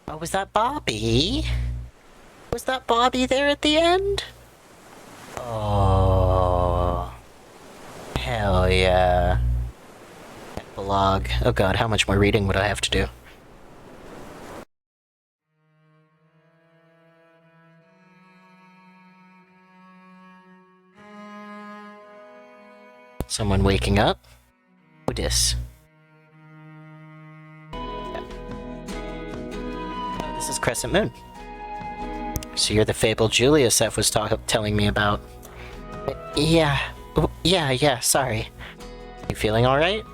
Oh, was that Bobby? Was that Bobby there at the end? Oh. Hell yeah. Blog. Oh god, how much more reading would I have to do? Someone waking up? Who dis? Oh, this is Crescent Moon. So you're the fabled Julia Seth was telling me about. Yeah. Yeah, sorry. You feeling alright?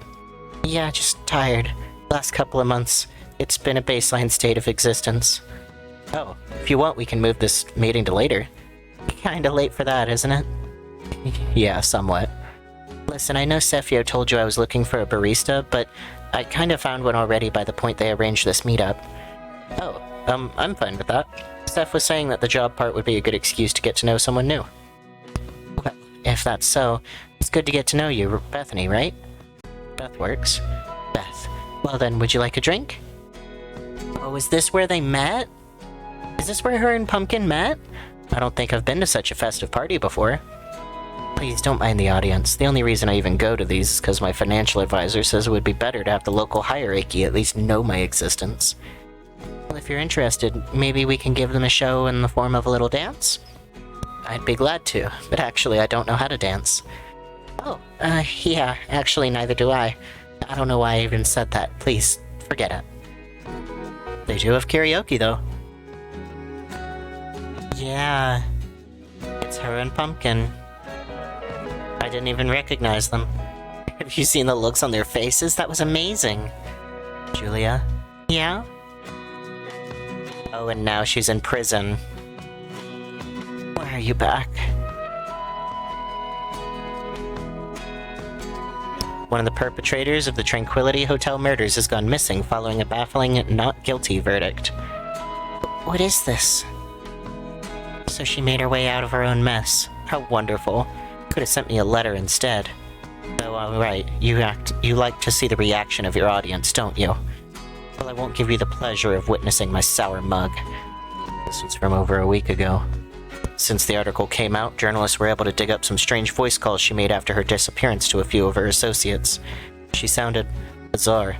Yeah, just tired. Last couple of months, it's been a baseline state of existence. Oh, if you want, we can move this meeting to later. Kinda late for that, isn't it? Yeah, somewhat. Listen, I know Sefio told you I was looking for a barista, but I kinda found one already by the point they arranged this meetup. Oh, I'm fine with that. Steph was saying that the job part would be a good excuse to get to know someone new. Well, if that's so, it's good to get to know you, Bethany, right? Beth works. Beth. Well then, would you like a drink? Oh, is this where they met? Is this where her and Pumpkin met? I don't think I've been to such a festive party before. Please don't mind the audience. The only reason I even go to these is because my financial advisor says it would be better to have the local hierarchy at least know my existence. Well, if you're interested, maybe we can give them a show in the form of a little dance? I'd be glad to, but actually I don't know how to dance. Oh, yeah, actually neither do I. I don't know why I even said that. Please, forget it. They do have karaoke, though. Yeah, it's her and Pumpkin. I didn't even recognize them. Have you seen the looks on their faces? That was amazing. Julia? Yeah? Oh, and now she's in prison. Why are you back? One of the perpetrators of the Tranquility Hotel murders has gone missing following a baffling not guilty verdict. What is this? So she made her way out of her own mess. How wonderful. Could have sent me a letter instead. Though, alright, you like to see the reaction of your audience, don't you? Well, I won't give you the pleasure of witnessing my sour mug. This was from over a week ago. Since the article came out, journalists were able to dig up some strange voice calls she made after her disappearance to a few of her associates. She sounded bizarre.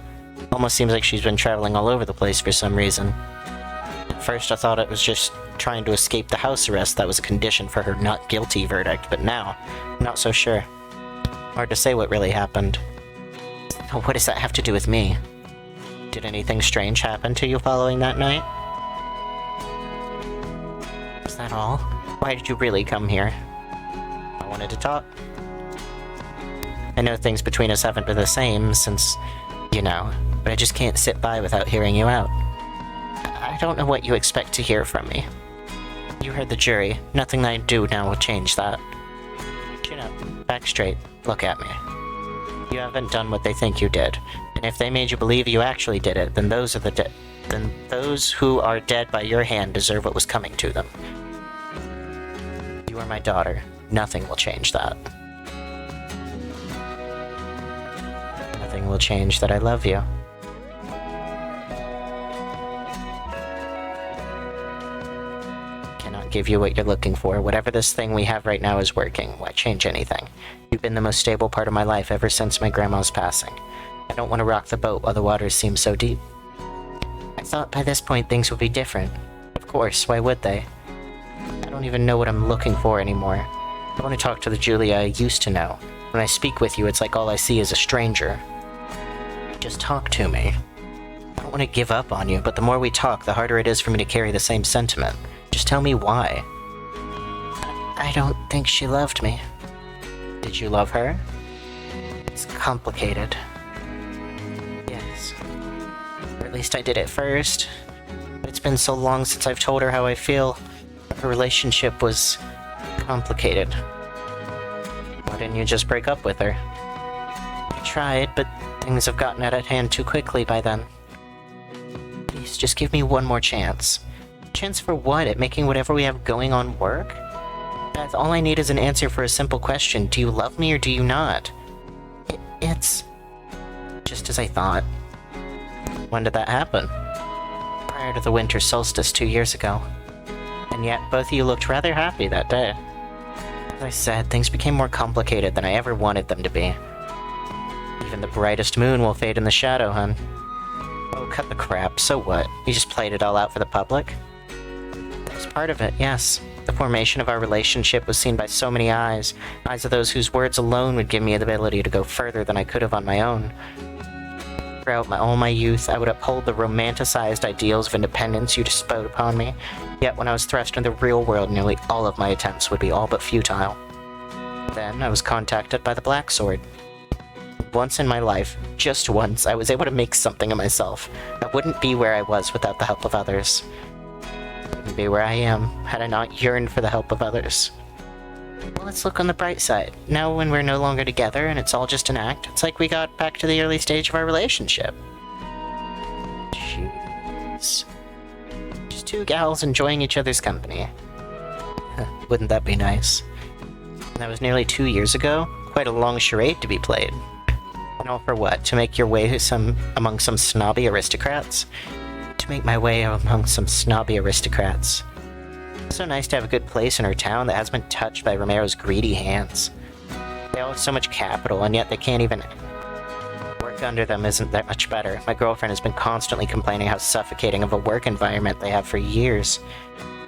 Almost seems like she's been traveling all over the place for some reason. At first I thought it was just trying to escape the house arrest that was a condition for her not guilty verdict, but now, I'm not so sure. Hard to say what really happened. What does that have to do with me? Did anything strange happen to you following that night? Was that all? Why did you really come here? I wanted to talk. I know things between us haven't been the same since, you know, but I just can't sit by without hearing you out. I don't know what you expect to hear from me. You heard the jury. Nothing that I do now will change that. Chin up. Back straight. Look at me. You haven't done what they think you did. And if they made you believe you actually did it, then those who are dead by your hand deserve what was coming to them. You are my daughter. Nothing will change that. Nothing will change that I love you. Cannot give you what you're looking for. Whatever this thing we have right now is working. Why change anything? You've been the most stable part of my life ever since my grandma's passing. I don't want to rock the boat while the waters seem so deep. I thought by this point things would be different. Of course, why would they? I don't even know what I'm looking for anymore. I want to talk to the Julia I used to know. When I speak with you, it's like all I see is a stranger. Just talk to me. I don't want to give up on you, but the more we talk, the harder it is for me to carry the same sentiment. Just tell me why. I don't think she loved me. Did you love her? It's complicated. Yes. Or at least I did at first. But it's been so long since I've told her how I feel. Her relationship was complicated. Why didn't you just break up with her? I tried, but things have gotten out of hand too quickly by then. Please, just give me one more chance. Chance for what? At making whatever we have going on work? Beth, all I need is an answer for a simple question. Do you love me or do you not? It's... just as I thought. When did that happen? Prior to the winter solstice 2 years ago. And yet, both of you looked rather happy that day. As I said, things became more complicated than I ever wanted them to be. Even the brightest moon will fade in the shadow, hun. Oh, cut the crap. So what? You just played it all out for the public? That was part of it, yes. The formation of our relationship was seen by so many eyes. Eyes of those whose words alone would give me the ability to go further than I could have on my own. Throughout all my youth, I would uphold the romanticized ideals of independence you bestowed upon me. Yet when I was thrust into the real world, nearly all of my attempts would be all but futile. Then I was contacted by the Black Sword. Once in my life, just once, I was able to make something of myself. I wouldn't be where I was without the help of others. I wouldn't be where I am had I not yearned for the help of others. Well, let's look on the bright side. Now when we're no longer together and it's all just an act, it's like we got back to the early stage of our relationship. Jeez. Just two gals enjoying each other's company. Wouldn't that be nice? And that was nearly 2 years ago. Quite a long charade to be played. And all for what? To make your way among some snobby aristocrats? To make my way among some snobby aristocrats. It's so nice to have a good place in our town that hasn't been touched by Romero's greedy hands. They all have so much capital, and yet they can't even... Work under them isn't that much better. My girlfriend has been constantly complaining how suffocating of a work environment they have for years.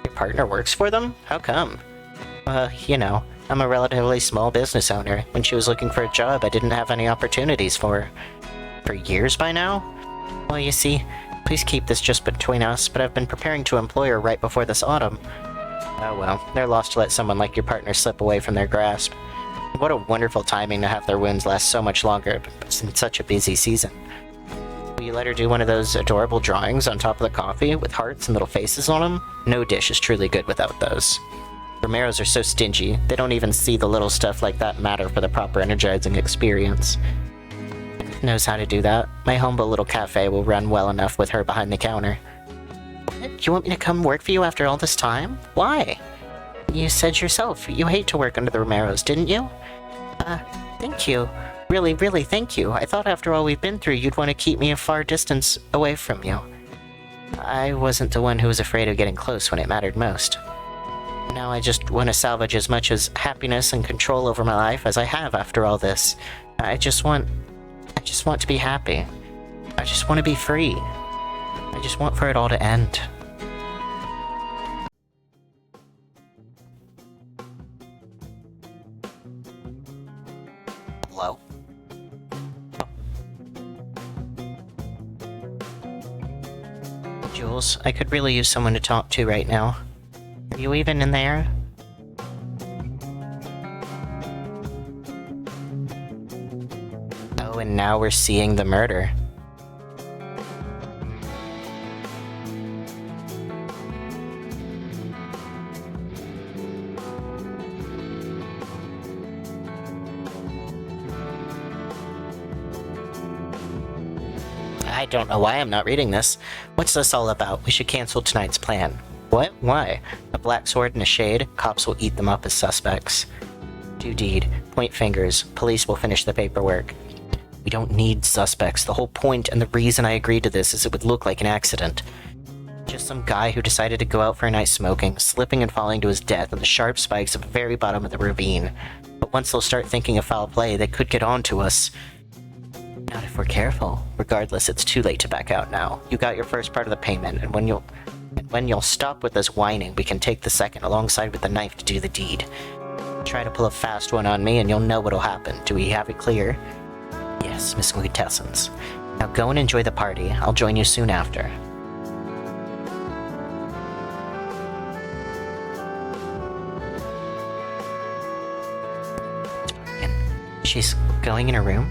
Your partner works for them? How come? You know, I'm a relatively small business owner. When she was looking for a job, I didn't have any opportunities for her. For years by now? Well, you see, please keep this just between us, but I've been preparing to employ her right before this autumn. Oh well, they're lost to let someone like your partner slip away from their grasp. What a wonderful timing to have their wounds last so much longer, but in such a busy season. Will you let her do one of those adorable drawings on top of the coffee with hearts and little faces on them? No dish is truly good without those. Romeros are so stingy, they don't even see the little stuff like that matter for the proper energizing experience. Knows how to do that. My humble little cafe will run well enough with her behind the counter. What? You want me to come work for you after all this time? Why? You said yourself, you hate to work under the Romeros, didn't you? Thank you. Really, really thank you. I thought after all we've been through, you'd want to keep me a far distance away from you. I wasn't the one who was afraid of getting close when it mattered most. Now I just want to salvage as much as happiness and control over my life as I have after all this. I just want to be happy. I just want to be free. I just want for it all to end. Hello? Jules, I could really use someone to talk to right now. Are you even in there? Oh, and now we're seeing the murder. I don't know why I'm not reading this. What's this all about? We should cancel tonight's plan. What? Why? A black sword and a shade? Cops will eat them up as suspects. Do deed. Point fingers. Police will finish the paperwork. We don't need suspects. The whole point and the reason I agreed to this is it would look like an accident. Just some guy who decided to go out for a night smoking, slipping and falling to his death in the sharp spikes at the very bottom of the ravine. But once they'll start thinking of foul play, they could get on to us. Not if we're careful. Regardless, it's too late to back out now. You got your first part of the payment, and when you'll stop with this whining, we can take the second alongside with the knife to do the deed. Try to pull a fast one on me, and you'll know what'll happen. Do we have it clear? Yes, Miss Quintessence. Now go and enjoy the party. I'll join you soon after. She's going in her room?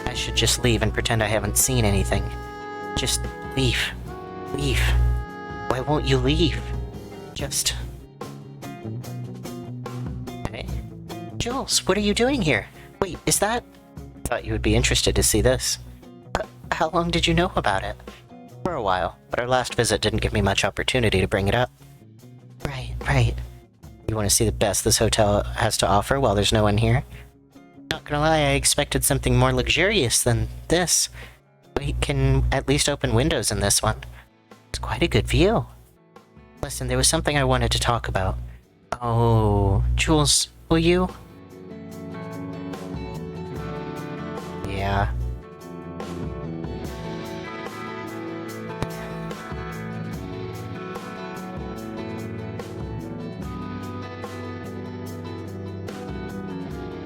I should just leave and pretend I haven't seen anything. Just leave. Leave. Why won't you leave? Just... Hey? Jules, what are you doing here? Wait, is that... Thought you would be interested to see this. How long did you know about it? For a while, but our last visit didn't give me much opportunity to bring it up. Right. You want to see the best this hotel has to offer while there's no one here? Not gonna lie, I expected something more luxurious than this. We can at least open windows in this one. It's quite a good view. Listen, there was something I wanted to talk about. Oh, Jules, will you? Yeah.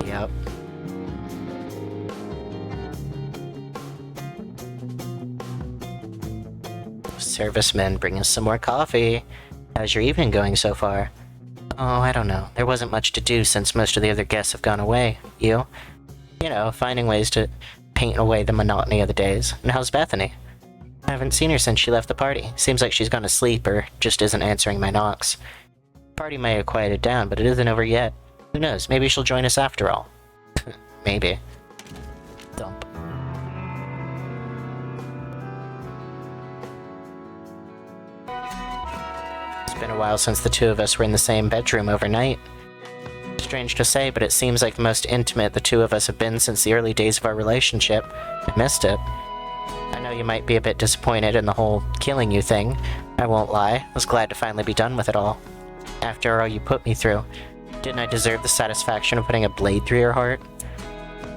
Yep. Servicemen, bring us some more coffee. How's your evening going so far? Oh, I don't know. There wasn't much to do since most of the other guests have gone away. You? You know, finding ways to paint away the monotony of the days. And how's Bethany? I haven't seen her since she left the party. Seems like she's gone to sleep or just isn't answering my knocks. Party may have quieted down, but it isn't over yet. Who knows? Maybe she'll join us after all. Maybe. Dump. It's been a while since the two of us were in the same bedroom overnight. Strange to say, but it seems like the most intimate the two of us have been since the early days of our relationship. I missed it. I know you might be a bit disappointed in the whole killing you thing. I won't lie. I was glad to finally be done with it all. After all you put me through, didn't I deserve the satisfaction of putting a blade through your heart?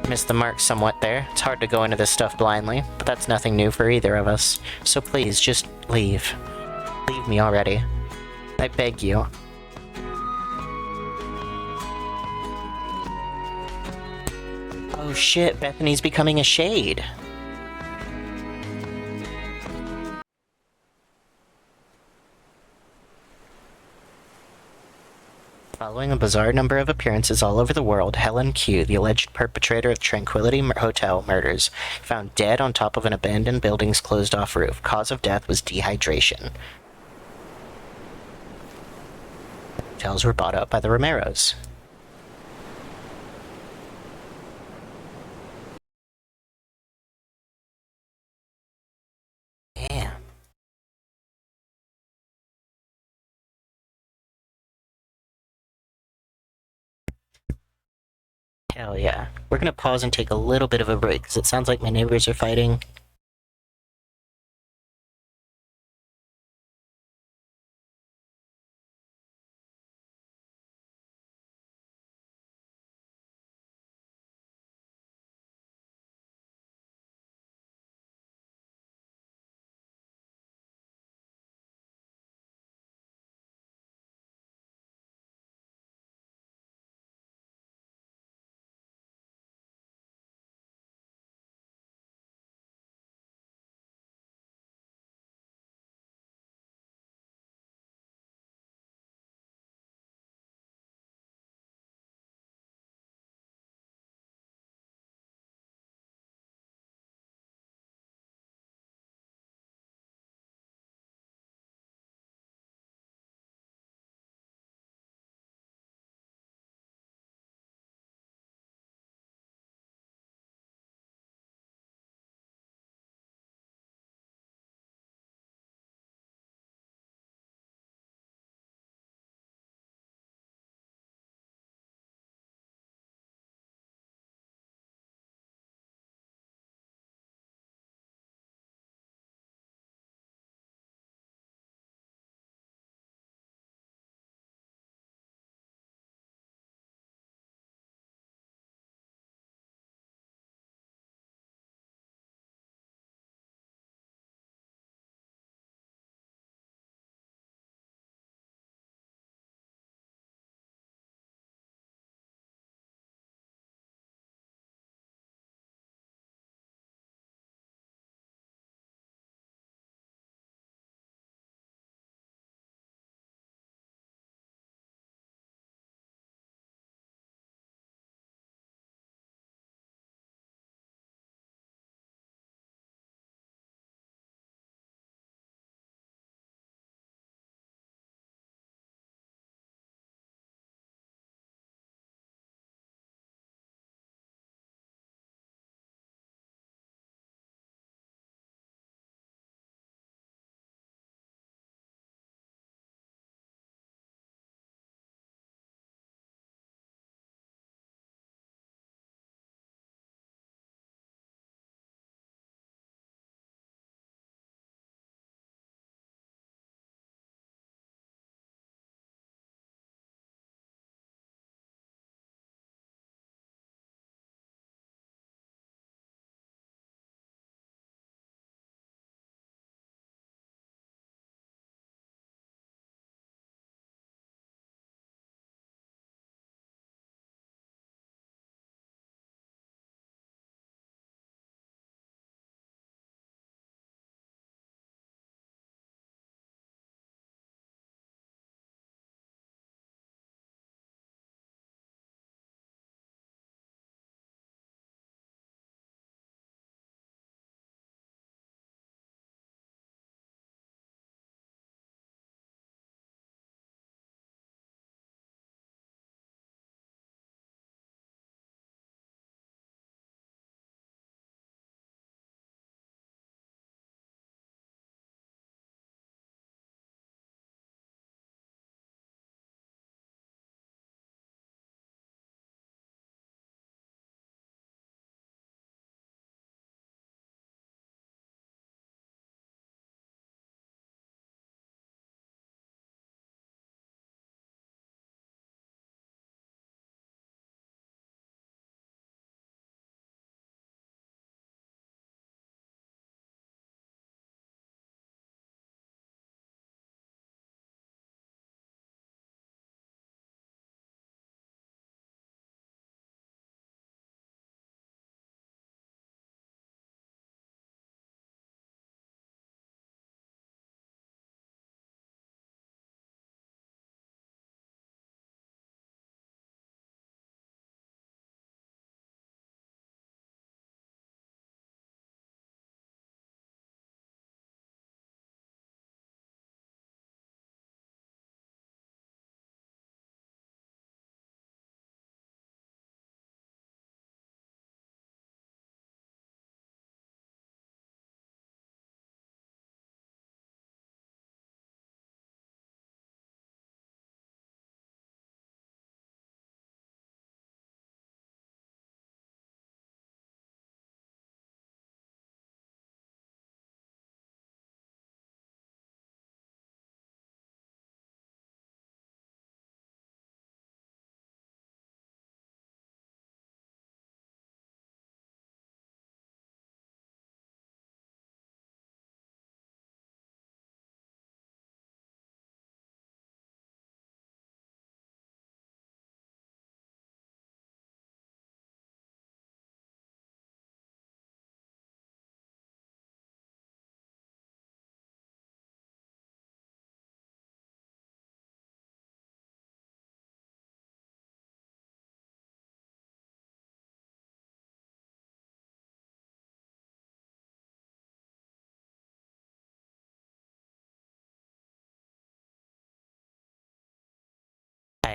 Missed the mark somewhat there. It's hard to go into this stuff blindly, but that's nothing new for either of us. So please, just leave. Leave me already. I beg you. Oh shit, Bethany's becoming a shade. Following a bizarre number of appearances all over the world, Helen Q, the alleged perpetrator of Tranquility Hotel murders, found dead on top of an abandoned building's closed-off roof. Cause of death was dehydration. Hotels were bought up by the Romeros. Damn. Hell yeah. We're gonna pause and take a little bit of a break, because it sounds like my neighbors are fighting.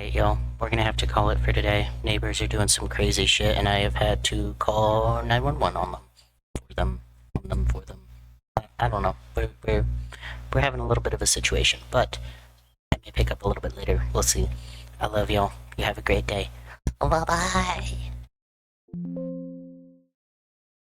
Alright, y'all. We're gonna have to call it for today. Neighbors are doing some crazy shit, and I have had to call 911 on them. For them. I don't know. We're having a little bit of a situation, but I may pick up a little bit later. We'll see. I love y'all. You have a great day. Bye-bye.